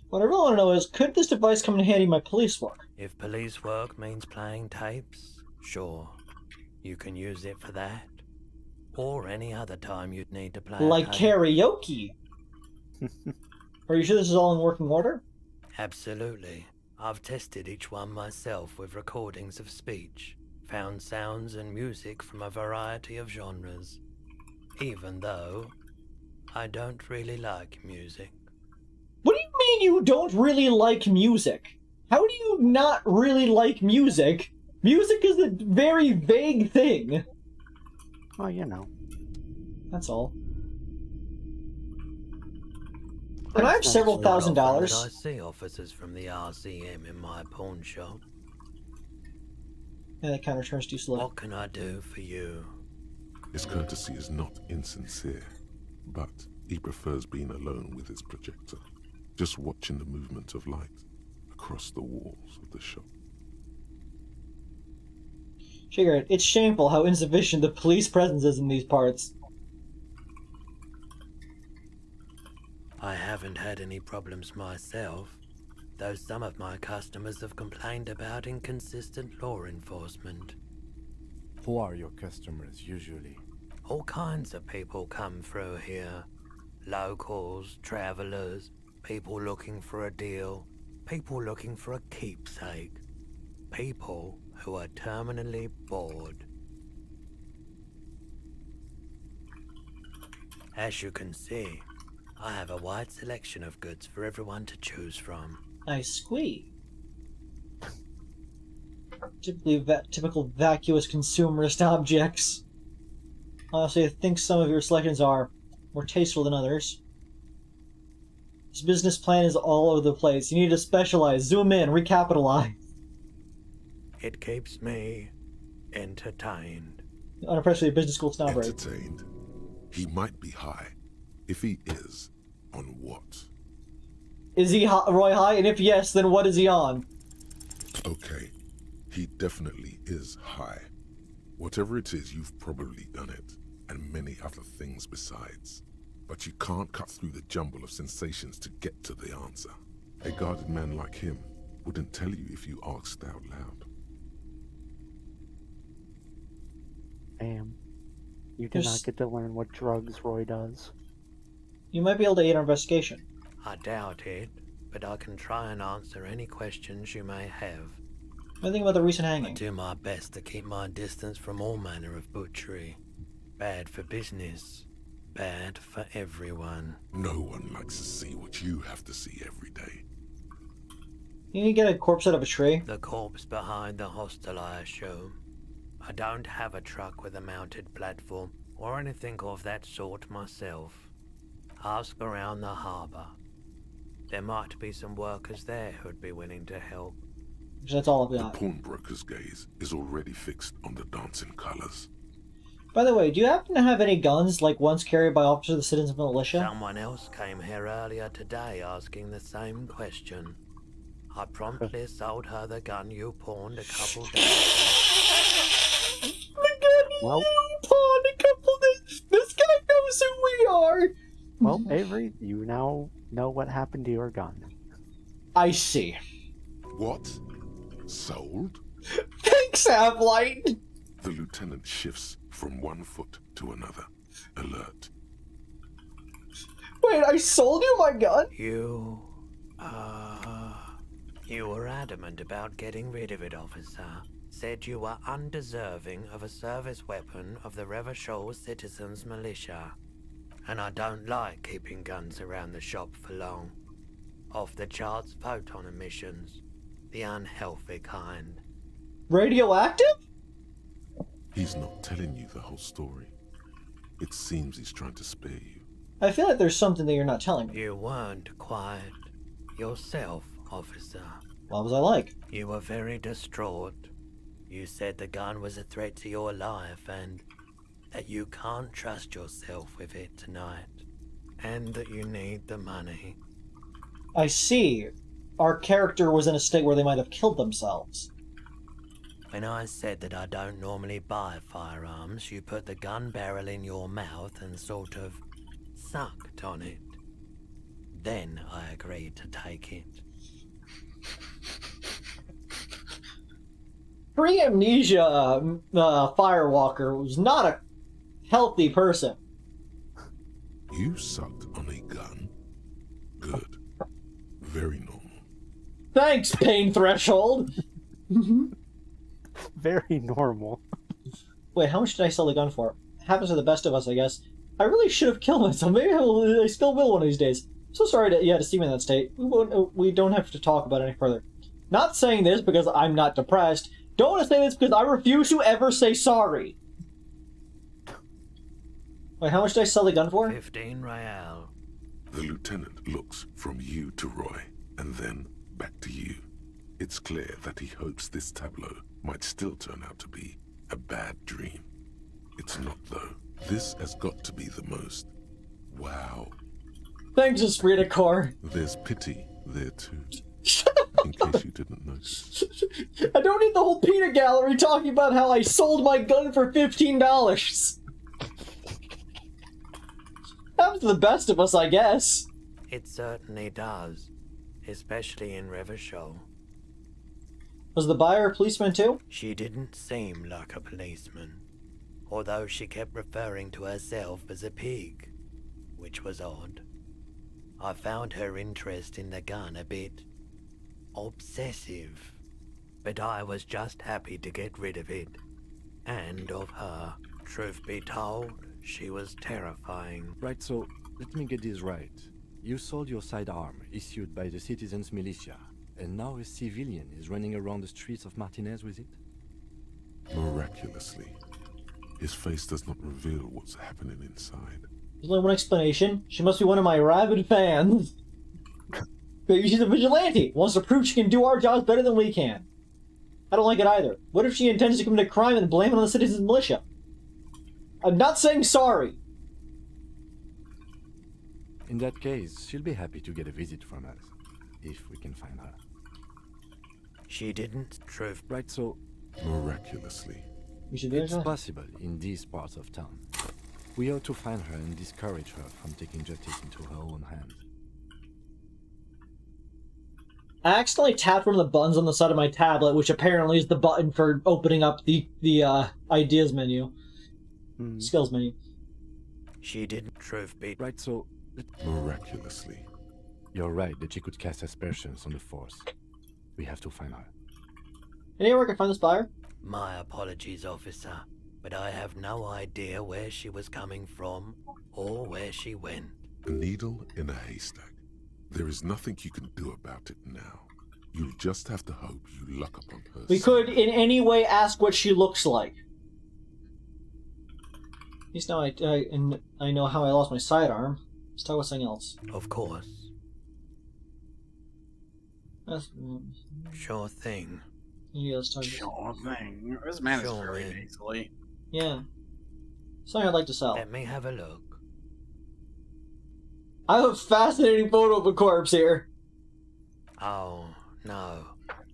What I really want to know is, could this device come in handy in my police work? If police work means playing tapes, sure. You can use it for that. Or any other time you'd need to play Like a tape. karaoke! Are you sure this is all in working order? Absolutely. I've tested each one myself with recordings of speech, found sounds and music from a variety of genres. Even though I don't really like music. What do you mean you don't really like music? How do you not really like music? Music is a very vague thing. Well, you know. That's all. And I have several $1,000s. I see officers from the RCM in my pawn shop. Yeah, that counter turns too slow. What can I do for you? His courtesy is not insincere, but he prefers being alone with his projector, just watching the movement of light across the walls of the shop. Sugar, it's shameful how insufficient the police presence is in these parts. I haven't had any problems myself, though some of my customers have complained about inconsistent law enforcement. Who are your customers usually? All kinds of people come through here. Locals, travelers, people looking for a deal, people looking for a keepsake, people who are terminally bored. As you can see, I have a wide selection of goods for everyone to choose from. I squee. Typical vacuous consumerist objects. Honestly, I think some of your selections are more tasteful than others. This business plan is all over the place. You need to specialize, zoom in, recapitalize. It keeps me entertained. Unappreciated business school snobbery. Entertained? He might be high. If he is, on what? Is he Roy High? And if yes, then what is he on? Okay, he definitely is high. Whatever it is, you've probably done it, and many other things besides. But you can't cut through the jumble of sensations to get to the answer. A guarded man like him wouldn't tell you if you asked out loud. Damn. You did not get to learn what drugs Roy does. You might be able to aid our investigation. I doubt it, but I can try and answer any questions you may have. What do you think about the recent hanging? I do my best to keep my distance from all manner of butchery. Bad for business. Bad for everyone. No one likes to see what you have to see every day. You can get a corpse out of a tree. The corpse behind the hostel, I assume. I don't have a truck with a mounted platform or anything of that sort myself. Ask around the harbour. There might be some workers there who'd be willing to help. That's all I've The got. pawnbroker's gaze is already fixed on the dancing colours. By the way, do you happen to have any guns like ones carried by officers of the citizens militia? Someone else came here earlier today asking the same question. I promptly sold her the gun you pawned a couple days ago. The gun you pawned a couple days. This guy knows who we are. Well, Avery, you now know what happened to your gun. I see. What? Sold? Thanks, Avlight. The lieutenant shifts from one foot to another, alert. Wait, I sold you my gun? You were adamant about getting rid of it, officer. Said you were undeserving of a service weapon of the Revachol Citizens Militia. And I don't like keeping guns around the shop for long. Off the charts photon emissions. The unhealthy kind. Radioactive? He's not telling you the whole story. It seems he's trying to spare you. I feel like there's something that you're not telling me. You weren't quiet yourself, officer. What was I like? You were very distraught. You said the gun was a threat to your life and that you can't trust yourself with it tonight. And that you need the money. I see. Our character was in a state where they might have killed themselves. When I said that I don't normally buy firearms, you put the gun barrel in your mouth and sort of sucked on it. Then I agreed to take it. Pre-amnesia Firewalker was not a healthy person. You sucked on a gun? Good. Very normal. Thanks, Pain Threshold! Very normal. Wait, how much did I sell the gun for? Happens to the best of us, I guess. I really should have killed myself. Maybe I still will one of these days. I'm so sorry to see me in that state. We don't have to talk about it any further. Not saying this because I'm not depressed. Don't want to say this because I refuse to ever say sorry. Wait, how much did I sell the gun for? 15 real. The lieutenant looks from you to Roy, and then back to you. It's clear that he hopes this tableau might still turn out to be a bad dream. It's not, though. This has got to be the most. Wow. Thanks, Esprit Core. There's pity there, too. In case you didn't notice. I don't need the whole peanut gallery talking about how I sold my gun for $15. Happens to the best of us, I guess. It certainly does, especially in Revachol. Was the buyer a policeman too? She didn't seem like a policeman, although she kept referring to herself as a pig, which was odd. I found her interest in the gun a bit obsessive, but I was just happy to get rid of it, and of her. Truth be told, she was terrifying. Right, so let me get this right. You sold your sidearm, issued by the citizens' militia, and now a civilian is running around the streets of Martinez with it? Miraculously. His face does not reveal what's happening inside. There's only one explanation. She must be one of my rabid fans. Maybe she's a vigilante. Wants to prove she can do our jobs better than we can. I don't like it either. What if she intends to commit a crime and blame it on the citizens' militia? I'm not saying sorry. In that case, she'll be happy to get a visit from us, if we can find her. She didn't. Truth. Right, so... Miraculously. It's possible in these parts of town. We ought to find her and discourage her from taking justice into her own hands. I accidentally tapped one of the buttons on the side of my tablet, which apparently is the button for opening up the ideas menu. Skills menu. She didn't. Truth be... Right, so... Miraculously. You're right that she could cast aspersions on the Force. We have to find her. Anywhere I can find this buyer? My apologies, officer, but I have no idea where she was coming from or where she went. A needle in a haystack. There is nothing you can do about it now. You'll just have to hope you luck upon her. We could in any way ask what she looks like. At least now I know how I lost my sidearm. Let's talk about something else. Of course. Sure thing. Yeah, let's talk Sure thing. This man is very thing. nasally. Yeah. Something I'd like to sell. Let me have a look. I have a fascinating photo of a corpse here. Oh, no.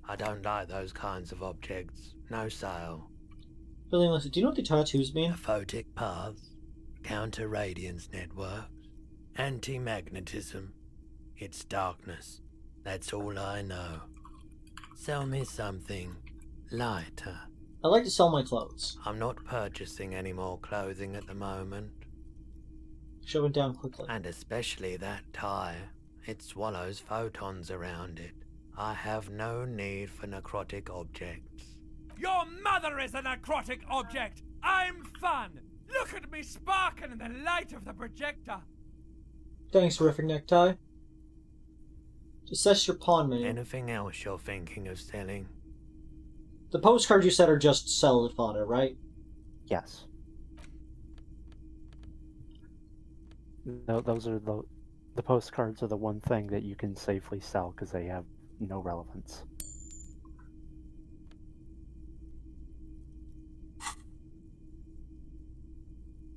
I don't like those kinds of objects. No sale. Billy, listen, do you know what the tattoos mean? Photic paths, counter-radiance networks, anti-magnetism. It's darkness. That's all I know. Sell me something lighter. I'd like to sell my clothes. I'm not purchasing any more clothing at the moment. Shove it down quickly. And especially that tie. It swallows photons around it. I have no need for necrotic objects. Your mother is a necrotic object! I'm fun! Look at me sparking in the light of the projector! Thanks, Terrific Necktie. Assess your pawn menu. Anything else you're thinking of selling? The postcards you said are just sell fodder, right? Yes. No, those are the postcards are the one thing that you can safely sell because they have no relevance.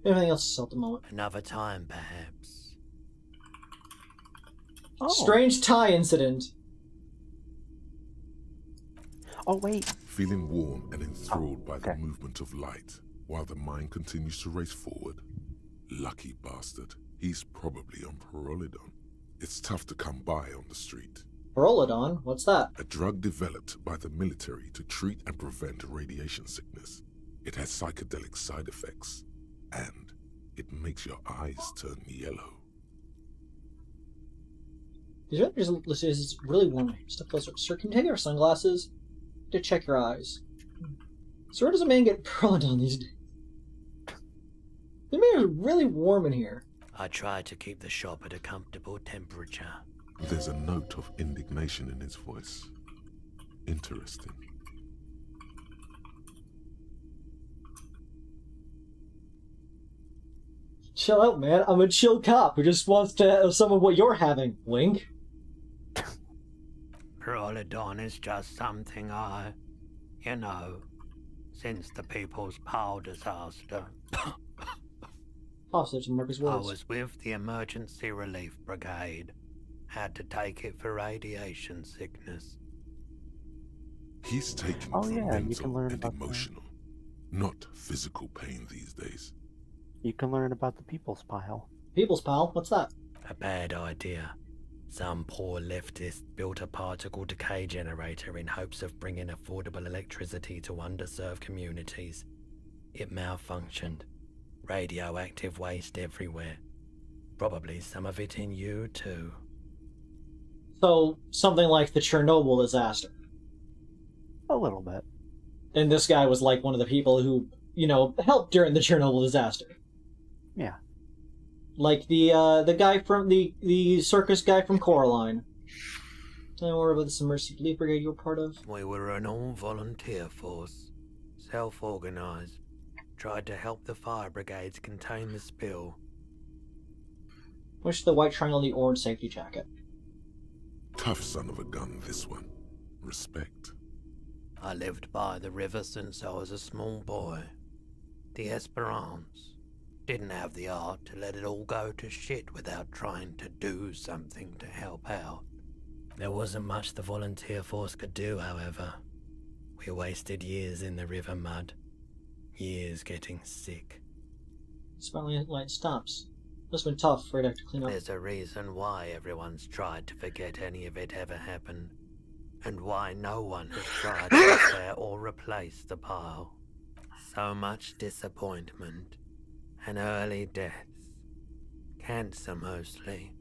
Anything else to sell at the moment? Another time, perhaps. Oh. Strange tie incident. Oh wait, feeling warm and enthralled by the movement of light, while the mind continues to race forward. Lucky bastard. He's probably on Pyrrolidon. It's tough to come by on the street. Pyrrolidon? What's that? A drug developed by the military to treat and prevent radiation sickness. It has psychedelic side effects, and it makes your eyes turn yellow. This is really warm. Step closer. Sir, can you take your sunglasses? To check your eyes. So where does a man get Pyrrolidon these days? The man is really warm in here. I try to keep the shop at a comfortable temperature. There's a note of indignation in his voice. Interesting. Chill out, man. I'm a chill cop who just wants to have some of what you're having. Wink. Pyrrolidon is just something since the People's Power disaster. Hostage and Marcus I Willis. was with the Emergency Relief Brigade. Had to take it for radiation sickness. He's taken from mental and emotional, not physical pain these days. You can learn about the People's Pile. People's Pile? What's that? A bad idea. Some poor leftist built a particle decay generator in hopes of bringing affordable electricity to underserved communities. It malfunctioned. Radioactive waste everywhere. Probably some of it in you, too. So, something like the Chernobyl disaster. A little bit. And this guy was like one of the people who, helped during the Chernobyl disaster. Yeah. Like the guy from the circus guy from Coraline. Tell me more about the Submersive Relief Brigade you were part of. We were an all-volunteer force, self-organized. Tried to help the fire brigades contain the spill. Push the white triangle in the orange safety jacket. Tough son of a gun, this one. Respect. I lived by the river since I was a small boy. The Esperance. Didn't have the art to let it all go to shit without trying to do something to help out. There wasn't much the volunteer force could do, however. We wasted years in the river mud. Years getting sick. Smiling light stops. Must have been tough for it to clean up. There's a reason why everyone's tried to forget any of it ever happened. And why no one has tried to repair or replace the pile. So much disappointment. And early deaths. Cancer mostly.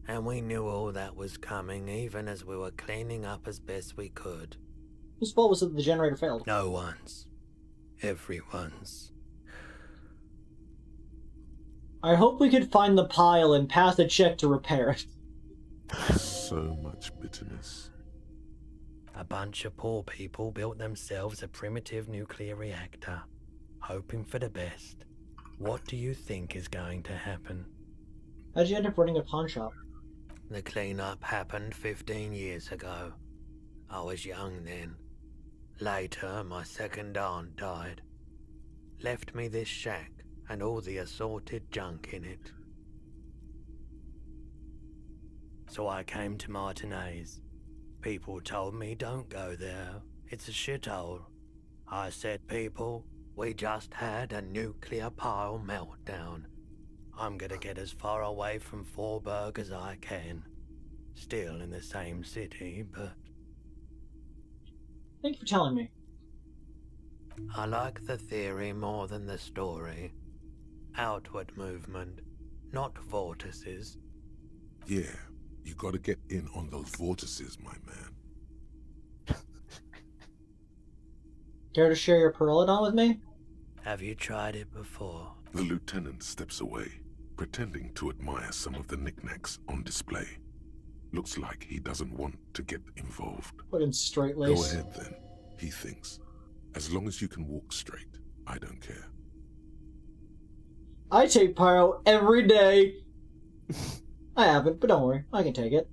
And we knew all that was coming even as we were cleaning up as best we could. Whose fault was it the generator failed? No one's. Everyone's. I hope we could find the pile and pass a check to repair it. So much bitterness. A bunch of poor people built themselves a primitive nuclear reactor, hoping for the best. What do you think is going to happen? How'd you end up running a pawn shop? The cleanup happened 15 years ago. I was young then. Later, my second aunt died. Left me this shack and all the assorted junk in it. So I came to Martinez. People told me don't go there. It's a shithole. I said, people, we just had a nuclear pile meltdown. I'm gonna get as far away from Forburg as I can. Still in the same city, but... Thank you for telling me. I like the theory more than the story. Outward movement, not vortices. Yeah, you gotta get in on those vortices, my man. Care to share your Pyrrolidon with me? Have you tried it before? The lieutenant steps away, pretending to admire some of the knickknacks on display. Looks like he doesn't want to get involved. Put in straight lace. Go ahead then, he thinks. As long as you can walk straight, I don't care. I take pyro every day. I haven't, but don't worry, I can take it.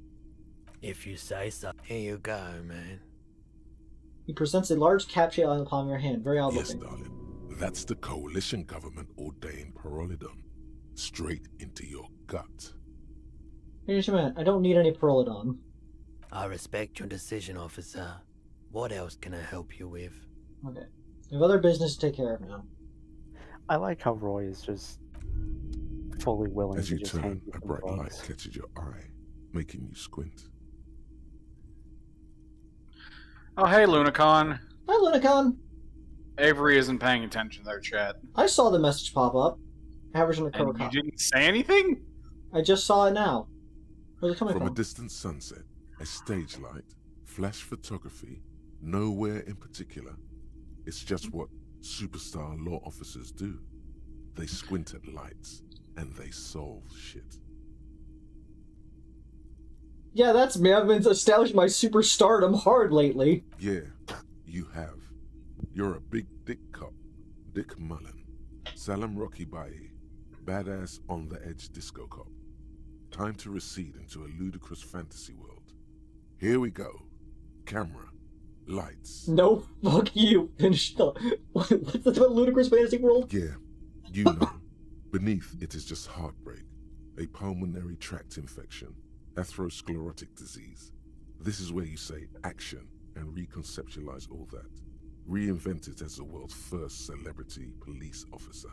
If you say so. Here you go, man. He presents a large capsule on the palm of your hand, very odd Yes, looking. darling. That's the coalition government ordained Pyrrolidon. Straight into your gut. Here's your man, I don't need any Pyrrolidon. I respect your decision, officer. What else can I help you with? Okay. We have other business to take care of now. I like how Roy is just fully willing As to you just turn, hand you a some bright light drugs. catches your eye, making you squint. Oh, hey, Lunacon. Hi, Lunacon. Avery isn't paying attention to their chat. I saw the message pop up. Average and And you didn't say anything? I just saw it now. Where's it coming From from? a distant sunset, a stage light, flash photography, nowhere in particular. It's just what superstar law officers do. They squint at lights, and they solve shit. Yeah, that's me. I've been establishing my superstardom hard lately. Yeah, you have. You're a big dick cop, Dick Mullen. Salam Rocky Baye, badass on-the-edge disco cop. Time to recede into a ludicrous fantasy world. Here we go. Camera. Lights. No, fuck you. Finish the... What's this about ludicrous fantasy world? Yeah, you know. Beneath it is just heartbreak, a pulmonary tract infection, atherosclerotic disease. This is where you say action and reconceptualize all that. Reinvent it as the world's first celebrity police officer.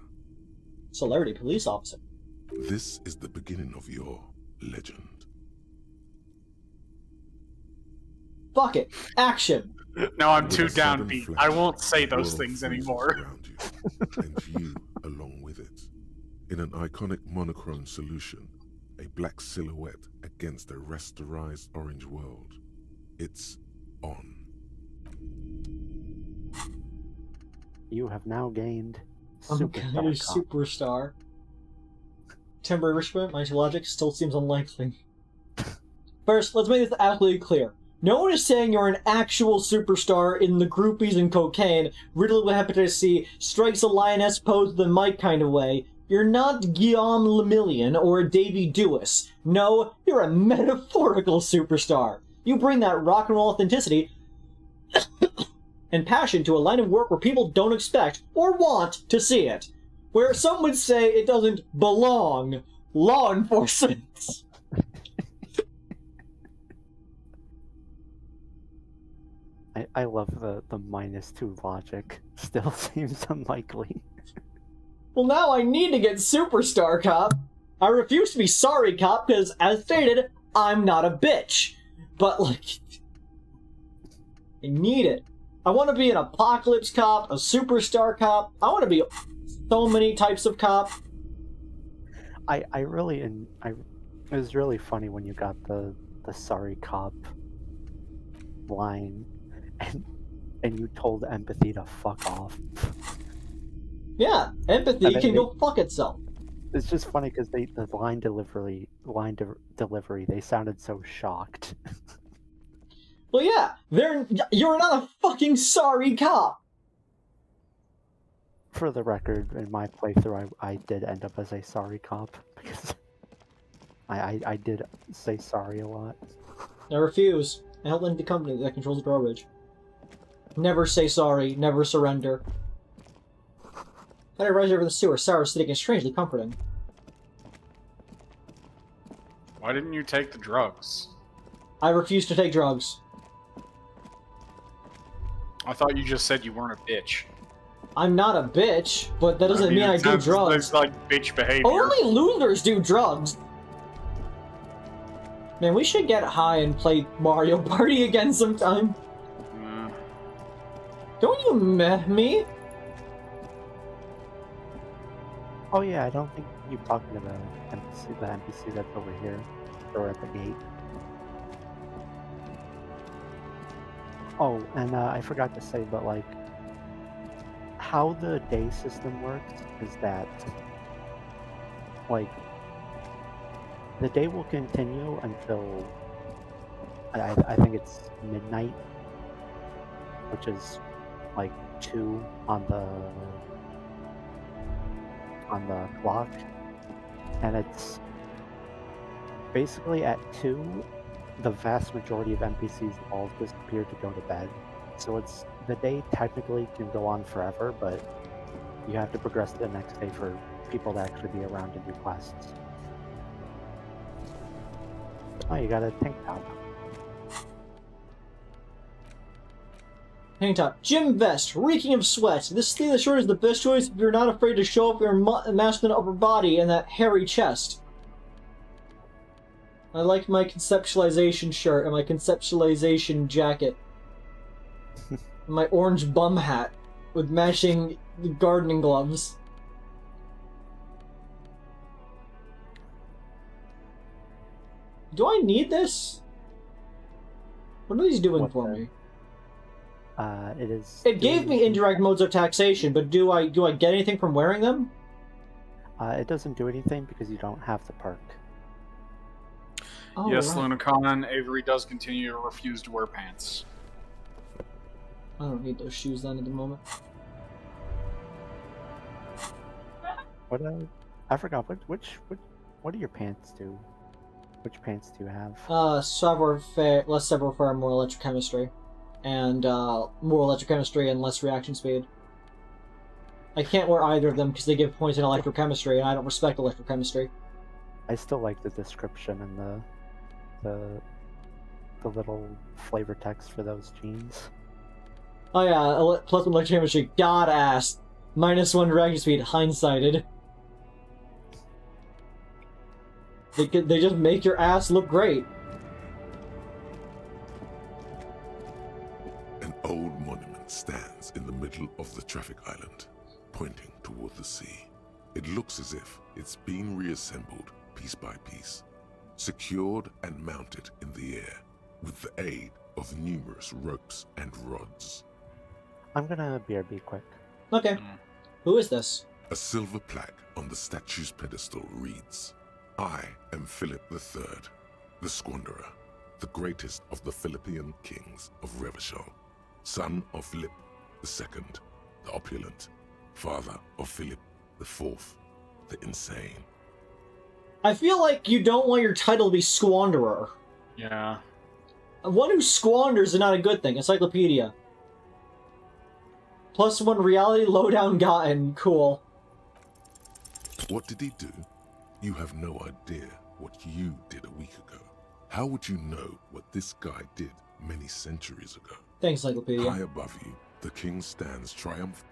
Celebrity police officer. This is the beginning of your legend. Fuck it. Action. No, I'm With too a sudden downbeat. flash, I won't say the those world things freezes anymore. around you, and you along with it. In an iconic monochrome solution, a black silhouette against a rasterized orange world. It's on. You have now gained I'm a superstar. superstar. Temporary enrichment, my logic still seems unlikely. First, let's make this absolutely clear. No one is saying you're an actual superstar in the groupies and cocaine, riddled with hepatitis C, strikes a lioness pose with the mic kind of way. You're not Guillaume Lemillion or a Davy Dewis. No, you're a metaphorical superstar. You bring that rock and roll authenticity and passion to a line of work where people don't expect or want to see it. Where some would say it doesn't belong. Law enforcement. I love the -2 logic. Still seems unlikely. Well, now I need to get Superstar Cop. I refuse to be Sorry Cop because, as stated, I'm not a bitch. But, like, I need it. I want to be an Apocalypse Cop, a Superstar Cop. I want to be so many types of cop. It was really funny when you got the Sorry Cop line, and you told Empathy to fuck off. Yeah, Empathy can go fuck itself. It's just funny because the line delivery, they sounded so shocked. Well, yeah, you're not a fucking sorry cop. For the record, in my playthrough, I did end up as a sorry cop because I did say sorry a lot. I refuse. I help lead the company that controls the drawbridge. Never say sorry, never surrender. Let it rise over the sewer, sour, acidic, and strangely comforting. Why didn't you take the drugs? I refuse to take drugs. I thought you just said you weren't a bitch. I'm not a bitch, but that doesn't mean I do drugs. It's like bitch behavior. Only losers do drugs! Man, we should get high and play Mario Party again sometime. Don't you meh me? Oh yeah, I don't think you're talking about the NPC that's over here, or at the gate. Oh, and I forgot to say, but like, how the day system works is that, like, the day will continue until I think it's midnight, which is like 2 on the clock, and it's basically at 2 the vast majority of NPCs all disappear to go to bed. So the day technically can go on forever, but you have to progress to the next day for people to actually be around to do quests. Oh, you got a tank top. Hang top. Gym vest, reeking of sweat. This sleeveless shirt is the best choice if you're not afraid to show off your masculine upper body and that hairy chest. I like my conceptualization shirt and my conceptualization jacket. And my orange bum hat with matching gardening gloves. Do I need this? What are these doing for me? It is. It gave me indirect modes of taxation, but do I get anything from wearing them? It doesn't do anything because you don't have the perk. Oh, Yes, right. Lunacon, Avery does continue to refuse to wear pants. I don't need those shoes then at the moment. What I forgot. What do your pants do? Which pants do you have? Less savoir faire, more electrochemistry. And, more electrochemistry and less reaction speed. I can't wear either of them because they give points in electrochemistry, and I don't respect electrochemistry. I still like the description and the little flavor text for those jeans. Oh yeah, plus electrochemistry, god ass. -1 reaction speed, hindsighted. They just make your ass look great. An old monument stands in the middle of the traffic island, pointing toward the sea. It looks as if it's been reassembled piece by piece, secured and mounted in the air with the aid of numerous ropes and rods. I'm gonna BRB quick. Okay. Who is this? A silver plaque on the statue's pedestal reads, "I am Philip III, the Squanderer, the greatest of the Philippian kings of Revachol, son of Philip II, the opulent, father of Philip IV, the insane." I feel like you don't want your title to be Squanderer. Yeah. One who squanders is not a good thing. Encyclopedia. +1 reality lowdown gotten. Cool. What did he do? You have no idea what you did a week ago. How would you know what this guy did many centuries ago? Thanks, Encyclopedia. High above you, the king stands triumphant.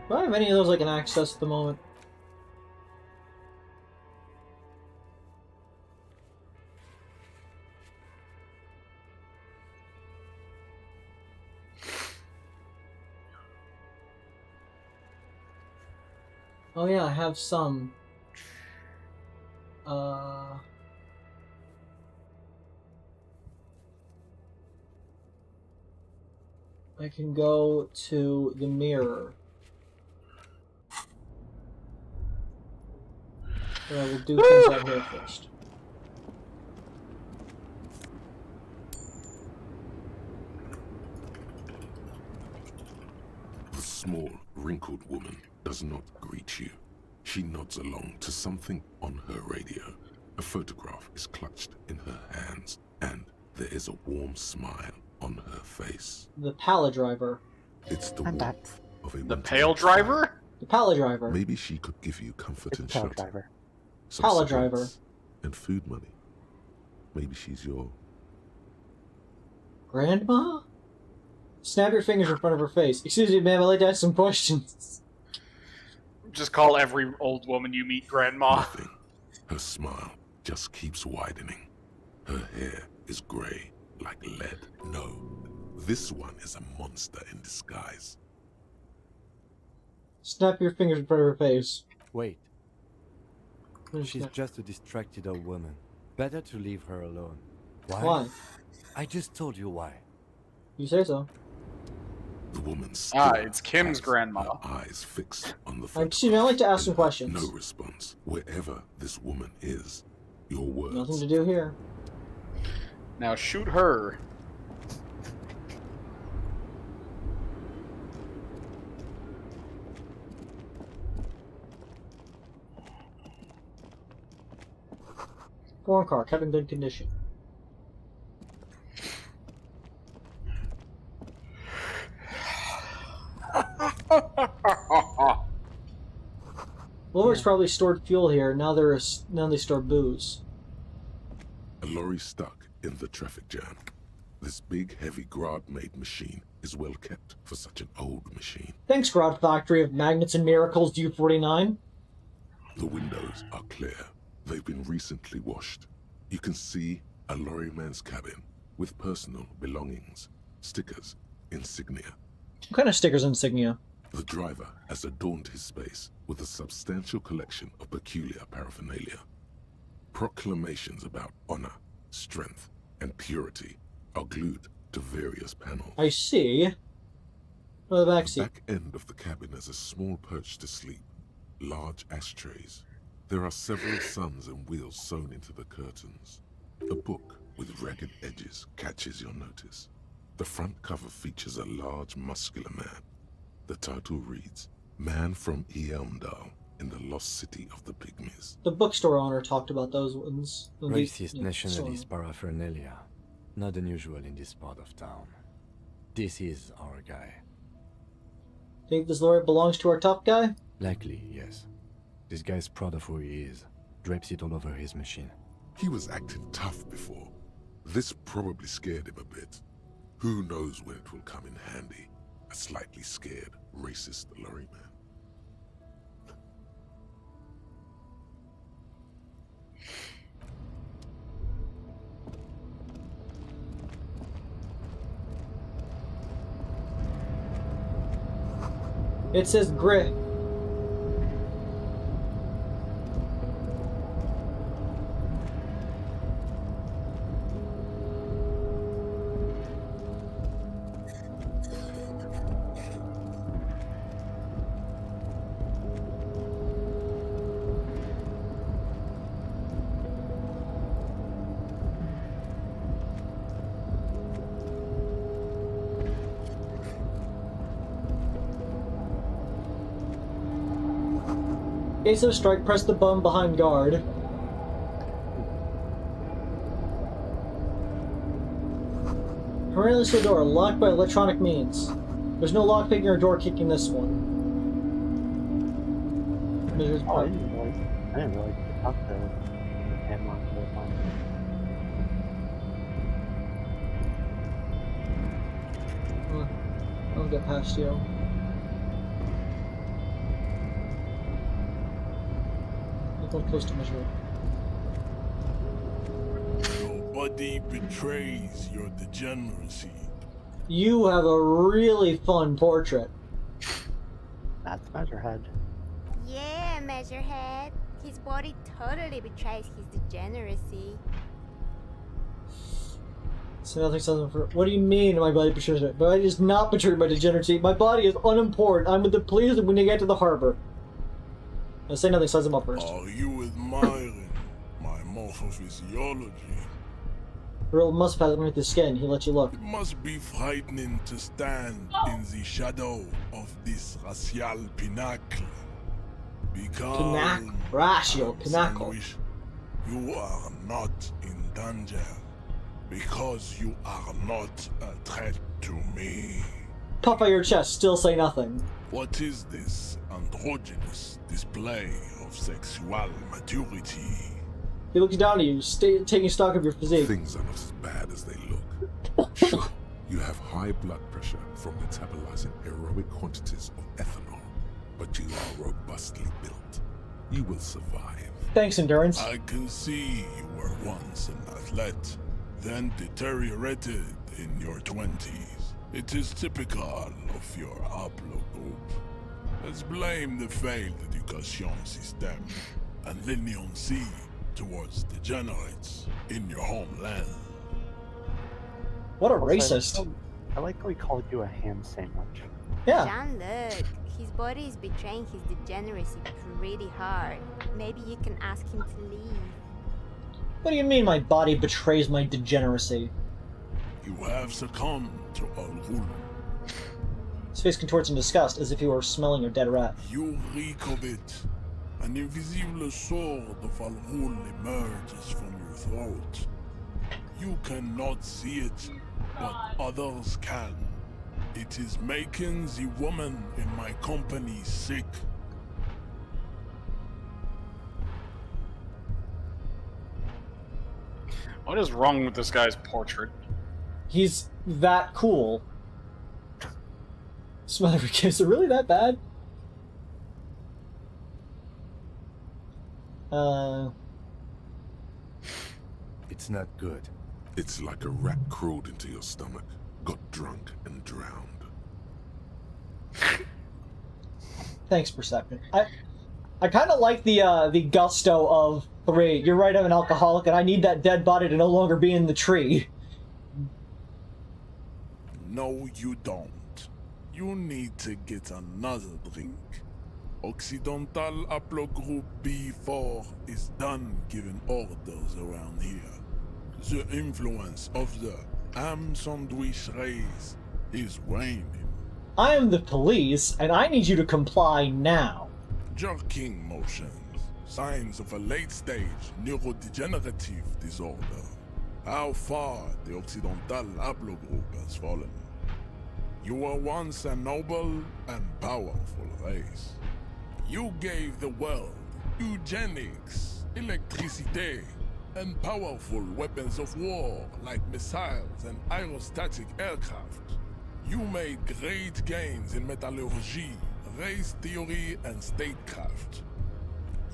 Do I have any of those I can access at the moment? Oh yeah, I have some. I can go to the mirror. But I will do things out here first. The small, wrinkled woman does not greet you. She nods along to something on her radio. A photograph is clutched in her hands, and there is a warm smile on her face. The pallet driver. It's the warmth of a The pale driver? The pallet driver. Maybe she could give you comfort and pallet shelter. driver. Some Pallet cigarettes driver. And food money. Maybe she's your... Grandma? Snap your fingers in front of her face. Excuse me, ma'am, I'd like to ask some questions. Just call every old woman you meet grandma. Nothing. Her smile just keeps widening. Her hair is grey like lead. No, this one is a monster in disguise. Snap your fingers in front of her face. Wait. What is She's that? just a distracted old woman. Better to leave her alone. Why? Why? I just told you why. You say so. The woman It's Kim's grandma. her eyes fixed on the Excuse me, I'd like to ask some questions. No response. Wherever this woman is, your words. Nothing to do here. Now shoot her. Foreign car, kept in good condition. Lowers probably stored fuel here. Now they store booze. A lorry stuck in the traffic jam. This big, heavy grab-made machine is well kept for such an old machine. Thanks, Garage Factory of Magnets and Miracles U49. The windows are clear. They've been recently washed. You can see a lorryman's cabin with personal belongings, stickers, insignia. What kind of stickers and insignia? The driver has adorned his space with a substantial collection of peculiar paraphernalia. Proclamations about honor, strength, and purity are glued to various panels. I see. Oh, the back The seat. back end of the cabin has a small perch to sleep, large ashtrays. There are several suns and wheels sewn into the curtains. A book with ragged edges catches your notice. The front cover features a large, muscular man. The title reads, Man from Eamdal in the Lost City of the Pygmies. The bookstore owner talked about those ones. Racist nationalist paraphernalia. Not unusual in this part of town. This is our guy. Think this lorry belongs to our tough guy? Likely, yes. This guy's proud of who he is. Drapes it all over his machine. He was acting tough before. This probably scared him a bit. Who knows when it will come in handy? A slightly scared, racist lorryman. It says grit. In case of a strike, press the button behind guard. Horrendously door, locked by electronic means. There's no lockpicking or door kicking this one. I didn't really talk to him on the phone. I'll get past you. Close to measure. Nobody betrays your degeneracy. You have a really fun portrait. That's Measurehead. Yeah, Measurehead. His body totally betrays his degeneracy. So nothing says for. What do you mean my body betrays it? My body is not betrayed by degeneracy. My body is unimportant. I'm with the police when they get to the harbor. I say nothing, size him up first. Are you admiring my morphophysiology? Earl must pass underneath the skin. He let you look. It must be frightening to stand in the shadow of this racial pinnacle. Because Racial pinnacle. You are not in danger. Because you are not a threat to me. Puff out your chest, still say nothing. What is this androgynous display of sexual maturity? He looks down at you, taking stock of your physique. Things are not as bad as they look. Sure, you have high blood pressure from metabolizing heroic quantities of ethanol, but you are robustly built. You will survive. Thanks, Endurance. I can see you were once an athlete, then deteriorated in your 20s. It is typical of your haplogroup. Let's blame the failed education system and leniency towards degenerates in your homeland. What a racist. I like how he called you a ham sandwich. Yeah. Jean-Luc, his body is betraying his degeneracy pretty hard. Maybe you can ask him to leave. What do you mean my body betrays my degeneracy? You have succumbed to Al-Ghul. His face contorts in disgust, as if he were smelling a dead rat. You reek of it. An invisible sword of Al-Ghul emerges from your throat. You cannot see it, but others can. It is making the woman in my company sick. What is wrong with this guy's portrait? He's that cool. Smother is it really that bad? It's not good. It's like a rat crawled into your stomach, got drunk, and drowned. Thanks, Perception. I kind of like the gusto of 3. You're right, I'm an alcoholic, and I need that dead body to no longer be in the tree. No, you don't. You need to get another drink. Occidental Haplogroup B4 is done giving orders around here. The influence of the ham sandwich race is waning. I am the police, and I need you to comply now. Jerking motions, signs of a late-stage neurodegenerative disorder. How far the Occidental Haplogroup has fallen. You were once a noble and powerful race. You gave the world eugenics, electricity, and powerful weapons of war like missiles and aerostatic aircraft. You made great gains in metallurgy, race theory, and statecraft.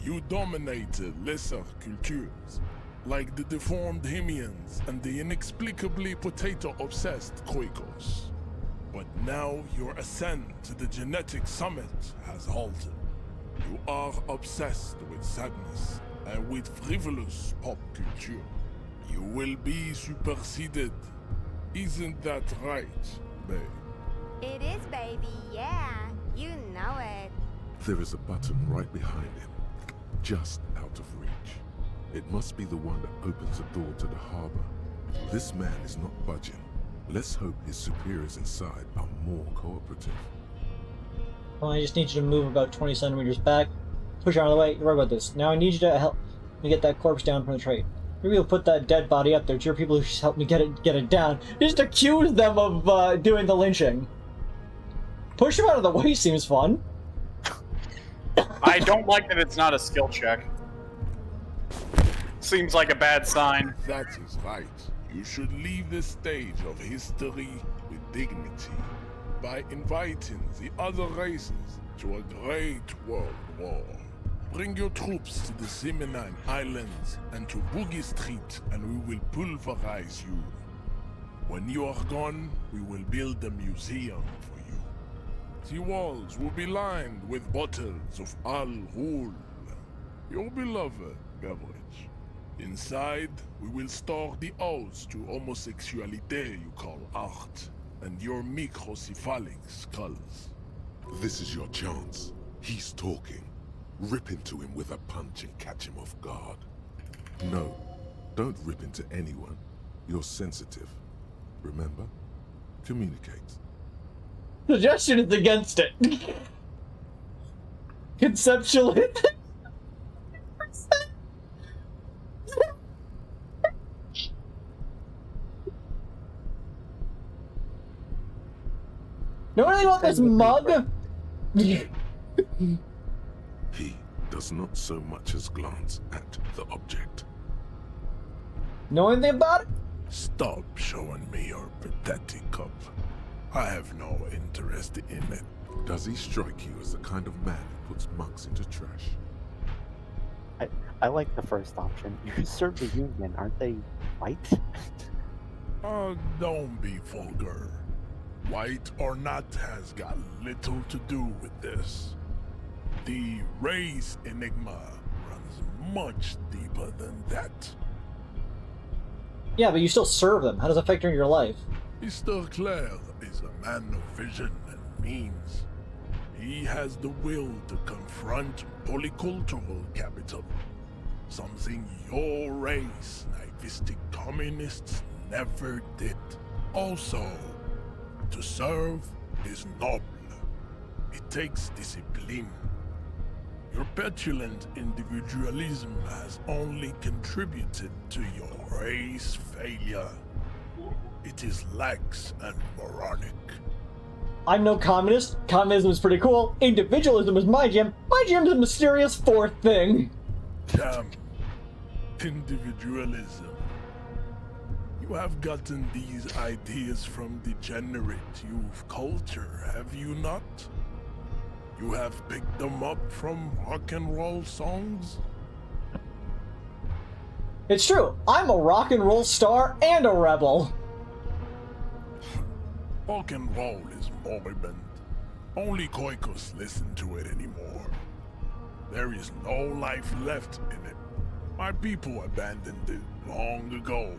You dominated lesser cultures, like the deformed Hemians and the inexplicably potato-obsessed Quakers. But now your ascent to the genetic summit has halted. You are obsessed with sadness and with frivolous pop culture. You will be superseded. Isn't that right, babe? It is, baby, yeah. You know it. There is a button right behind him, just out of reach. It must be the one that opens the door to the harbor. This man is not budging. Let's hope his superiors inside are more cooperative. Well, I just need you to move about 20 centimeters back. Push out of the way. You're right about this. Now I need you to help me get that corpse down from the tray. Maybe you'll put that dead body up there. It's your people who just help me get it down. Just accuse them of doing the lynching. Push him out of the way seems fun. I don't like that it's not a skill check. Seems like a bad sign. That is right. You should leave the stage of history with dignity by inviting the other races to a great world war. Bring your troops to the Seminine Islands and to Boogie Street, and we will pulverize you. When you are gone, we will build a museum for you. The walls will be lined with bottles of Al Ghul, your beloved beverage. Inside, we will store the odes to homosexuality you call art, and your microcephalic skulls. This is your chance. He's talking. Rip into him with a punch and catch him off guard. No, don't rip into anyone. You're sensitive. Remember? Communicate. Suggestion is against it. Conceptually. Know anything about this mug? He does not so much as glance at the object. Know anything about it? Stop showing me your pathetic cup. I have no interest in it. Does he strike you as the kind of man who puts mugs into trash? I like the first option. You serve the Union, aren't they white? Oh, don't be vulgar. White or not has got little to do with this. The race enigma runs much deeper than that. Yeah, but you still serve them. How does that factor in your life? Mr. Clare is a man of vision and means. He has the will to confront polycultural capital. Something your race, naivistic communists, never did. Also, to serve is noble. It takes discipline. Your petulant individualism has only contributed to your race failure. It is lax and moronic. I'm no communist. Communism is pretty cool. Individualism is my jam. My jam's a mysterious fourth thing. Damn. Individualism. You have gotten these ideas from degenerate youth culture, have you not? You have picked them up from rock and roll songs? It's true. I'm a rock and roll star and a rebel. Rock and roll is moribund. Only Koikos listen to it anymore. There is no life left in it. My people abandoned it long ago.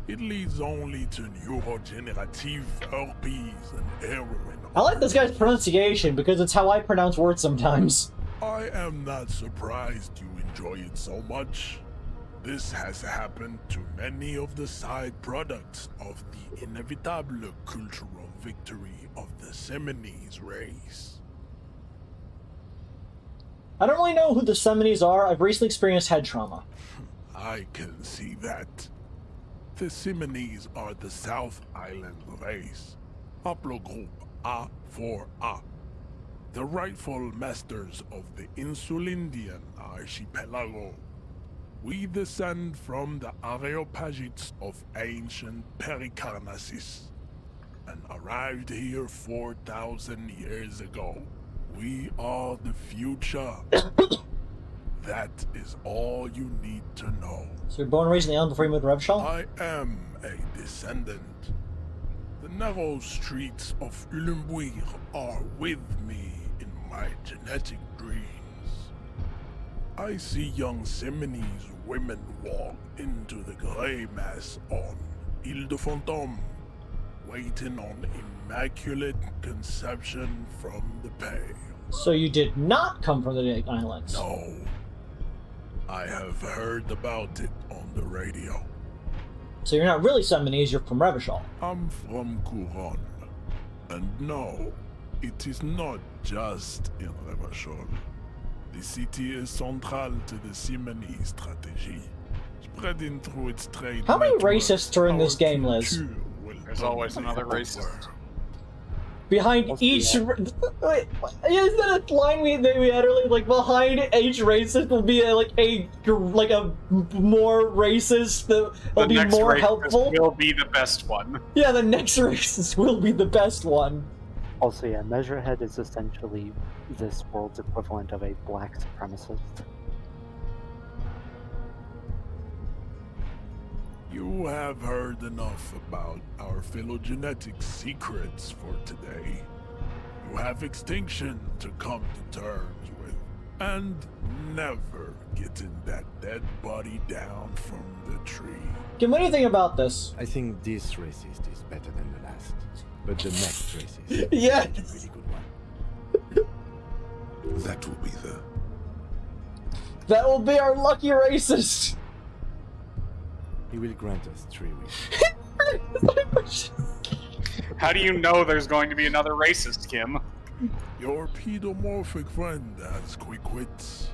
It leads only to neurodegenerative herpes and heroin. I like this guy's pronunciation because it's how I pronounce words sometimes. I am not surprised you enjoy it so much. This has happened to many of the side products of the inevitable cultural victory of the Seminoles race. I don't really know who the Seminoles are. I've recently experienced head trauma. I can see that. The Seminoles are the South Island race, haplogroup A4A, the rightful masters of the Insulindian archipelago. We descend from the Areopagites of ancient Pericarnassus and arrived here 4,000 years ago. We are the future. That is all you need to know. So you're born and raised in the island before you moved to Revachol? I am a descendant. The narrow streets of Ulumbuir are with me in my genetic dreams. I see young Seminoles women walk into the grey mass on Ile de Fantôme, waiting on immaculate conception from the pale. So you did not come from the islands? No. I have heard about it on the radio. So you're not really Seminoles, you're from Revachol. I'm from Couronne. And no, it is not just in Revachol. The city is central to the Seminoles strategy, spreading through its trade. How many racists are in this game, Liz? There's always another racist. Behind each... Wait, is that a line we had earlier? Like, behind each racist will be a more racist that will be more helpful? Will be the best one. Yeah, the next racist will be the best one. Also, yeah, Measurehead is essentially this world's equivalent of a black supremacist. You have heard enough about our phylogenetic secrets for today. You have extinction to come to terms with, and never getting that dead body down from the tree. Kim, what do you think about this? I think this racist is better than the last, but the next racist yes. is a really good one. That will be the... That will be our lucky racist! He will grant us 3 wishes. How do you know there's going to be another racist, Kim? Your pedomorphic friend has quick wits,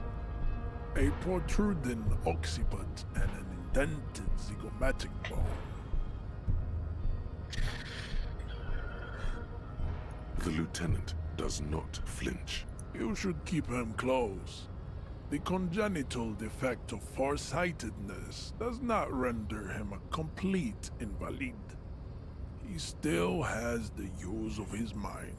a protruding occiput, and an indented zygomatic bone. The lieutenant does not flinch. You should keep him close. The congenital defect of farsightedness does not render him a complete invalid. He still has the use of his mind.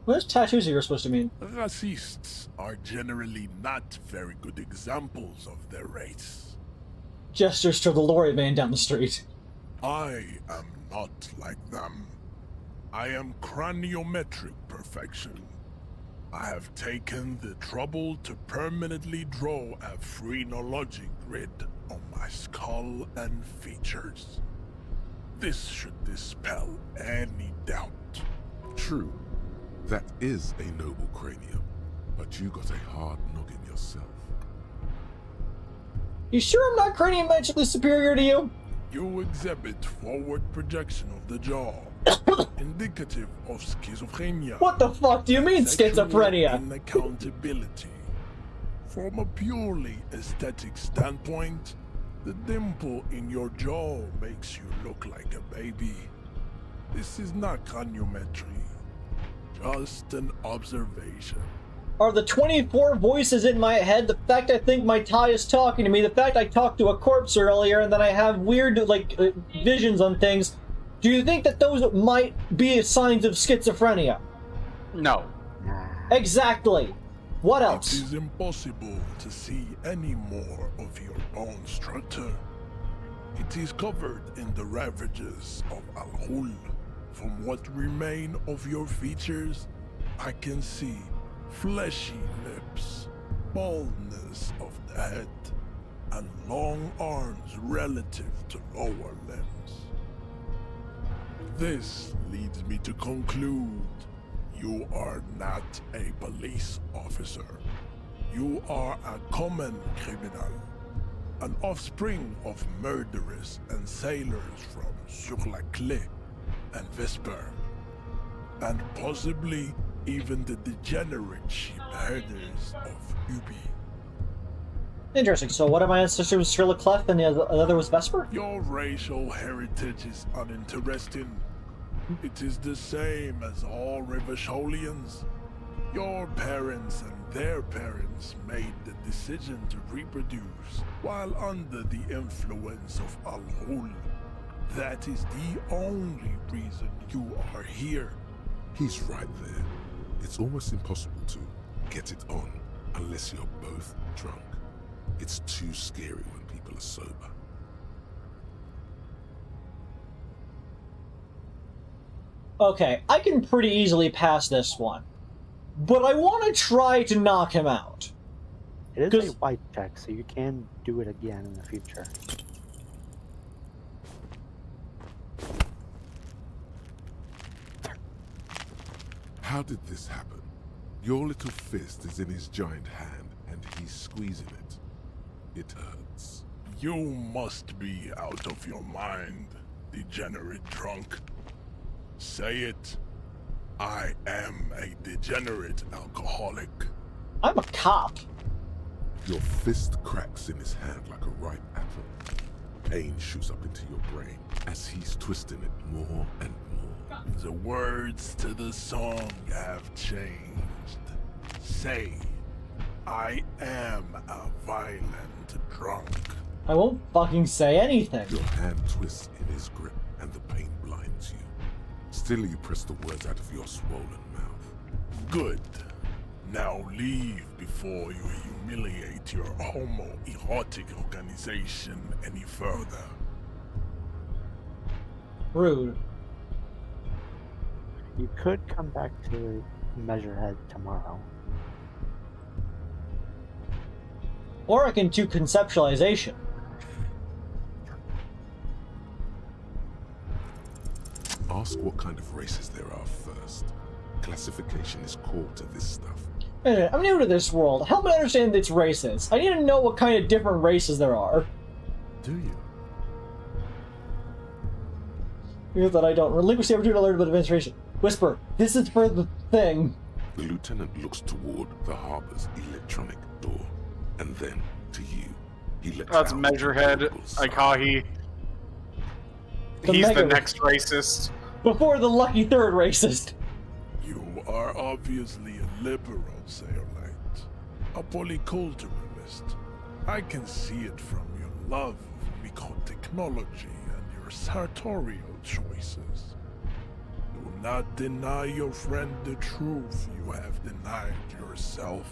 What does tattoos are supposed to mean? Racists are generally not very good examples of their race. Gestures to the lorry man down the street. I am not like them. I am craniometric perfection. I have taken the trouble to permanently draw a phrenologic grid on my skull and features. This should dispel any doubt. True, that is a noble cranium, but you got a hard noggin yourself. You sure I'm not cranium-magically superior to you? You exhibit forward projection of the jaw, indicative of schizophrenia. What the fuck do you mean, schizophrenia? Unaccountability. From a purely aesthetic standpoint, the dimple in your jaw makes you look like a baby. This is not craniometry, just an observation. are the 24 voices in my head, the fact I think my tie is talking to me, the fact I talked to a corpse earlier, and that I have weird, visions on things, do you think that those might be signs of schizophrenia? No. Exactly. What else? It is impossible to see any more of your bone structure. It is covered in the ravages of Al-Ghul. From what remain of your features, I can see fleshy lips, baldness of the head, and long arms relative to lower limbs. This leads me to conclude you are not a police officer. You are a common criminal, an offspring of murderers and sailors from Sur-la-Clé and Vesper, and possibly even the degenerate sheep herders of Ubi. Interesting. So one of my ancestors was Shirley Clef and the other was Vesper? Your racial heritage is uninteresting. It is the same as all Revacholians. Your parents and their parents made the decision to reproduce while under the influence of Al-Ghul. That is the only reason you are here. He's right there. It's almost impossible to get it on unless you're both drunk. It's too scary when people are sober. Okay, I can pretty easily pass this one. But I want to try to knock him out. It is a white check, so you can do it again in the future. How did this happen? Your little fist is in his giant hand, and he's squeezing it. It hurts. You must be out of your mind, degenerate drunk. Say it. I am a degenerate alcoholic. I'm a cop. Your fist cracks in his hand like a ripe apple. Pain shoots up into your brain as he's twisting it more and more. The words to the song have changed. Say, I am a violent drunk. I won't fucking say anything. Your hand twists in his grip and the pain blinds you. Still you press the words out of your swollen mouth. Good. Now leave before you humiliate your homoerotic organization any further. Rude. You could come back to Measurehead tomorrow. Or I can do conceptualization. Ask what kind of races there are first. Classification is core to this stuff. I'm new to this world. Help me understand its races. I need to know what kind of different races there are. Do you? Here's that I don't. Relinquish the opportunity to learn about administration. Whisper, this is for the thing. The lieutenant looks toward the harbor's electronic door, and then to you. He lets That's out Measurehead, Aikahi. He's the next racist. Before the lucky third racist. You are obviously a liberal, Sayolite. A polyculturalist. I can see it from your love of microtechnology and your sartorial choices. Do not deny your friend the truth you have denied yourself.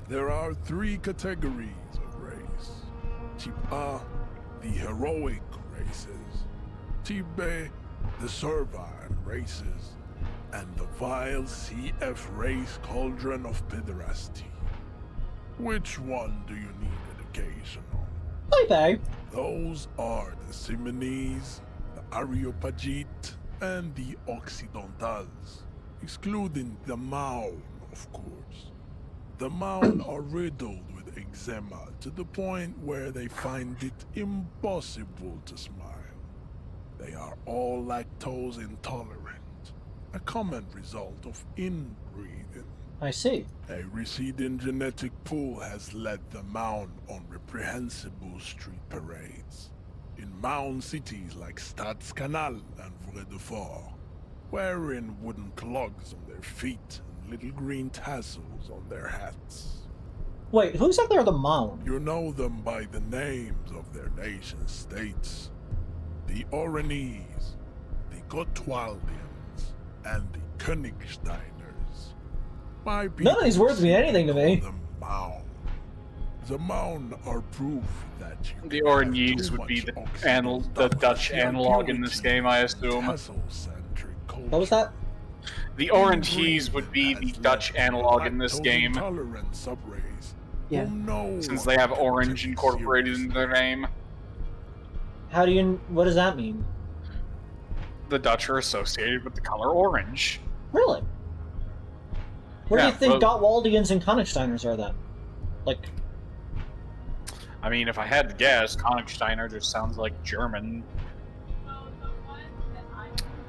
There are 3 categories of race. Type A, the heroic races. Type B, the servile races. And the vile CF race cauldron of pederasty. Which one do you need education on? Okay. Those are the Simonese, the Areopagite, and the Occidentals, excluding the Maun, of course. The Maun are riddled with eczema to the point where they find it impossible to smile. They are all lactose intolerant, a common result of inbreeding. I see. A receding genetic pool has led the Maun on reprehensible street parades. In Maun cities like Stadskanal and Vredefort, wearing wooden clogs on their feet and little green tassels on their hats. Wait, who said they're the Mound? You know them by the names of their nation states. The Oranese, the Gotwaldians, and the Königsteiners. My None of these words mean anything to me. The Mound are proof that you The Oranese would be the Dutch analog in this game, I assume. What was that? The Oranese would be the Dutch analog in this game. Yeah. Since they have orange incorporated into their name. What does that mean? The Dutch are associated with the color orange. Really? Where do Yeah, you think well- Gottwaldians and Königsteiners are then? Like, I mean, if I had to guess, Königsteiner just sounds like German.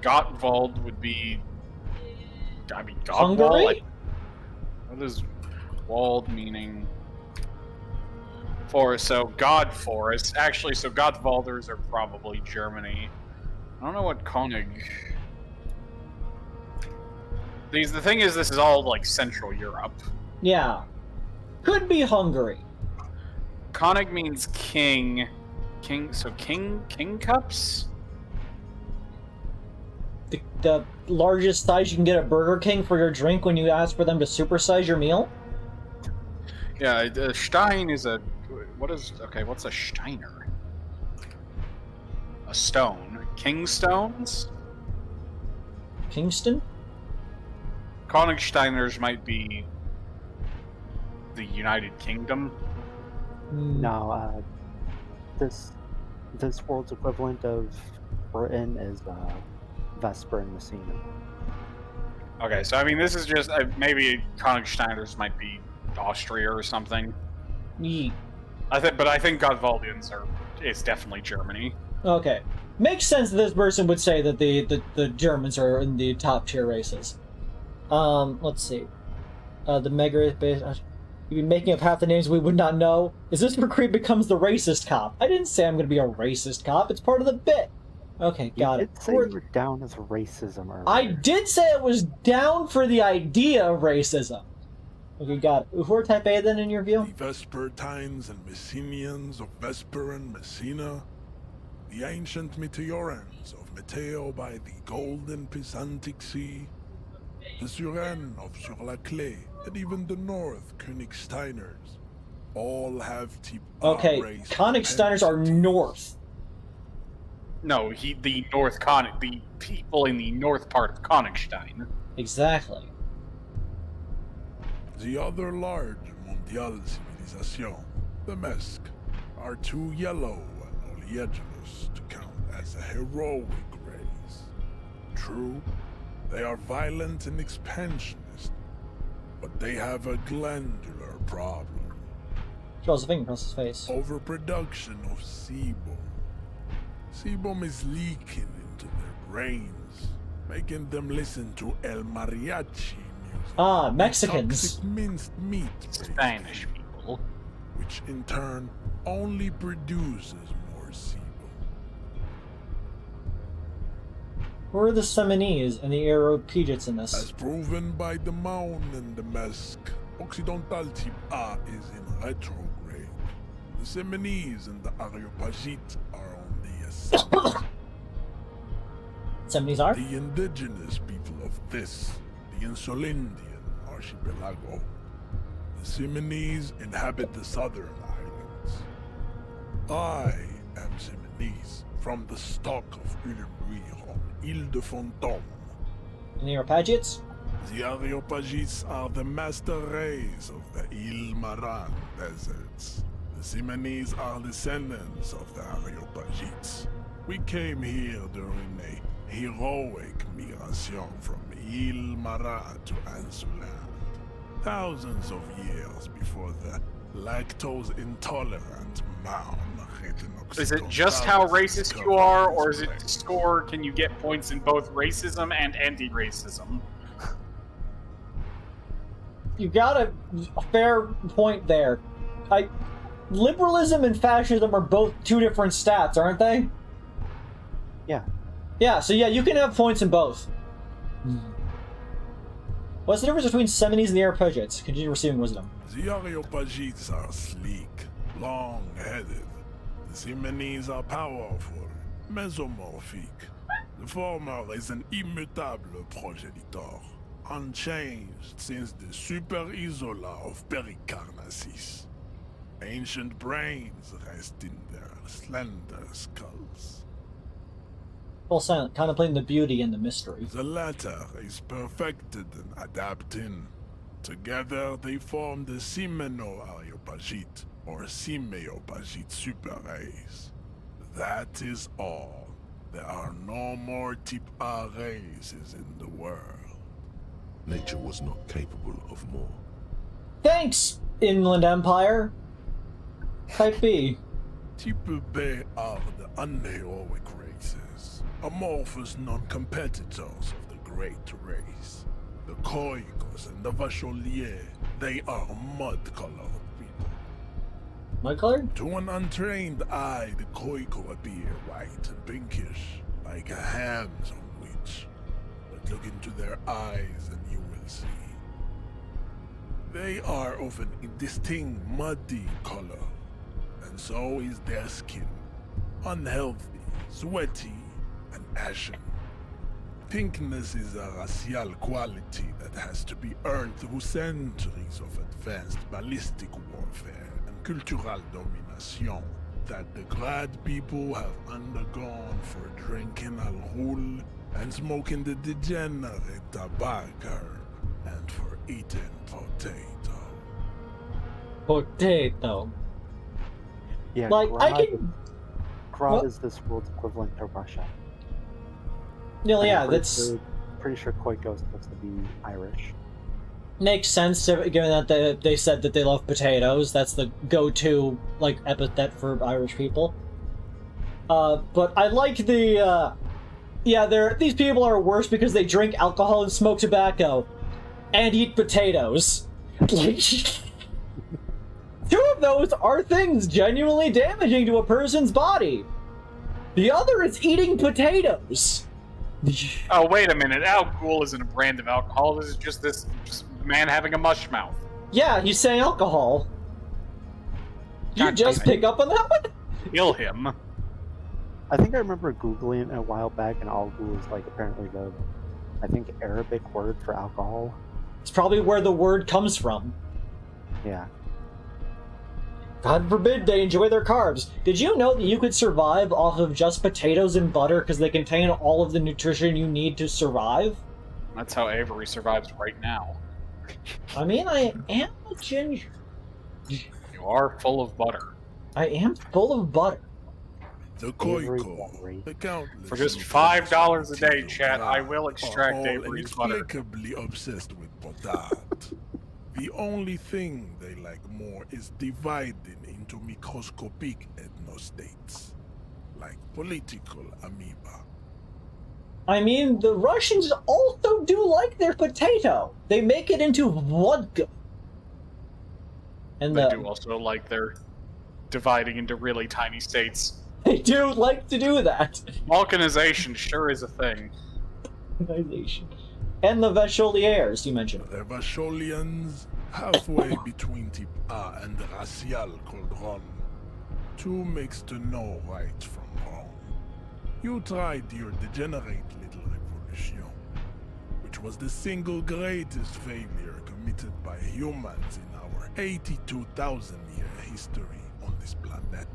Gottwald would be... I mean, Gottwald? Hungary? Like, what is Wald meaning? Forest, so God Forest. Actually, so Gottwalders are probably Germany. I don't know what König... The thing is, this is all, like, Central Europe. yeah. Could be Hungary. König means king. So king cups? The largest size you can get at Burger King for your drink when you ask for them to supersize your meal? Yeah, a Stein is a... what's a Steiner? A stone. King stones? Kingston? Königsteiners might be the United Kingdom. No, this world's equivalent of Britain is Vesper and Messina. Okay, so I mean, this is just maybe Königsteiners might be Austria or something. Yeet. But I think Gottwaldians is definitely Germany. Okay. Makes sense that this person would say that the Germans are in the top tier races. Let's see. The mega base. You'd be making up half the names we would not know. Is this where Creed becomes the racist cop? I didn't say I'm going to be a racist cop. It's part of the bit. Okay, got it. You did say you were down as racism earlier. I did say it was down for the idea of racism. Okay, got it. Who are type A then in your view? The Vespertines and Messenians of Vesper and Messina. The ancient Meteorans of Meteo by the golden Pisantic Sea. The Suren of Sur-la-Clé, and even the North Königsteiners. All have type A Okay, race Königsteiners are north. No, the people in the north part of Königstein. Exactly. The other large Mondial civilization, the Mesk, are too yellow and oleaginous to count as a heroic race. True, they are violent and expansionist, but they have a glandular problem. Draws a finger across his face. Overproduction of sebum. Sebum is leaking into their brains, making them listen to El Mariachi music. Ah, Mexicans. Toxic minced meat. Spanish people. Which in turn only produces more sebum. Who are the Seminese and the Aeropegits in this? As proven by the Mound and the Mesk, Occidental type A is in retrograde. The Seminese and the Areopagite are on the ascent. Seminese are? The indigenous people of this, the Insulindian archipelago. The Seminese inhabit the southern islands. I am Seminese, from the stock of Ulmuir on Ile de Fantôme. And the Aeropagits? The Areopagites are the master race of the Ile Maran deserts. The Seminese are descendants of the Areopagites. We came here during a heroic migration from Ile Maran to Ansuland. Thousands of years before the lactose-intolerant Mound. Is it just how racist you are, or is it to score, can you get points in both racism and anti-racism? You got a fair point there. Liberalism and fascism are both two different stats, aren't they? Yeah. Yeah, so yeah, you can have points in both. What's the difference between Seminies and the Areopagites? Continue receiving wisdom. The Areopagites are sleek, long-headed. The Seminies are powerful, mesomorphic. The former is an immutable progenitor, unchanged since the Super Isola of Pericarnassus. Ancient brains rest in their slender skulls. Full silent, contemplating the beauty and the mystery. The latter is perfected and adapting. Together they form the Semeno-Areopagite, or Simeopagite superrace. That is all. There are no more type A races in the world. Nature was not capable of more. Thanks, Inland Empire. Type B. Type B are the unheroic races, amorphous non-competitors of the great race. The Koikos and the Vacholier, they are mud-colored people. Mud-colored? To an untrained eye, the Koiko appear white and pinkish, like a ham's on witch. But look into their eyes and you will see. They are of an indistinct muddy color, and so is their skin. Unhealthy, sweaty, and ashen. Pinkness is a racial quality that has to be earned through centuries of advanced ballistic warfare and cultural domination that the Grad people have undergone for drinking alcohol and smoking the degenerate tobacco and for eating potato. Potato. Yeah, like, Grad, I can... Grad is this world's equivalent to Russia. No, yeah, pretty that's... Pretty sure Koiko is supposed to be Irish. Makes sense, given that they said that they love potatoes. That's the go-to, like, epithet for Irish people. But I like the, yeah, these people are worse because they drink alcohol and smoke tobacco. And eat potatoes. Two of those are things genuinely damaging to a person's body. The other is eating potatoes. Oh, wait a minute. Alcohol isn't a brand of alcohol. This is just this man having a mush mouth. Yeah, he's saying alcohol. You just pick up on that one? Kill him. I think I remember Googling it a while back, and alcohol is like apparently the, I think, Arabic word for alcohol. It's probably where the word comes from. Yeah. God forbid they enjoy their carbs. Did you know that you could survive off of just potatoes and butter because they contain all of the nutrition you need to survive? That's how Avery survives right now. I mean, I am a ginger. You are full of butter. I am full of butter. The Koiko, the countless... For just $5 a day, chat, I will extract Avery's butter. Inexplicably obsessed with potat. The only thing they like more is dividing into microscopic ethnostates, like political amoeba. I mean, the Russians also do like their potato. They make it into vodka. And they do also like their dividing into really tiny states. They do like to do that. Balkanization sure is a thing. Balkanization. And the Vacholiers, you mentioned. The Vacholians, halfway between type A and the racial cauldron. Two makes to know right from wrong. You tried your degenerate little revolution, which was the single greatest failure committed by humans in our 82,000-year history on this planet.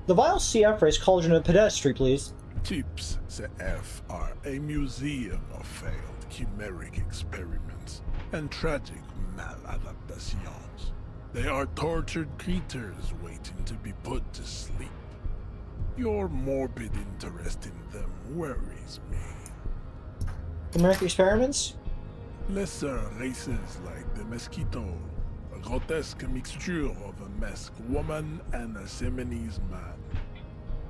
The vile CF race cauldron of pedestry, please. Tips CF are a museum of failed chimeric experiments and tragic maladaptations. They are tortured creatures waiting to be put to sleep. Your morbid interest in them worries me. Chimeric experiments? Lesser races like the mosquito, a grotesque mixture of a masked woman and a Seminese man.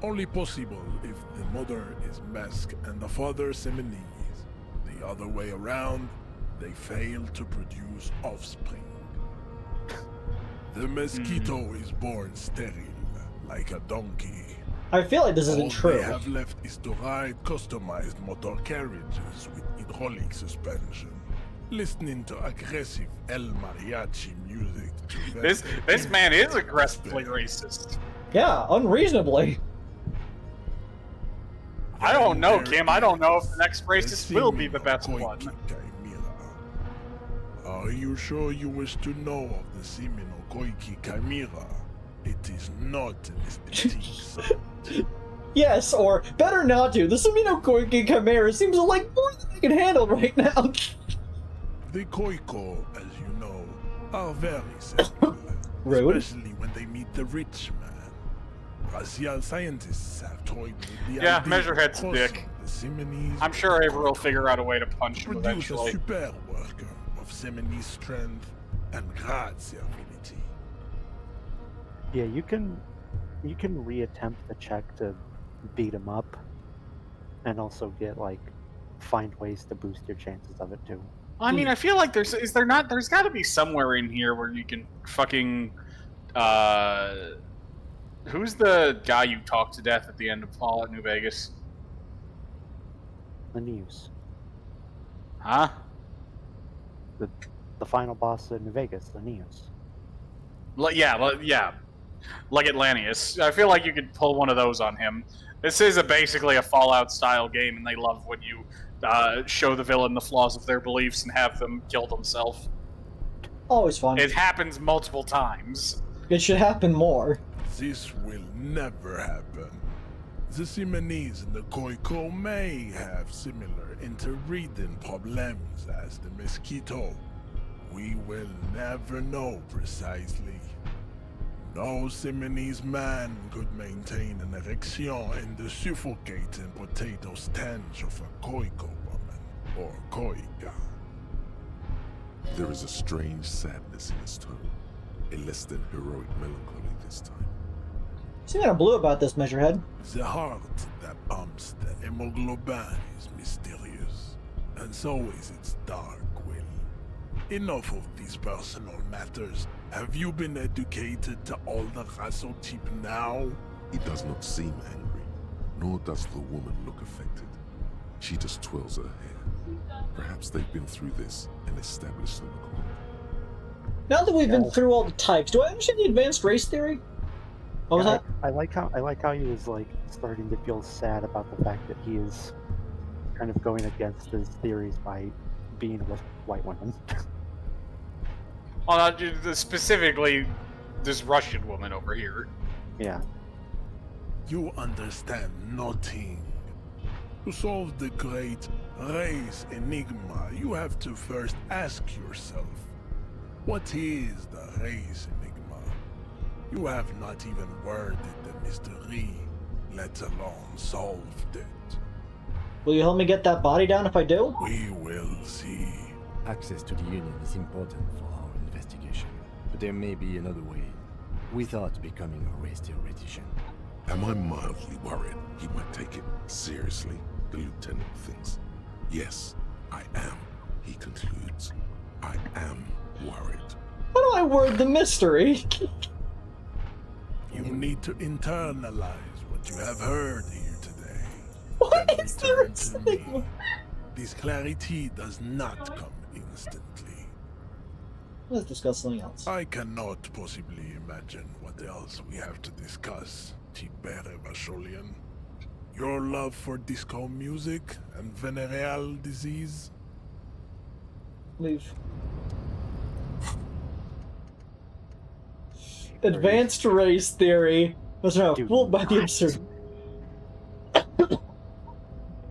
Only possible if the mother is masked and the father Seminese. The other way around, they fail to produce offspring. The mosquito is born sterile, like a donkey. I feel like this isn't true. All they have left is to ride customized motor carriages with hydraulic suspension. listening to aggressive El Mariachi music. This man is aggressively racist. Yeah, unreasonably. I don't know, Kim. I don't know if the next racist will be the best one. Are you sure you wish to know of the Simino Koiki Chimera? It is not an aesthetic. Yes, or better not to. The Samino Koiki Chimera seems like more than I can handle right now. The Koiko, as you know, are very sensitive, especially when they meet the rich man. Racial scientists have toyed with the idea Measurehead's a of dick. the Simonese I'm sure Avery will figure out a way to punch him produce a eventually. super worker of Simonese strength and graziability. Yeah, you can reattempt the check to beat him up, and also get find ways to boost your chances of it too. I mean, I feel like there's got to be somewhere in here where you can fucking who's the guy you talked to death at the end of Fallout New Vegas? The news. Huh? The final boss in New Vegas, the Neos. Yeah. Like Atlanteus. I feel like you could pull one of those on him. This is basically a Fallout-style game, and they love when you show the villain the flaws of their beliefs and have them kill themselves. Always fun. It happens multiple times. It should happen more. This will never happen. The Simonese and the Koiko may have similar interbreeding problems as the Mosquito. We will never know precisely. No Simonese man could maintain an erection in the suffocating potato stench of a Koiko woman, or Koika. There is a strange sadness in his tone, a less than heroic melancholy this time. Seem kind of blue about this, Measurehead. The heart that pumps the hemoglobin is mysterious, and so is its dark will. Enough of these personal matters. Have you been educated to all the rasotype now? He does not seem angry, nor does the woman look affected. She just twirls her hair. Perhaps they've been through this and established an accord. Now that we've been through all the types, do I understand the advanced race theory? What was that? I like how he was starting to feel sad about the fact that he is kind of going against his theories by being with white women. Well, specifically, this Russian woman over here. Yeah. You understand nothing. To solve the great race enigma, you have to first ask yourself, what is the race enigma? You have not even worded the mystery, let alone solved it. Will you help me get that body down if I do? We will see. Access to the Union is important for our investigation, but there may be another way, without becoming a race theoretician. Am I mildly worried he might take it seriously? The lieutenant thinks. Yes, I am, he concludes. I am worried. How do I word the mystery? You need to internalize what you have heard here today. What is this? This clarity does not come instantly. Let's discuss something else. I cannot possibly imagine what else we have to discuss, Tibere Vasholian. Your love for disco music and venereal disease? Leave. Advanced race theory was now fooled by the absurd.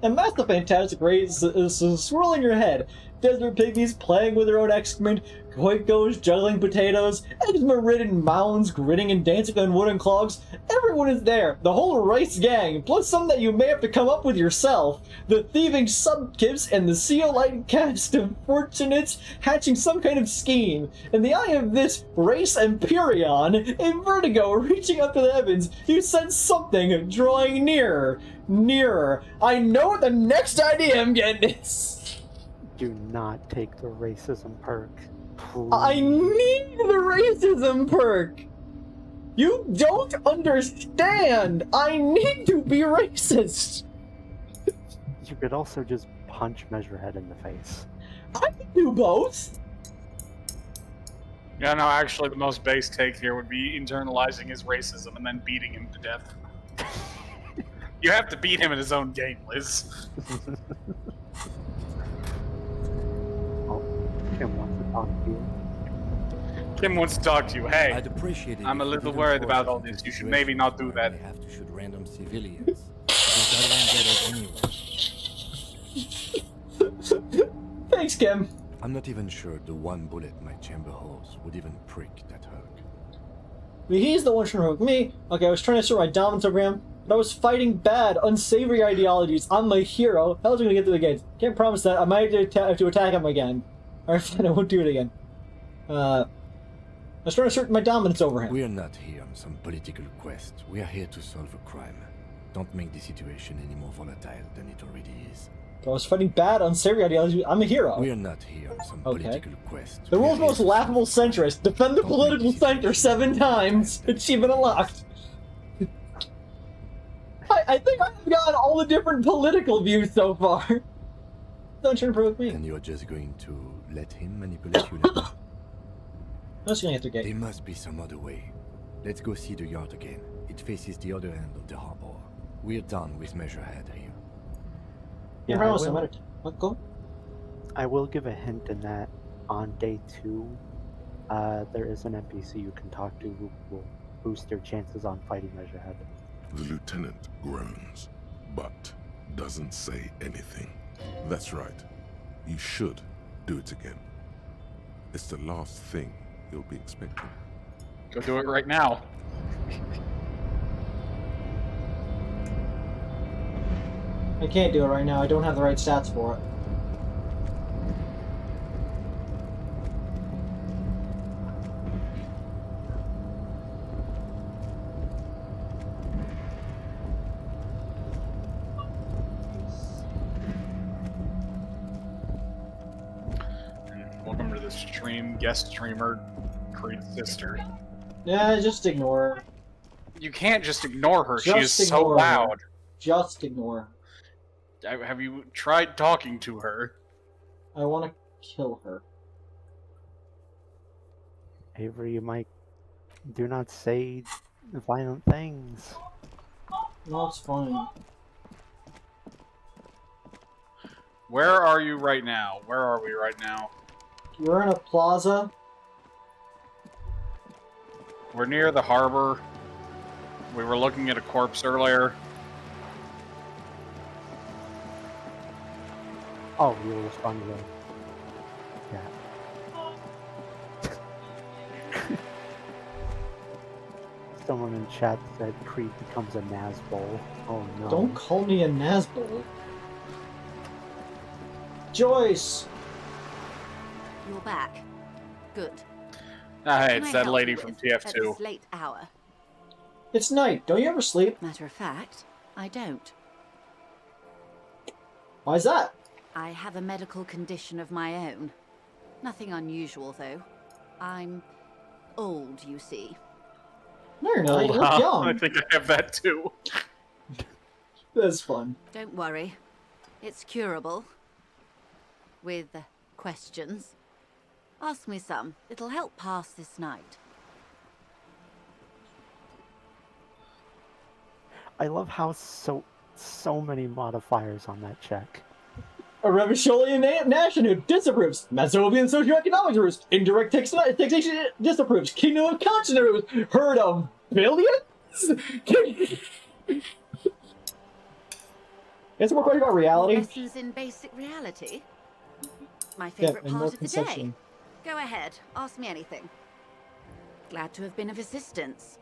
And that's the fantastic race is swirling your head. Desert pygmies playing with their own excrement, Koikos juggling potatoes, eczema-ridden mounds grinning and dancing on wooden clogs. Everyone is there, the whole race gang, plus some that you may have to come up with yourself. The thieving subkips and the Ceolite cast of fortunates hatching some kind of scheme. In the eye of this race Empyrean, in vertigo reaching up to the heavens, you sense something drawing nearer. Nearer. I know what the next idea I'm getting is. Do not take the racism perk. Please. I need the racism perk! You don't understand! I need to be racist! You could also just punch Measurehead in the face. I can do both. Yeah, no, actually, the most base take here would be internalizing his racism and then beating him to death. You have to beat him in his own game, Liz. Kim wants to talk to you. Kim wants to talk to you. Hey, I'd appreciate it I'm a if you little didn't worried force about us all into this. You should situations maybe not do where that. we have to shoot random civilians. Because that won't get us anywhere. Thanks, Kim. I'm not even sure the one bullet my chamber holds would even prick that hug. He's the one trying to hook me. Okay, I was trying to assert my dominance over him, but I was fighting bad, unsavory ideologies. I'm a hero. How was I going to get through the gates? Can't promise that. I might have to attack him again. Alright, fine, I won't do it again. I was trying to assert my dominance over him. We are not here on some political quest. We are here to solve a crime. Don't make the situation any more volatile than it already is. I was fighting bad, unsavory ideologies. I'm a hero. We are not here on some political quest. The world's most laughable centrist. Defend the political center 7 times. Achievement unlocked. I think I've gotten all the different political views so far. Don't try to provoke me. And you're just going to let him manipulate you now? I'm just gonna get through gate. There must be some other way. Let's go see the yard again. It faces the other end of the harbor. We're done with Measurehead here. Yeah, what, go? I will give a hint in that on day 2, there is an NPC you can talk to who will boost your chances on fighting Measurehead. The lieutenant groans, but doesn't say anything. That's right. You should do it again. It's the last thing you'll be expecting. Go do it right now. I can't do it right now. I don't have the right stats for it. Welcome to the stream, guest streamer, Creed's sister. Yeah, just ignore her. You can't just ignore her. She Just is so ignore her. loud. Just ignore. Have you tried talking to her? I want to kill her. Avery, you might do not say violent things. No, it's fine. Where are you right now? Where are we right now? We're in a plaza. We're near the harbor. We were looking at a corpse earlier. Oh, you'll respond to that. Yeah. Someone in chat said Creed becomes a Nazbol. Oh no. Don't call me a Nazbol. Joyce! You're back. Good. Ah, hey, Can it's I that help lady you from with at TF2. this late hour? It's night. Don't you ever sleep? Matter of fact, I don't. Why's that? I have a medical condition of my own. Nothing unusual, though. I'm old, you see. No, you're not. You look Wow, young. I think I have that too. That's fun. Don't worry. It's curable. With questions. Ask me some. It'll help pass this night. I love how so many modifiers on that check. A Revacholian nation who disapproves. Mazovian socioeconomic approves. Indirect taxation disapproves. Kingdom of conscience approves. Heard of billions? Is more question about reality? Lessons in basic reality? My favorite and more part of the day. conception. Go ahead. Ask me anything. Glad to have been of assistance.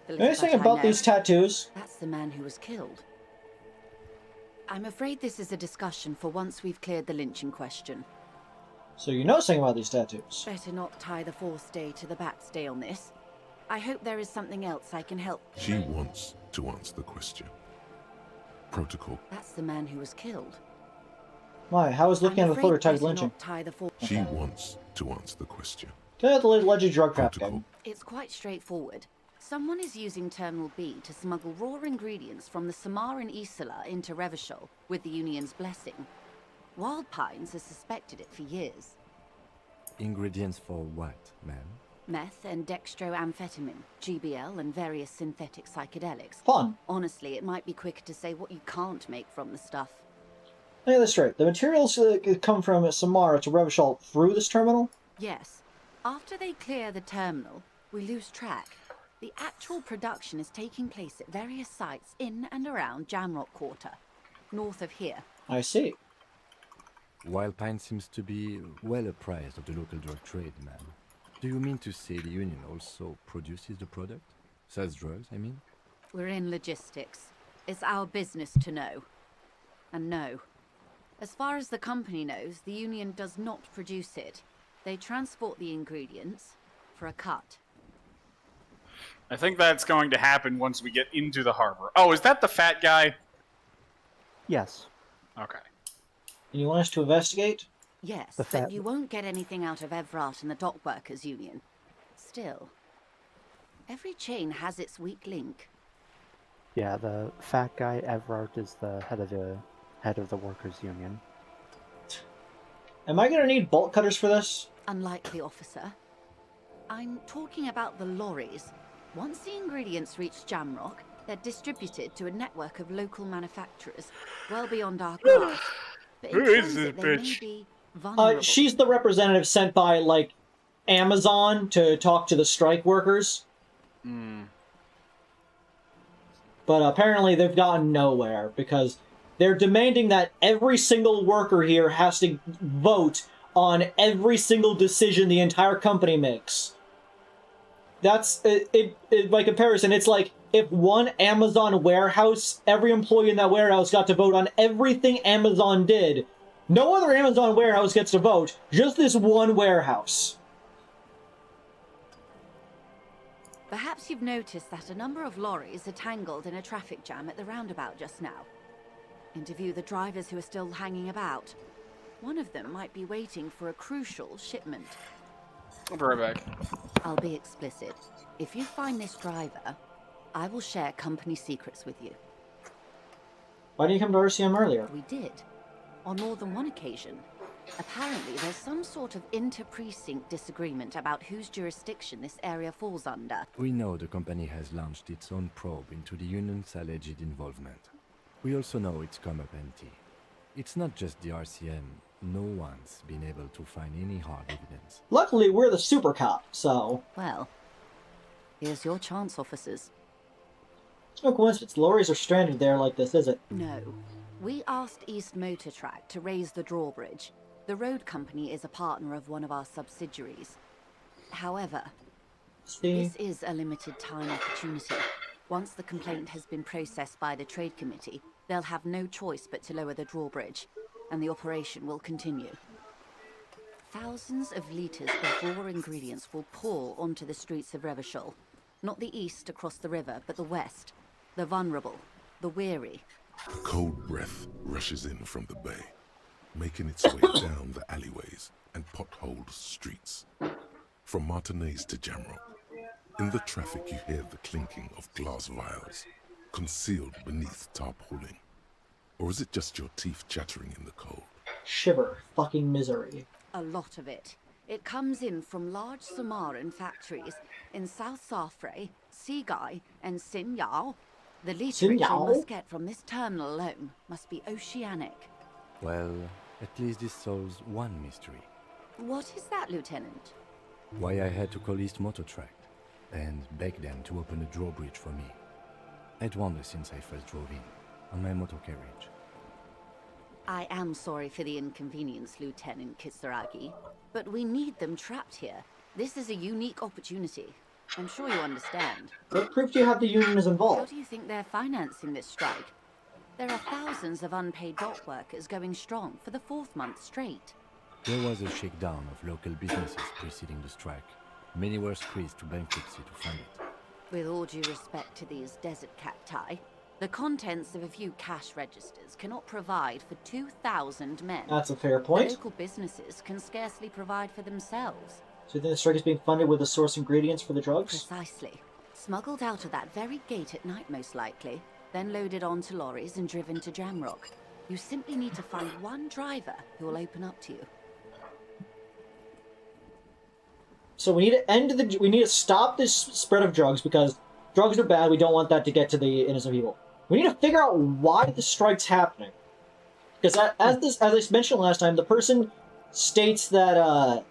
The Anything little that I about know. these tattoos? That's the man who was killed. I'm afraid this is a discussion for once we've cleared the lynching question. So you know something about these tattoos. Better not tie the fourth day to the bat's day on this. I hope there is something else I can help. She wants to answer the question. Protocol. That's the man who was killed. Why? How is looking at the photo tied better lynching? not tie the fourth. She wants to answer the question. Tell the alleged drug trafficking. It's quite straightforward. Someone is using Terminal B to smuggle raw ingredients from the Samar and Isola into Revachol with the Union's blessing. Wild Pines has suspected it for years. Ingredients for what, ma'am? Meth and dextroamphetamine, GBL, and various synthetic psychedelics. Fun. Honestly, it might be quicker to say what you can't make from the stuff. Let me get this straight. The materials come from Samara to Revachol through this terminal? Yes. After they clear the terminal, we lose track. The actual production is taking place at various sites in and around Jamrock Quarter, north of here. I see. Wild Pine seems to be well apprised of the local drug trade, ma'am. Do you mean to say the union also produces the product? Sells drugs, I mean? We're in logistics. It's our business to know. And no. As far as the company knows, the union does not produce it. They transport the ingredients for a cut. I think that's going to happen once we get into the harbor. Oh, is that the fat guy? Yes. Okay. And you want us to investigate? Yes, but you won't get anything out of Evrart and the Dock Workers Union. Still, every chain has its weak link. Yeah, the fat guy Evrart is the head of the workers' union. Am I gonna need bolt cutters for this? Unlikely, officer. I'm talking about the lorries. Once the ingredients reach Jamrock, they're distributed to a network of local manufacturers, well beyond our grasp. But Who is this bitch? She's the representative sent by, like, Amazon to talk to the strike workers. But apparently they've gotten nowhere, because they're demanding that every single worker here has to vote on every single decision the entire company makes. That's, by comparison, it's like if one Amazon warehouse, every employee in that warehouse got to vote on everything Amazon did. No other Amazon warehouse gets to vote, just this one warehouse. Perhaps you've noticed that a number of lorries are tangled in a traffic jam at the roundabout just now. Interview the drivers who are still hanging about. One of them might be waiting for a crucial shipment. I'll be right back. I'll be explicit. If you find this driver, I will share company secrets with you. Why didn't you come to RCM earlier? We did. On more than one occasion. Apparently, there's some sort of inter-precinct disagreement about whose jurisdiction this area falls under. We know the company has launched its own probe into the union's alleged involvement. We also know it's come up empty. It's not just the RCM. No one's been able to find any hard evidence. Luckily, we're the super cop, so... Well, here's your chance, officers. It's no coincidence. Lorries are stranded there like this, is it? No. We asked East Motor Track to raise the drawbridge. The road company is a partner of one of our subsidiaries. However, this is a limited time opportunity. Once the complaint has been processed by the trade committee, they'll have no choice but to lower the drawbridge, and the operation will continue. Thousands of litres of raw ingredients will pour onto the streets of Revachol. Not the east across the river, but the west. The vulnerable, the weary. A cold breath rushes in from the bay, making its way down the alleyways and potholed streets. From Martinez to Jamrock, in the traffic you hear the clinking of glass vials, concealed beneath tarpaulin. Or is it just your teeth chattering in the cold? Shiver. Fucking misery. A lot of it. It comes in from large Samaran factories in South Safre, Sigai, and Sinyao. The literage you must get from this terminal alone must be oceanic. Well, at least this solves one mystery. What is that, Lieutenant? Why I had to call East Motor Track and beg them to open a drawbridge for me. I'd wondered since I first drove in, on my motor carriage. I am sorry for the inconvenience, Lieutenant Kisaragi, but we need them trapped here. This is a unique opportunity. I'm sure you understand. What proof do you have the union is involved? How do you think they're financing this strike? There are thousands of unpaid dock workers going strong for the 4th month straight. There was a shakedown of local businesses preceding the strike. Many were squeezed to bankruptcy to fund it. With all due respect to these desert cacti, the contents of a few cash registers cannot provide for 2,000 men. That's a fair point. The local businesses can scarcely provide for themselves. So you think the strike is being funded with the source ingredients for the drugs? Precisely. Smuggled out of that very gate at night, most likely, then loaded onto lorries and driven to Jamrock. You simply need to find one driver who will open up to you. So we need to stop this spread of drugs because drugs are bad. We don't want that to get to the innocent people. We need to figure out why the strike's happening. Because as I mentioned last time, the person states that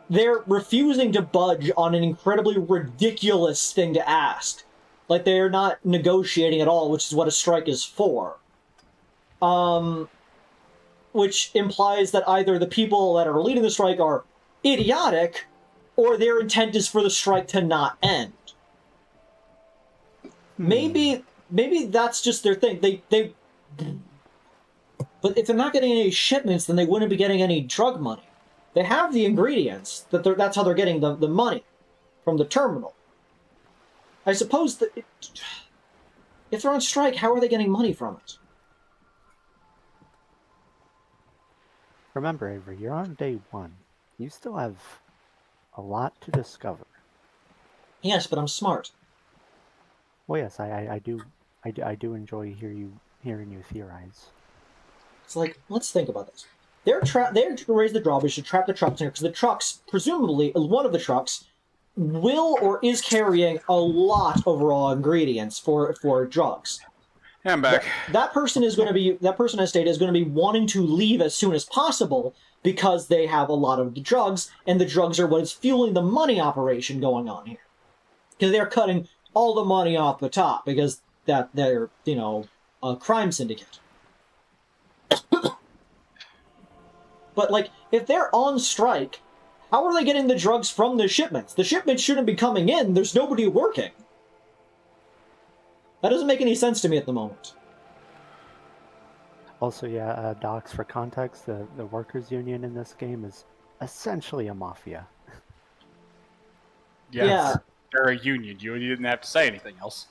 they're refusing to budge on an incredibly ridiculous thing to ask. Like they're not negotiating at all, which is what a strike is for. Which implies that either the people that are leading the strike are idiotic, or their intent is for the strike to not end. Maybe that's just their thing. But if they're not getting any shipments, then they wouldn't be getting any drug money. They have the ingredients. That's how they're getting the money from the terminal. I suppose that if they're on strike, how are they getting money from it? Remember, Avery, you're on day 1. You still have a lot to discover. Yes, but I'm smart. Well, yes, I do enjoy hearing you theorize. It's like, let's think about this. They're to raise the drawbridge to trap the trucks in here, because the trucks, presumably, one of the trucks, will or is carrying a lot of raw ingredients for drugs. Yeah, I'm back. That person as stated, is going to be wanting to leave as soon as possible because they have a lot of the drugs, and the drugs are what is fueling the money operation going on here. Because they're cutting all the money off the top, because they're, a crime syndicate. But, like, if they're on strike, how are they getting the drugs from the shipments? The shipments shouldn't be coming in. There's nobody working. That doesn't make any sense to me at the moment. Also, yeah, Docs, for context, the workers' union in this game is essentially a mafia. Yes. Yeah. They're a union. You didn't have to say anything else.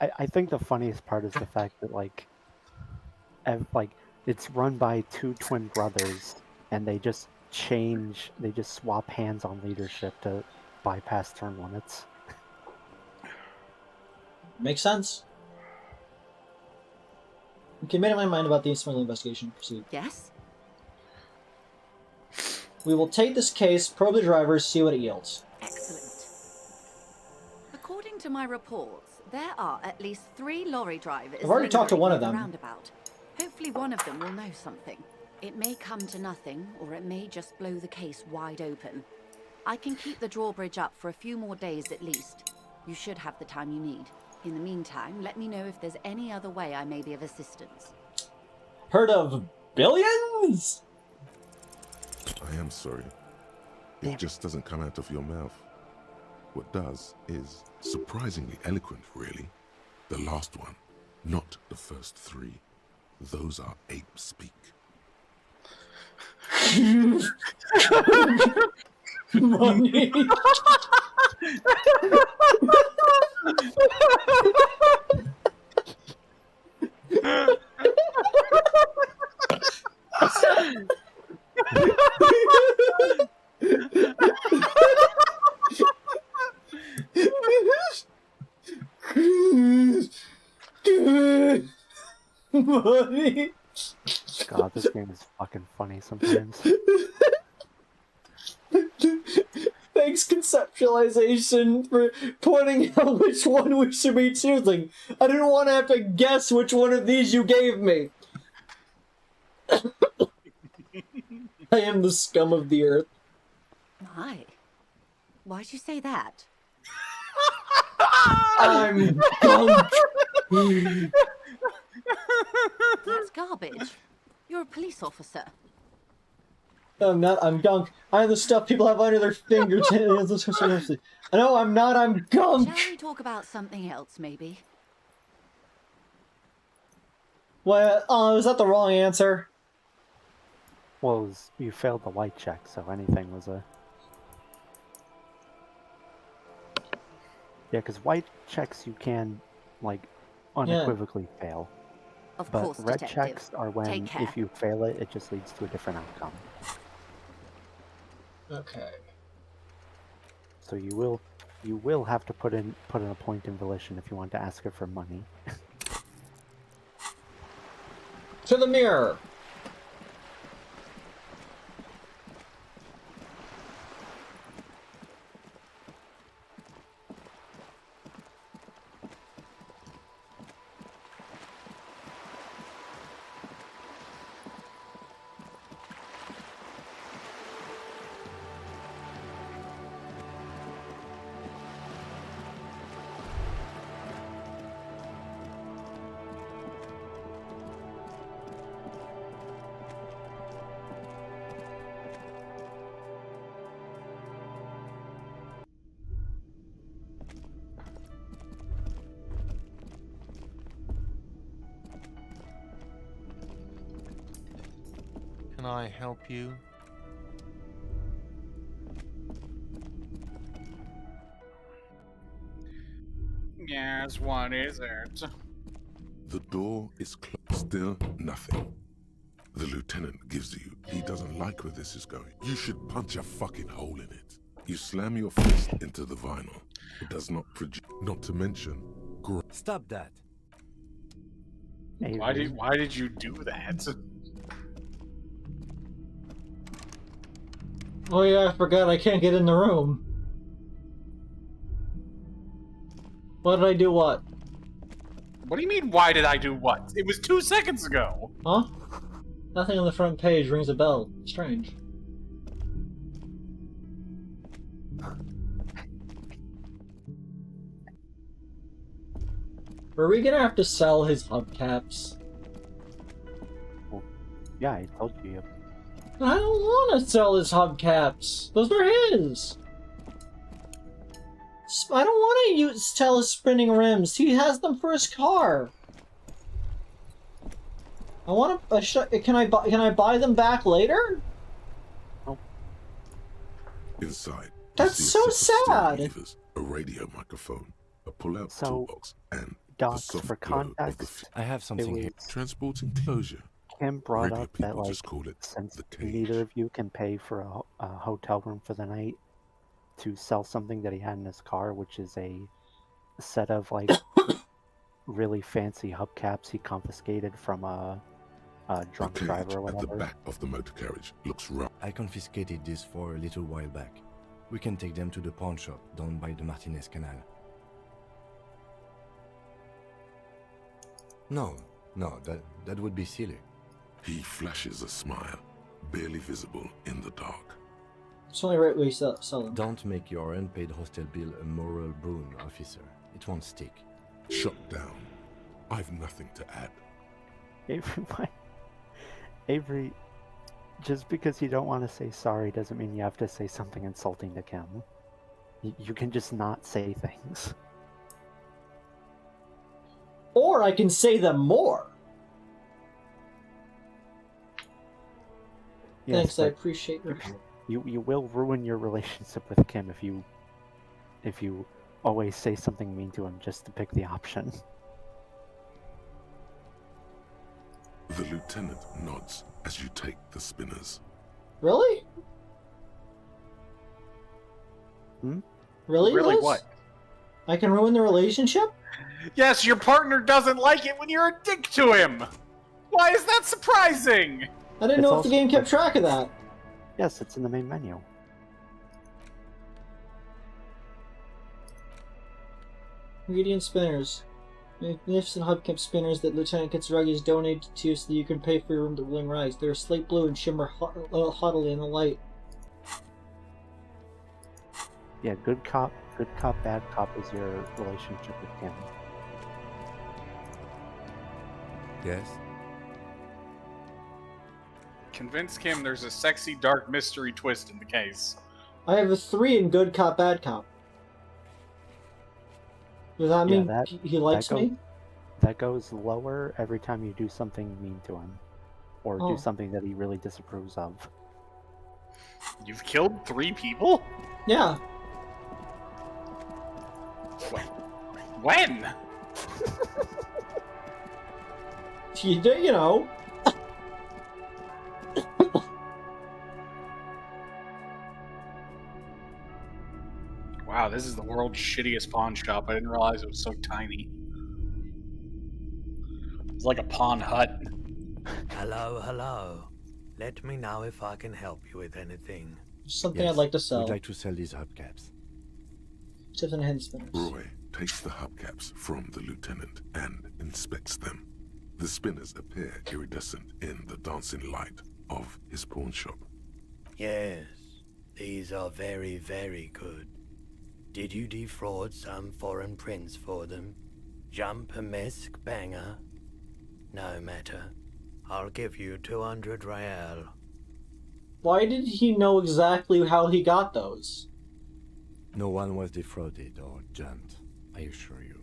I think the funniest part is the fact that, like, it's run by 2 twin brothers, and they just swap hands on leadership to bypass term limits. Makes sense. Okay, made up my mind about the instrumental investigation. Proceed. Yes? We will take this case, probe the drivers, see what it yields. Excellent. According to my reports, there are at least 3 lorry drivers. I've already talked to one of lingering them. near the roundabout. Hopefully one of them will know something. It may come to nothing, or it may just blow the case wide open. I can keep the drawbridge up for a few more days at least. You should have the time you need. In the meantime, let me know if there's any other way I may be of assistance. Heard of billions? I am sorry. It just doesn't come out of your mouth. What does is surprisingly eloquent, really. The last one, not the first 3. Those are ape speak. Money. Money. God, this game is fucking funny sometimes. Thanks, conceptualization, for pointing out which one we should be choosing. I didn't want to have to guess which one of these you gave me. I am the scum of the earth. My. Why'd you say that? I'm gunk. That's garbage. You're a police officer. I'm not, I'm gunk. I'm the stuff people have under their fingertips. No, I'm not, I'm gunk. Shall we talk about something else, maybe? Well, was that the wrong answer? Well, you failed the light check, so anything was a... Yeah, because white checks you can, like, unequivocally fail. Of but course, red detective. checks are when, Take care. if you fail it, it just leads to a different outcome. Okay. So you will have to put in a point in volition if you want to ask her for money. To the mirror! Can I help you? Yes, what is it? The door is closed. Still nothing. The lieutenant gives you. He doesn't like where this is going. You should punch a fucking hole in it. You slam your fist into the vinyl. It does not produce. Not to mention. Stop that. Why did you do that? Oh yeah, I forgot I can't get in the room. Why did I do what? What do you mean, why did I do what? It was 2 seconds ago! Huh? Nothing on the front page rings a bell. Strange. Are we gonna have to sell his hubcaps? Well, yeah, I told you. I don't want to sell his hubcaps. Those are his. I don't want to sell his spinning rims. He has them for his car. I want to. Can I buy them back later? Inside. That's so sad. Levers, a radio microphone, a pull-out toolbox, and Docs, the soft for glow of the context, I have something here. Transporting closure. Kim brought Radio up that, people like, just call it since the cage. neither of you can pay for a hotel room for the night, to sell something that he had in his car, which is a set of, like, really fancy hubcaps he confiscated from a drunk driver or At the whatever. back of the motor carriage looks rough. I confiscated this for a little while back. We can take them to the pawn shop down by the Martinez Canal. No, that would be silly. He flashes a smile, barely visible in the dark. It's only right way you sell them. Don't make your unpaid hostel bill a moral boon, officer. It won't stick. Shut down. I've nothing to add. Avery, just because you don't want to say sorry doesn't mean you have to say something insulting to Kim. You can just not say things. Or I can say them more. Yes, Thanks, I but appreciate your. You will ruin your relationship with Kim if you always say something mean to him just to pick the option. The lieutenant nods as you take the spinners. Really? Hmm? Really? Really Liz? what? I can ruin the relationship? Yes, your partner doesn't like it when you're a dick to him! Why is that surprising? I didn't know if the game kept track of that. Yes, it's in the main menu. Ingredient spinners. Magnificent hubcap spinners that Lieutenant Kitsuragi donated to you so that you can pay for your room to Wing Rise. They're slate blue and shimmer haughtily in the light. Yeah, good cop, bad cop is your relationship with Kim. Yes? Convince Kim there's a sexy dark mystery twist in the case. I have a 3 in good cop, bad cop. Does that mean he likes me? That goes lower every time you do something mean to him. Or do something that he really disapproves of. You've killed 3 people? Yeah. When? You know. Wow, this is the world's shittiest pawn shop. I didn't realize it was so tiny. It's like a pawn hut. Hello, hello. Let me know if I can help you with anything. Something Yes, I'd like to sell. We'd like to sell these hubcaps. Tips and hand spinners. Roy takes the hubcaps from the lieutenant and inspects them. The spinners appear iridescent in the dancing light of his pawn shop. Yes, these are very, very good. Did you defraud some foreign prince for them? Jump-a-mesk banger? No matter. I'll give you 200 real. Why did he know exactly how he got those? No one was defrauded or jumped, I assure you.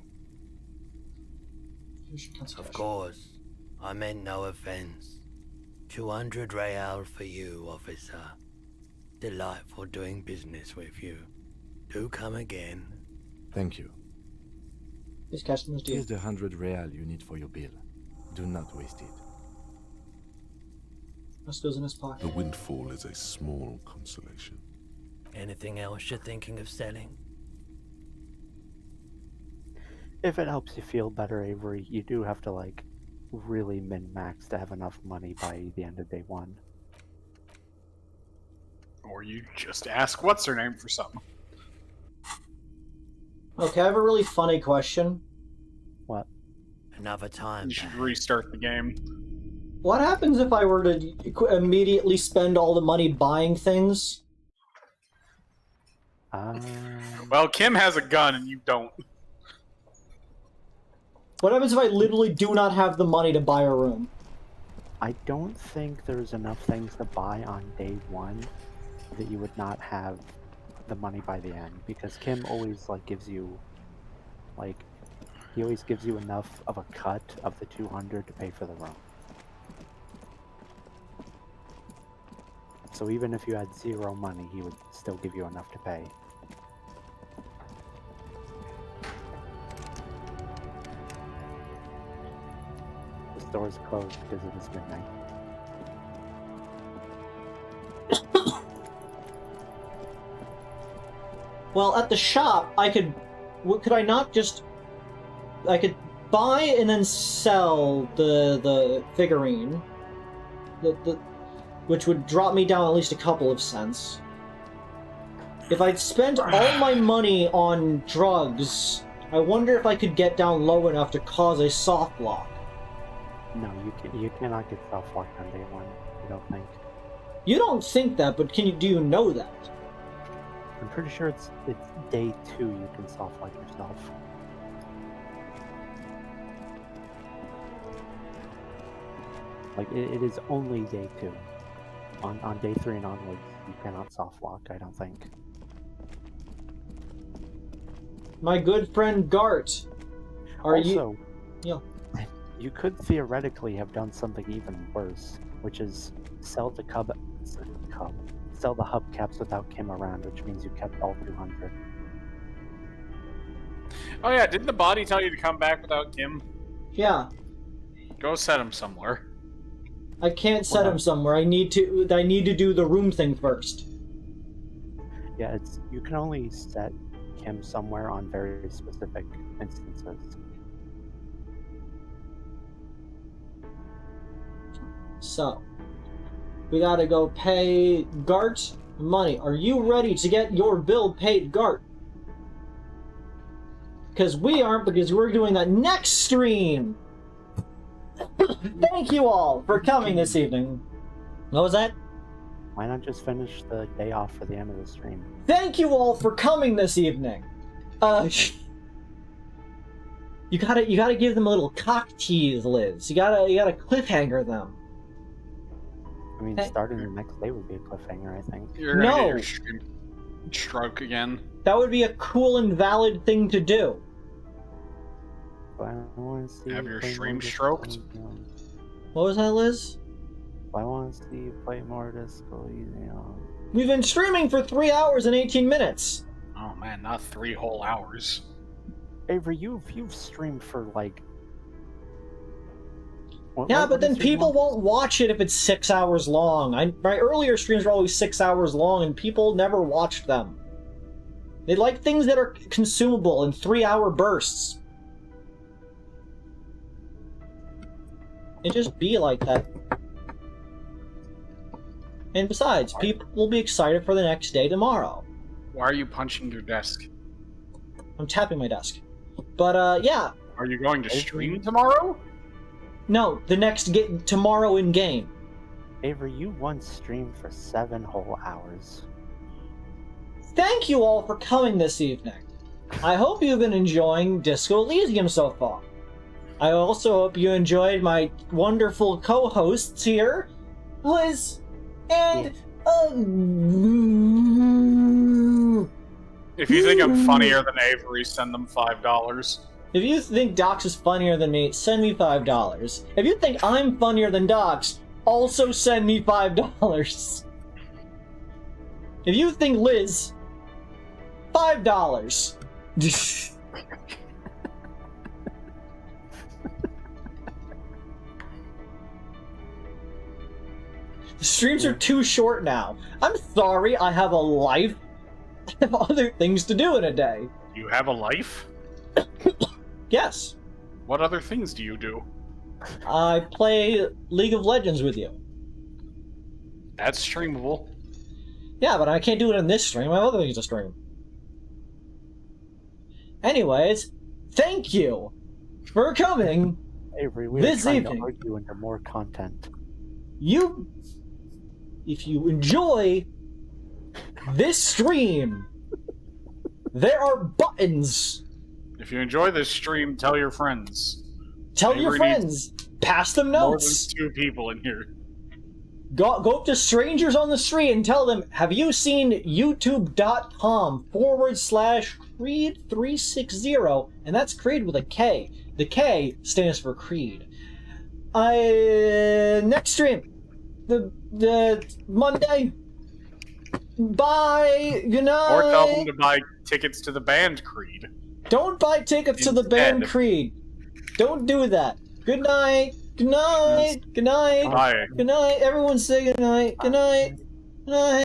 Of course. I meant no offense. 200 real for you, officer. Delightful doing business with you. Do come again. Thank you. These customers do. Here's the 100 real you need for your bill. Do not waste it. This goes in his pocket. The windfall is a small consolation. Anything else you're thinking of selling? If it helps you feel better, Avery, you do have to, like, really min-max to have enough money by the end of day 1. Or you just ask what's her name for something. Okay, I have a really funny question. What? Another time. You should restart the game. What happens if I were to immediately spend all the money buying things? Well, Kim has a gun and you don't. What happens if I literally do not have the money to buy a room? I don't think there's enough things to buy on day 1 that you would not have the money by the end, because Kim always, like, gives you, like, he always gives you enough of a cut of the 200 to pay for the room. So even if you had 0 money, he would still give you enough to pay. The store's closed because it is midnight. Well, at the shop, I could... Could I not just... I could buy and then sell the figurine. Which would drop me down at least a couple of cents. If I'd spent all my money on drugs, I wonder if I could get down low enough to cause a soft lock. No, you cannot get soft locked on day 1, I don't think. You don't think that, but do you know that? I'm pretty sure it's day 2 you can soft lock yourself. Like, it is only day 2. On day 3 and onwards, you cannot soft lock, I don't think. My good friend Gart, are also, you... Yeah. You could theoretically have done something even worse, which is sell the hubcaps without Kim around, which means you kept all 200. Oh yeah, didn't the body tell you to come back without Kim? Yeah. Go set him somewhere. I can't set him somewhere. I need to do the room thing first. Yeah, you can only set Kim somewhere on very specific instances. So, we gotta go pay Gart money. Are you ready to get your bill paid, Gart? Because we aren't, because we're doing that next stream! Thank you all for coming this evening. What was that? Why not just finish the day off for the end of the stream? Thank you all for coming this evening. You gotta give them a little cock tease, Liz. You gotta cliffhanger them. I mean, starting the next day would be a cliffhanger, I think. You're gonna get your stream stroke again. That would be a cool and valid thing to do. I want to see have your stream stroked. What was that, Liz? I want to see you play more Disco Elysium. We've been streaming for 3 hours and 18 minutes. Oh man, not 3 whole hours. Avery, you've streamed for like. Yeah, but then people won't watch it if it's 6 hours long. My earlier streams were always 6 hours long, and people never watched them. They like things that are consumable in 3-hour bursts. It just be like that. And besides, people will be excited for the next day tomorrow. Why are you punching your desk? I'm tapping my desk. But, yeah. Are you going to stream tomorrow? No, the next tomorrow in game. Avery, you once streamed for 7 whole hours. Thank you all for coming this evening. I hope you've been enjoying Disco Elysium so far. I also hope you enjoyed my wonderful co-hosts here, Liz and... If you think I'm funnier than Avery, send them $5. If you think Docs is funnier than me, send me $5. If you think I'm funnier than Docs, also send me $5. If you think Liz, $5. The streams are too short now. I'm sorry, I have a life. I have other things to do in a day. You have a life? Yes. What other things do you do? I play League of Legends with you. That's streamable. Yeah, but I can't do it in this stream. I have other things to stream. Anyways, thank you for coming Avery, we this are trying evening. to argue into more content. If you enjoy this stream, there are buttons. If you enjoy this stream, tell your friends. Tell your friends. Pass them notes. More than 2 people in here. Go up to strangers on the street and tell them, have you seen youtube.com/Kreed360? And that's Creed with a K. The K stands for Creed. Next stream. The Monday. Bye. Good night. Or tell them to buy tickets to the band Creed. Don't buy tickets to the band Creed. Don't do that. Good night. Good night. Good night. Bye. Good night. Everyone say good night. Good night. Good night.